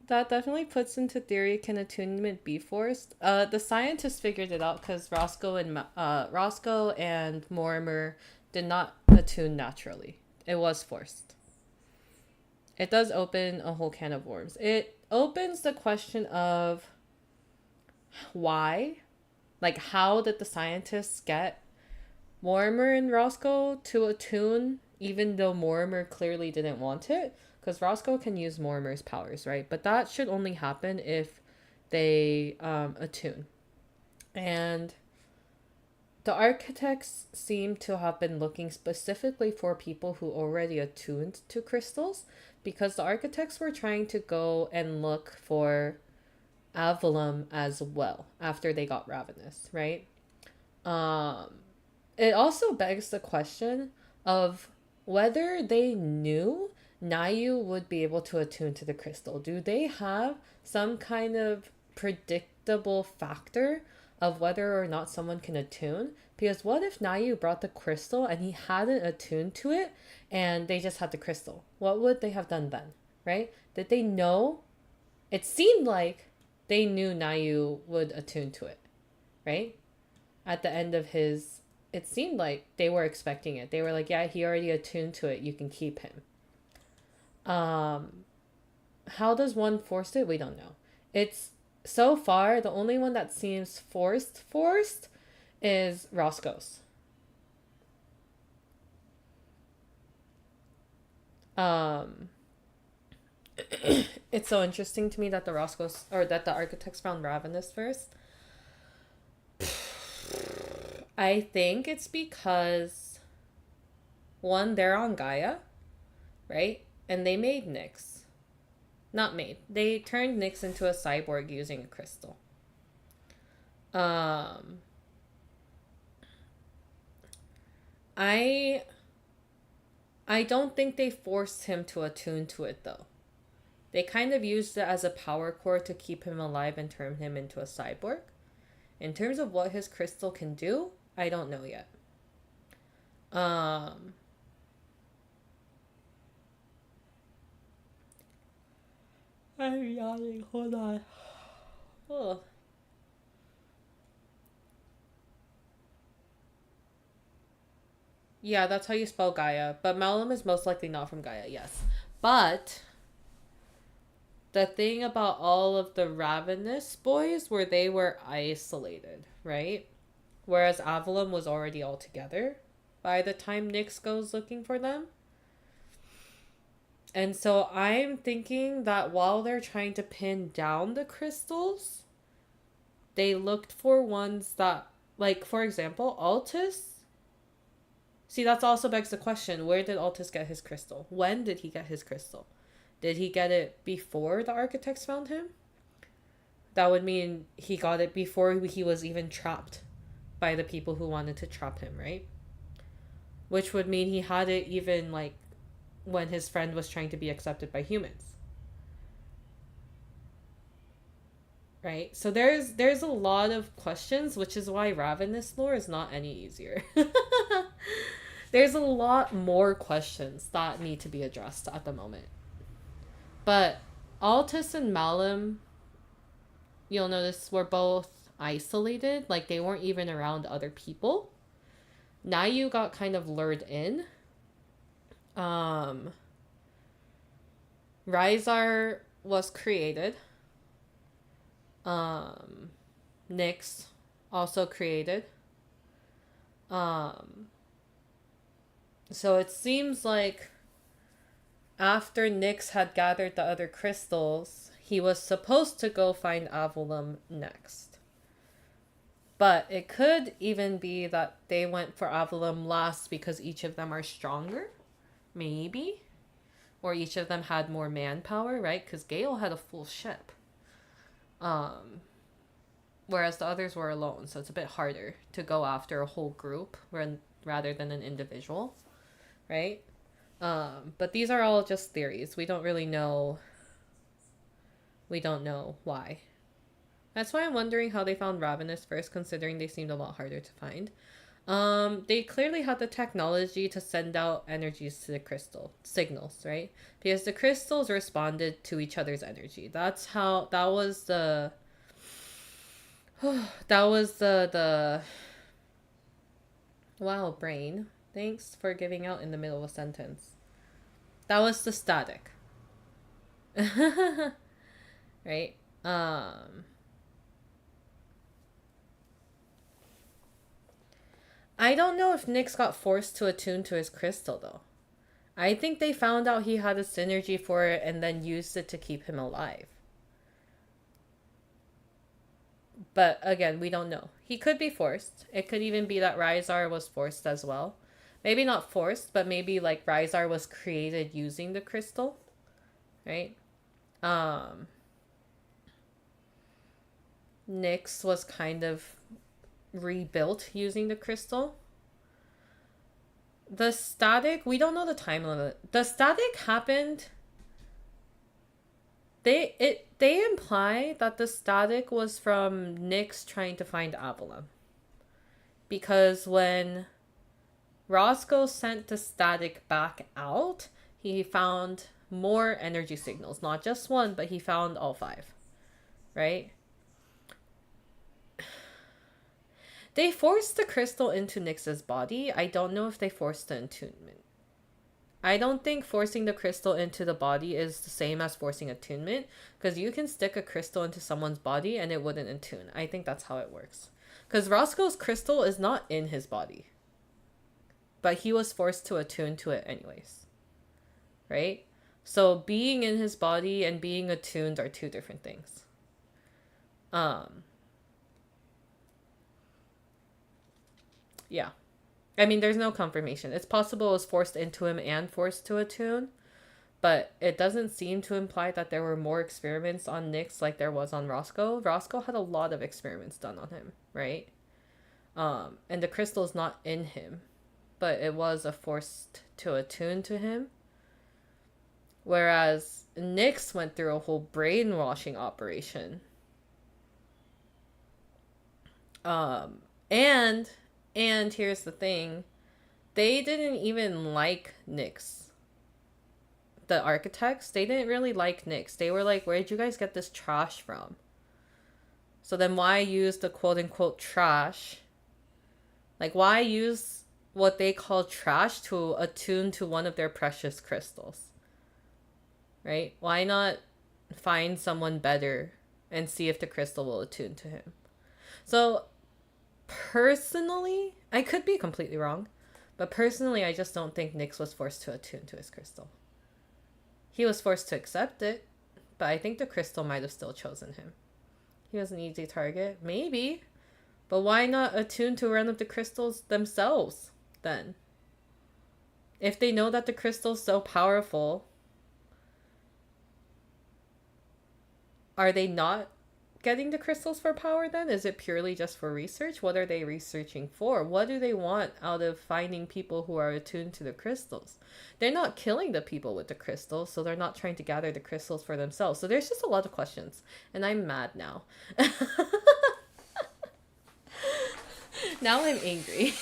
That definitely puts into theory, can attunement be forced? The scientists figured it out because Roscoe and Mortimer did not attune naturally. It was forced. It does open a whole can of worms. It opens the question of why, like how did the scientists get Mortimer and Roscoe to attune, even though Mortimer clearly didn't want it? Because Roscoe can use Mortimer's powers, right? But that should only happen if they attune. And the architects seem to have been looking specifically for people who already attuned to crystals, because the architects were trying to go and look for Avalum as well after they got Ravenous, right? It also begs the question of whether they knew Nayu would be able to attune to the crystal. Do they have some kind of predictable factor of whether or not someone can attune? Because what if Nayu brought the crystal and he hadn't attuned to it and they just had the crystal? What would they have done then, right? Did they know? It seemed like they knew Nayu would attune to it, right? At the end of his, it seemed like they were expecting it. They were like, yeah, he already attuned to it. You can keep him. How does one force it? We don't know. It's so far the only one that seems forced is Roscoe's. It's so interesting to me that the Roscoe's, or that the architects found Ravenous first. I think it's because one, they're on Gaia, right? And they made Nyx. Not made. They turned Nyx into a cyborg using a crystal. I don't think they forced him to attune to it though. They kind of used it as a power core to keep him alive and turn him into a cyborg. In terms of what his crystal can do, I don't know yet. I'm yawning. Hold on. Oh. Yeah, that's how you spell Gaia. But Malum is most likely not from Gaia, yes. But the thing about all of the Ravenous boys were they were isolated, right? Whereas Avalon was already all together by the time Nyx goes looking for them. And so I'm thinking that while they're trying to pin down the crystals, they looked for ones that, like, for example, Altus. See, that's also begs the question, where did Altus get his crystal? When did he get his crystal? Did he get it before the architects found him? That would mean he got it before he was even trapped by the people who wanted to trap him, right? Which would mean he had it even, like, when his friend was trying to be accepted by humans. Right? So there's a lot of questions, which is why Ravenous lore is not any easier. There's a lot more questions that need to be addressed at the moment. But Altus and Malum, you'll notice, were both isolated. Like, they weren't even around other people. Now you got kind of lured in. Rysar was created. Nyx also created. So it seems like after Nyx had gathered the other crystals, he was supposed to go find Avalon next. But it could even be that they went for Avalon last because each of them are stronger. Maybe. Or each of them had more manpower, right? Because Gale had a full ship. Whereas the others were alone, so it's a bit harder to go after a whole group rather than an individual, right? But these are all just theories. We don't really know. We don't know why. That's why I'm wondering how they found Ravenous first, considering they seemed a lot harder to find. They clearly had the technology to send out energies to the crystal signals, right? Because the crystals responded to each other's energy. That was the wow, brain. Thanks for giving out in the middle of a sentence. That was the static. Right? I don't know if Nyx got forced to attune to his crystal, though. I think they found out he had a synergy for it and then used it to keep him alive. But again, we don't know. He could be forced. It could even be that Rysar was forced as well. Maybe not forced, but maybe like Rysar was created using the crystal. Right? Nyx was kind of rebuilt using the crystal. The static, we don't know the time limit. The static happened. They imply that the static was from Nyx trying to find Avalon. Because when Roscoe sent the static back out, he found more energy signals. Not just one, but he found all 5. Right? They forced the crystal into Nyx's body. I don't know if they forced the attunement. I don't think forcing the crystal into the body is the same as forcing attunement, because you can stick a crystal into someone's body and it wouldn't attune. I think that's how it works. Because Roscoe's crystal is not in his body, but he was forced to attune to it anyways. Right? So being in his body and being attuned are 2 different things. Yeah. I mean, there's no confirmation. It's possible it was forced into him and forced to attune, but it doesn't seem to imply that there were more experiments on Nyx like there was on Roscoe. Roscoe had a lot of experiments done on him, right? And the crystal's not in him, but it was a forced to attune to him. Whereas Nyx went through a whole brainwashing operation. And here's the thing. They didn't even like Nyx. The architects, they didn't really like Nyx. They were like, where'd you guys get this trash from? So then why use the quote-unquote trash? Like, why use what they call trash to attune to one of their precious crystals? Right? Why not find someone better and see if the crystal will attune to him? So, personally, I could be completely wrong, but personally, I just don't think Nyx was forced to attune to his crystal. He was forced to accept it, but I think the crystal might have still chosen him. He was an easy target, maybe, but why not attune to one of the crystals themselves, then? If they know that the crystal's so powerful, are they not getting the crystals for power then? Is it purely just for research? What are they researching for? What do they want out of finding people who are attuned to the crystals? They're not killing the people with the crystals, so they're not trying to gather the crystals for themselves. So there's just a lot of questions, and I'm mad now. Now I'm angry.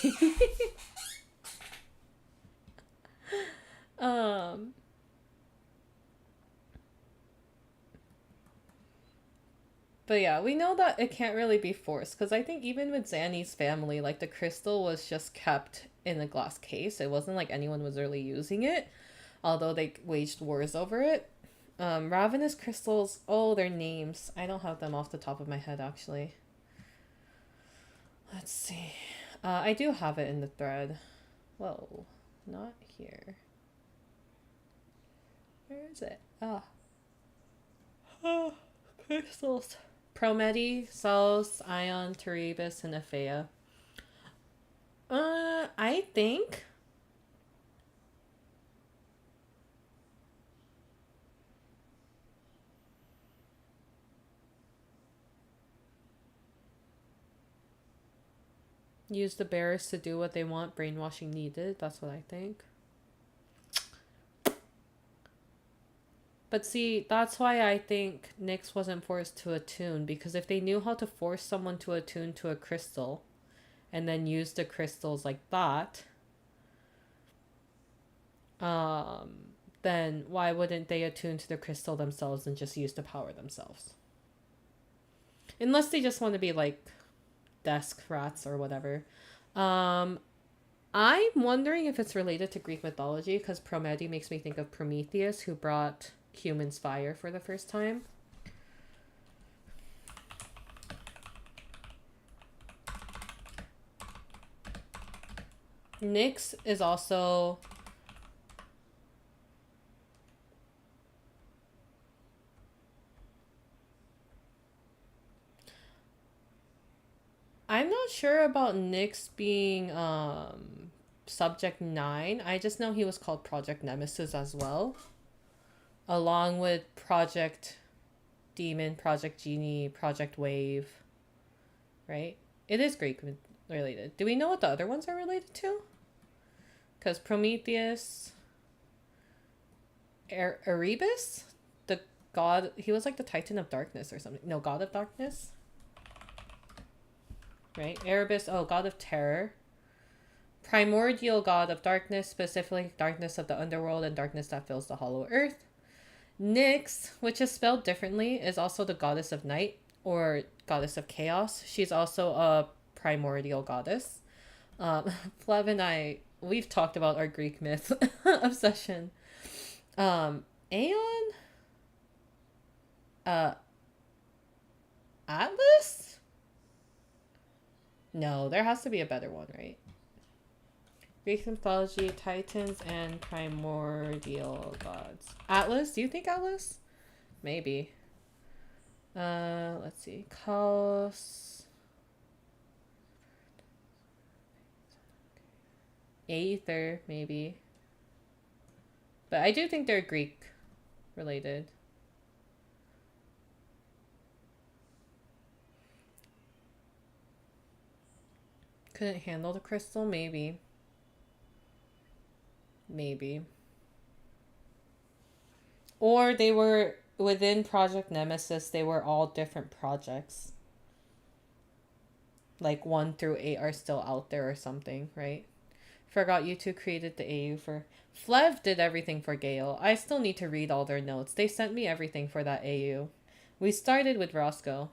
But yeah, we know that it can't really be forced, because I think even with Zanny's family, like, the crystal was just kept in a glass case. It wasn't like anyone was really using it, although they waged wars over it. Ravenous crystals, oh, their names. I don't have them off the top of my head, actually. Let's see. I do have it in the thread. Whoa, not here. Where is it? Ah. Oh, crystals. Prometi, Salos, Ion, Terebus, and Aphea. I think use the bearers to do what they want, brainwashing needed. That's what I think. But see, that's why I think Nyx wasn't forced to attune, because if they knew how to force someone to attune to a crystal and then use the crystals like that, then why wouldn't they attune to the crystal themselves and just use the power themselves? Unless they just want to be like desk rats or whatever. I'm wondering if it's related to Greek mythology, because Prometi makes me think of Prometheus, who brought humans fire for the first time. Nyx is also I'm not sure about Nyx being subject 9. I just know he was called Project Nemesis as well, along with Project Demon, Project Genie, Project Wave, right? It is Greek related. Do we know what the other ones are related to? Because Prometheus, Erebus, the god, he was like the Titan of Darkness or something. No, God of Darkness. Right? Erebus, oh, God of Terror. Primordial God of Darkness, specifically darkness of the underworld and darkness that fills the hollow earth. Nyx, which is spelled differently, is also the goddess of night or goddess of chaos. She's also a primordial goddess. Flev and I, we've talked about our Greek myth obsession. Aeon? Atlas? No, there has to be a better one, right? Greek mythology, Titans, and primordial gods. Atlas? Do you think Atlas? Maybe. Let's see. Chaos. Aether, maybe. But I do think they're Greek related. Couldn't handle the crystal? Maybe. Maybe. Or they were within Project Nemesis, they were all different projects. Like 1 through 8 are still out there or something, right? Forgot you two created the AU for... Flev did everything for Gale. I still need to read all their notes. They sent me everything for that AU. We started with Roscoe,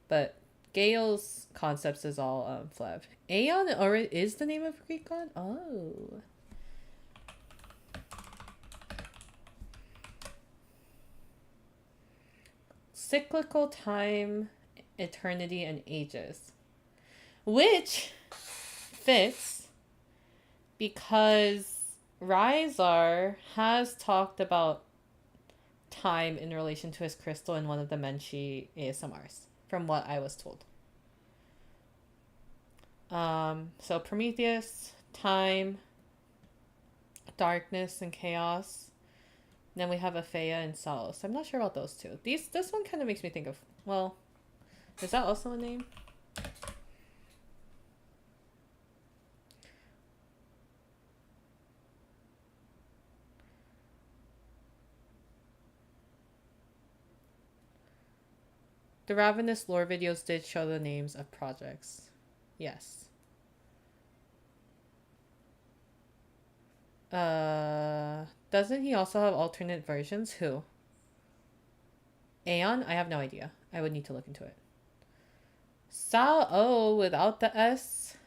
but Gale's concepts is all Flev. Aeon is the name of a Greek god? Oh. Cyclical time, eternity, and ages. Which fits because Rysar has talked about time in relation to his crystal in one of the Menshi ASMRs, from what I was told. So Prometheus, time, darkness, and chaos. Then we have Aphea and Salos. I'm not sure about those two. This one kind of makes me think of, well, is that also a name? The Ravenous lore videos did show the names of projects. Yes. Doesn't he also have alternate versions? Who? Aeon? I have no idea. I would need to look into it. Sao without the S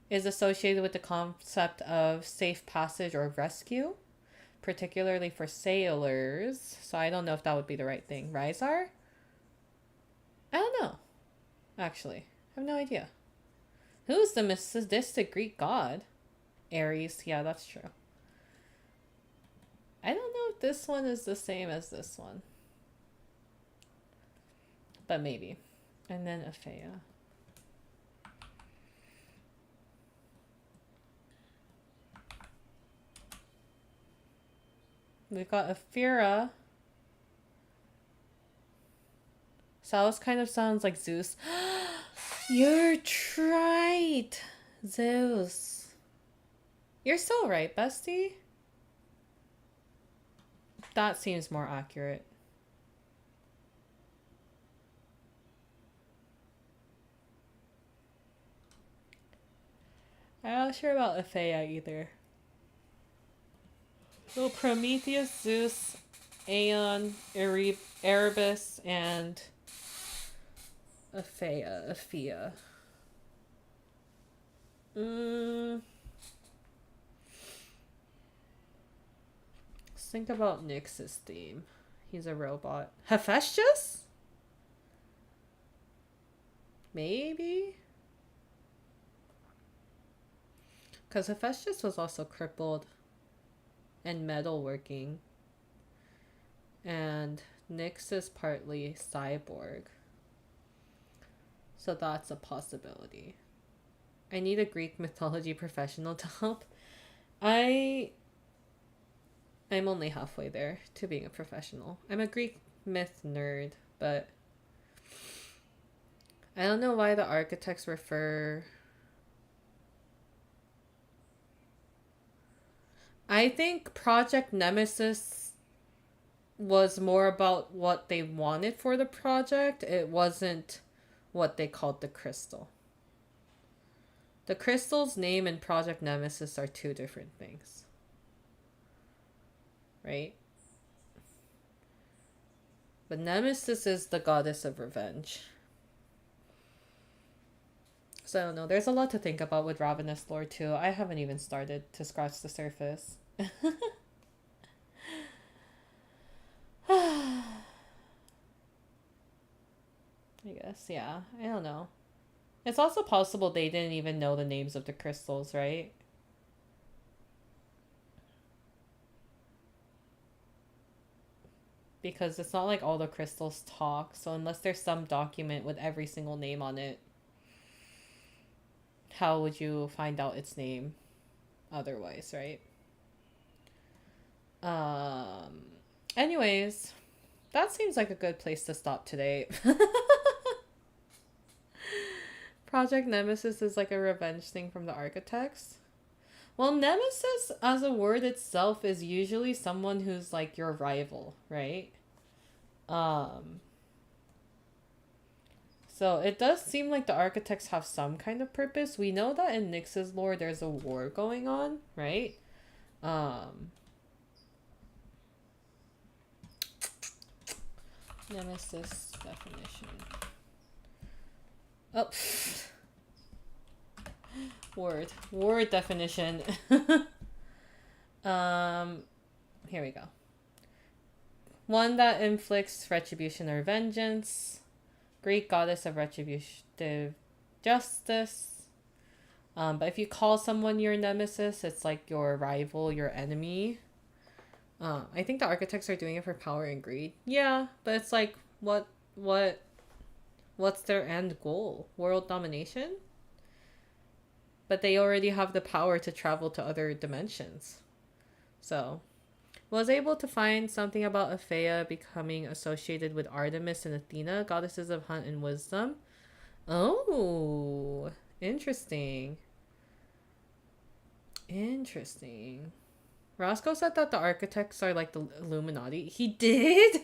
is associated with the concept of safe passage or rescue, particularly for sailors. So I don't know if that would be the right thing. Rysar? I don't know. Actually, I have no idea. Who's the sadistic Greek god? Ares. Yeah, that's true. I don't know if this one is the same as this one. But maybe. And then Aphea. We've got Aphira. Salos kind of sounds like Zeus. You're right. Zeus. You're so right, bestie. That seems more accurate. I'm not sure about Aphea either. So Prometheus, Zeus, Aeon, Erebus, and Aphea. Let's think about Nyx's theme. He's a robot. Hephaestus? Maybe? Because Hephaestus was also crippled and metalworking. And Nyx is partly cyborg. So that's a possibility. I need a Greek mythology professional to help. I'm only halfway there to being a professional. I'm a Greek myth nerd, but I don't know why the architects refer... I think Project Nemesis was more about what they wanted for the project. It wasn't what they called the crystal. The crystal's name and Project Nemesis are two different things. Right? But Nemesis is the goddess of revenge. So I don't know. There's a lot to think about with Ravenous lore too. I haven't even started to scratch the surface. I guess, yeah. I don't know. It's also possible they didn't even know the names of the crystals, right? Because it's not like all the crystals talk, so unless there's some document with every single name on it, how would you find out its name otherwise, right? Anyways, that seems like a good place to stop today. Project Nemesis is like a revenge thing from the architects. Well, Nemesis as a word itself is usually someone who's like your rival, right? So it does seem like the architects have some kind of purpose. We know that in Nyx's lore there's a war going on, right? Nemesis definition. Oh. Word definition. Here we go. One that inflicts retribution or vengeance. Greek goddess of retributive justice. But if you call someone your nemesis, it's like your rival, your enemy. I think the architects are doing it for power and greed. Yeah, but it's like, what's their end goal? World domination? But they already have the power to travel to other dimensions. So, was able to find something about Aphea becoming associated with Artemis and Athena, goddesses of hunt and wisdom. Oh, interesting. Interesting. Roscoe said that the architects are like the Illuminati. He did?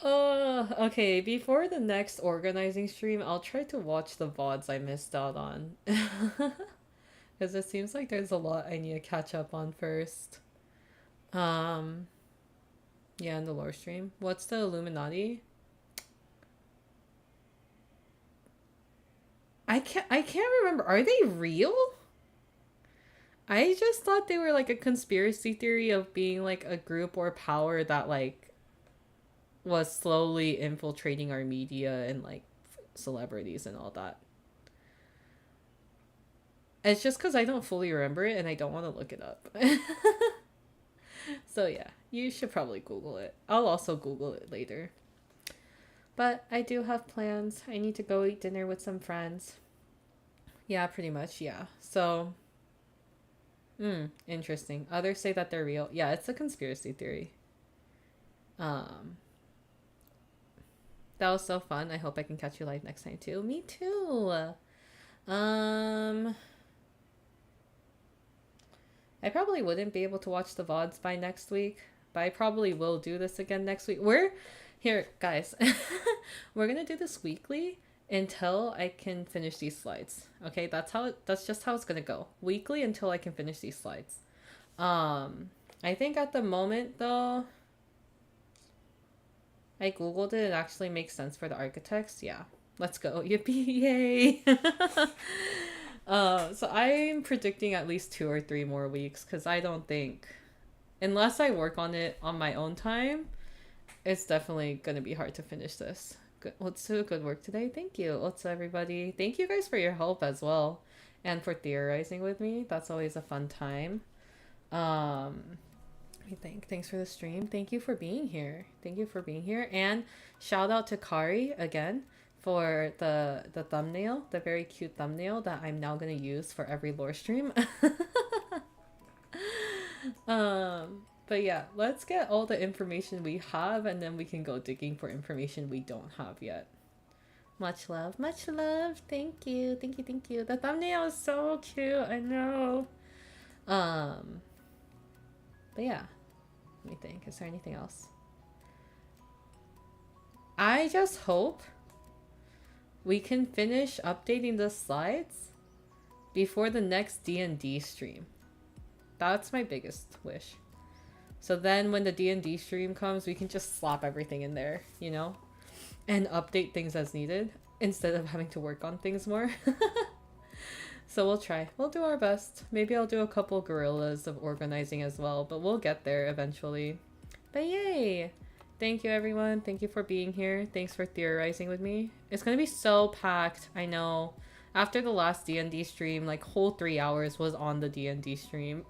Oh, okay. Before the next organizing stream, I'll try to watch the VODs I missed out on. Because it seems like there's a lot I need to catch up on first. Yeah, in the lore stream. What's the Illuminati? I can't remember. Are they real? I just thought they were like a conspiracy theory of being like a group or power that like was slowly infiltrating our media and like celebrities and all that. It's just because I don't fully remember it and I don't want to look it up. So yeah, you should probably Google it. I'll also Google it later. But I do have plans. I need to go eat dinner with some friends. Yeah, pretty much, yeah. So, interesting. Others say that they're real. Yeah, it's a conspiracy theory. That was so fun. I hope I can catch you live next time too. Me too. I probably wouldn't be able to watch the VODs by next week, but I probably will do this again next week. Here, guys. We're gonna do this weekly until I can finish these slides. Okay, that's just how it's gonna go. Weekly until I can finish these slides. I think at the moment though, I googled it. It actually makes sense for the architects. Yeah, let's go. Yippee! Yay! So I'm predicting at least 2 or 3 more weeks because I don't think, unless I work on it on my own time, it's definitely gonna be hard to finish this. Good. Let's do good work today. Thank you. Let's everybody. Thank you guys for your help as well, and for theorizing with me. That's always a fun time. I think. Thanks for the stream. Thank you for being here. Thank you for being here. And shout out to Kari again for the thumbnail, the very cute thumbnail that I'm now gonna use for every lore stream. But yeah, let's get all the information we have and then we can go digging for information we don't have yet. Much love, much love. Thank you, thank you, thank you. The thumbnail is so cute, I know. But yeah, let me think. Is there anything else? I just hope we can finish updating the slides before the next D&D stream. That's my biggest wish. So then when the D&D stream comes, we can just slap everything in there, you know? And update things as needed instead of having to work on things more. So we'll try. We'll do our best. Maybe I'll do a couple guerrillas of organizing as well, but we'll get there eventually. But yay! Thank you, everyone. Thank you for being here. Thanks for theorizing with me. It's gonna be so packed, I know. After the last D&D stream, like whole 3 hours was on the D&D stream.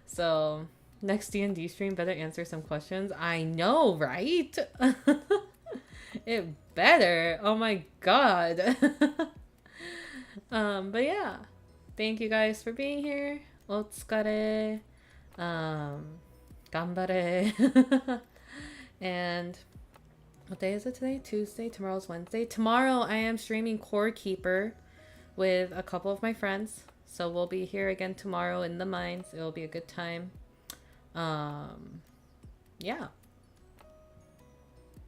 So, next D&D stream better answer some questions. I know, right? It better. Oh my god. But yeah. Thank you guys for being here. Otsukare. Ganbare. And what day is it today? Tuesday. Tomorrow's Wednesday. Tomorrow I am streaming Core Keeper with a couple of my friends. So we'll be here again tomorrow in the mines. It'll be a good time. Yeah.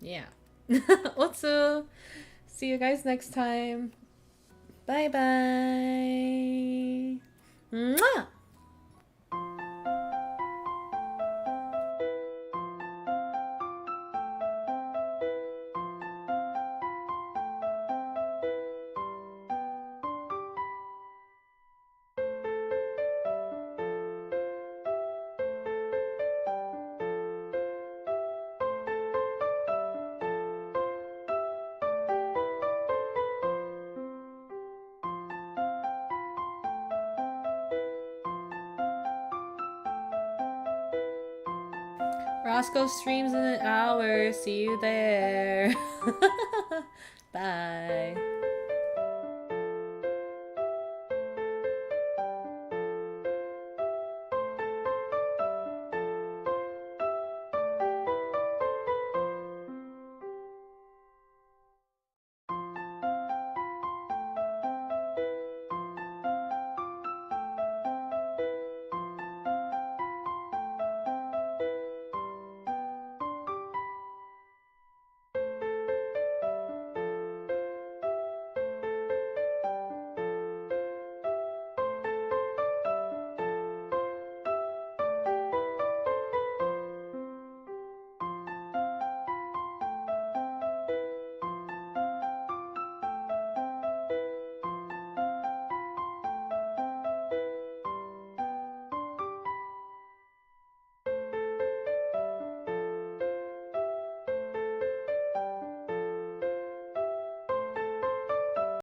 Yeah. Otsu. See you guys next time. Bye bye. Mwah! Roscoe streams in an hour. See you there. Bye.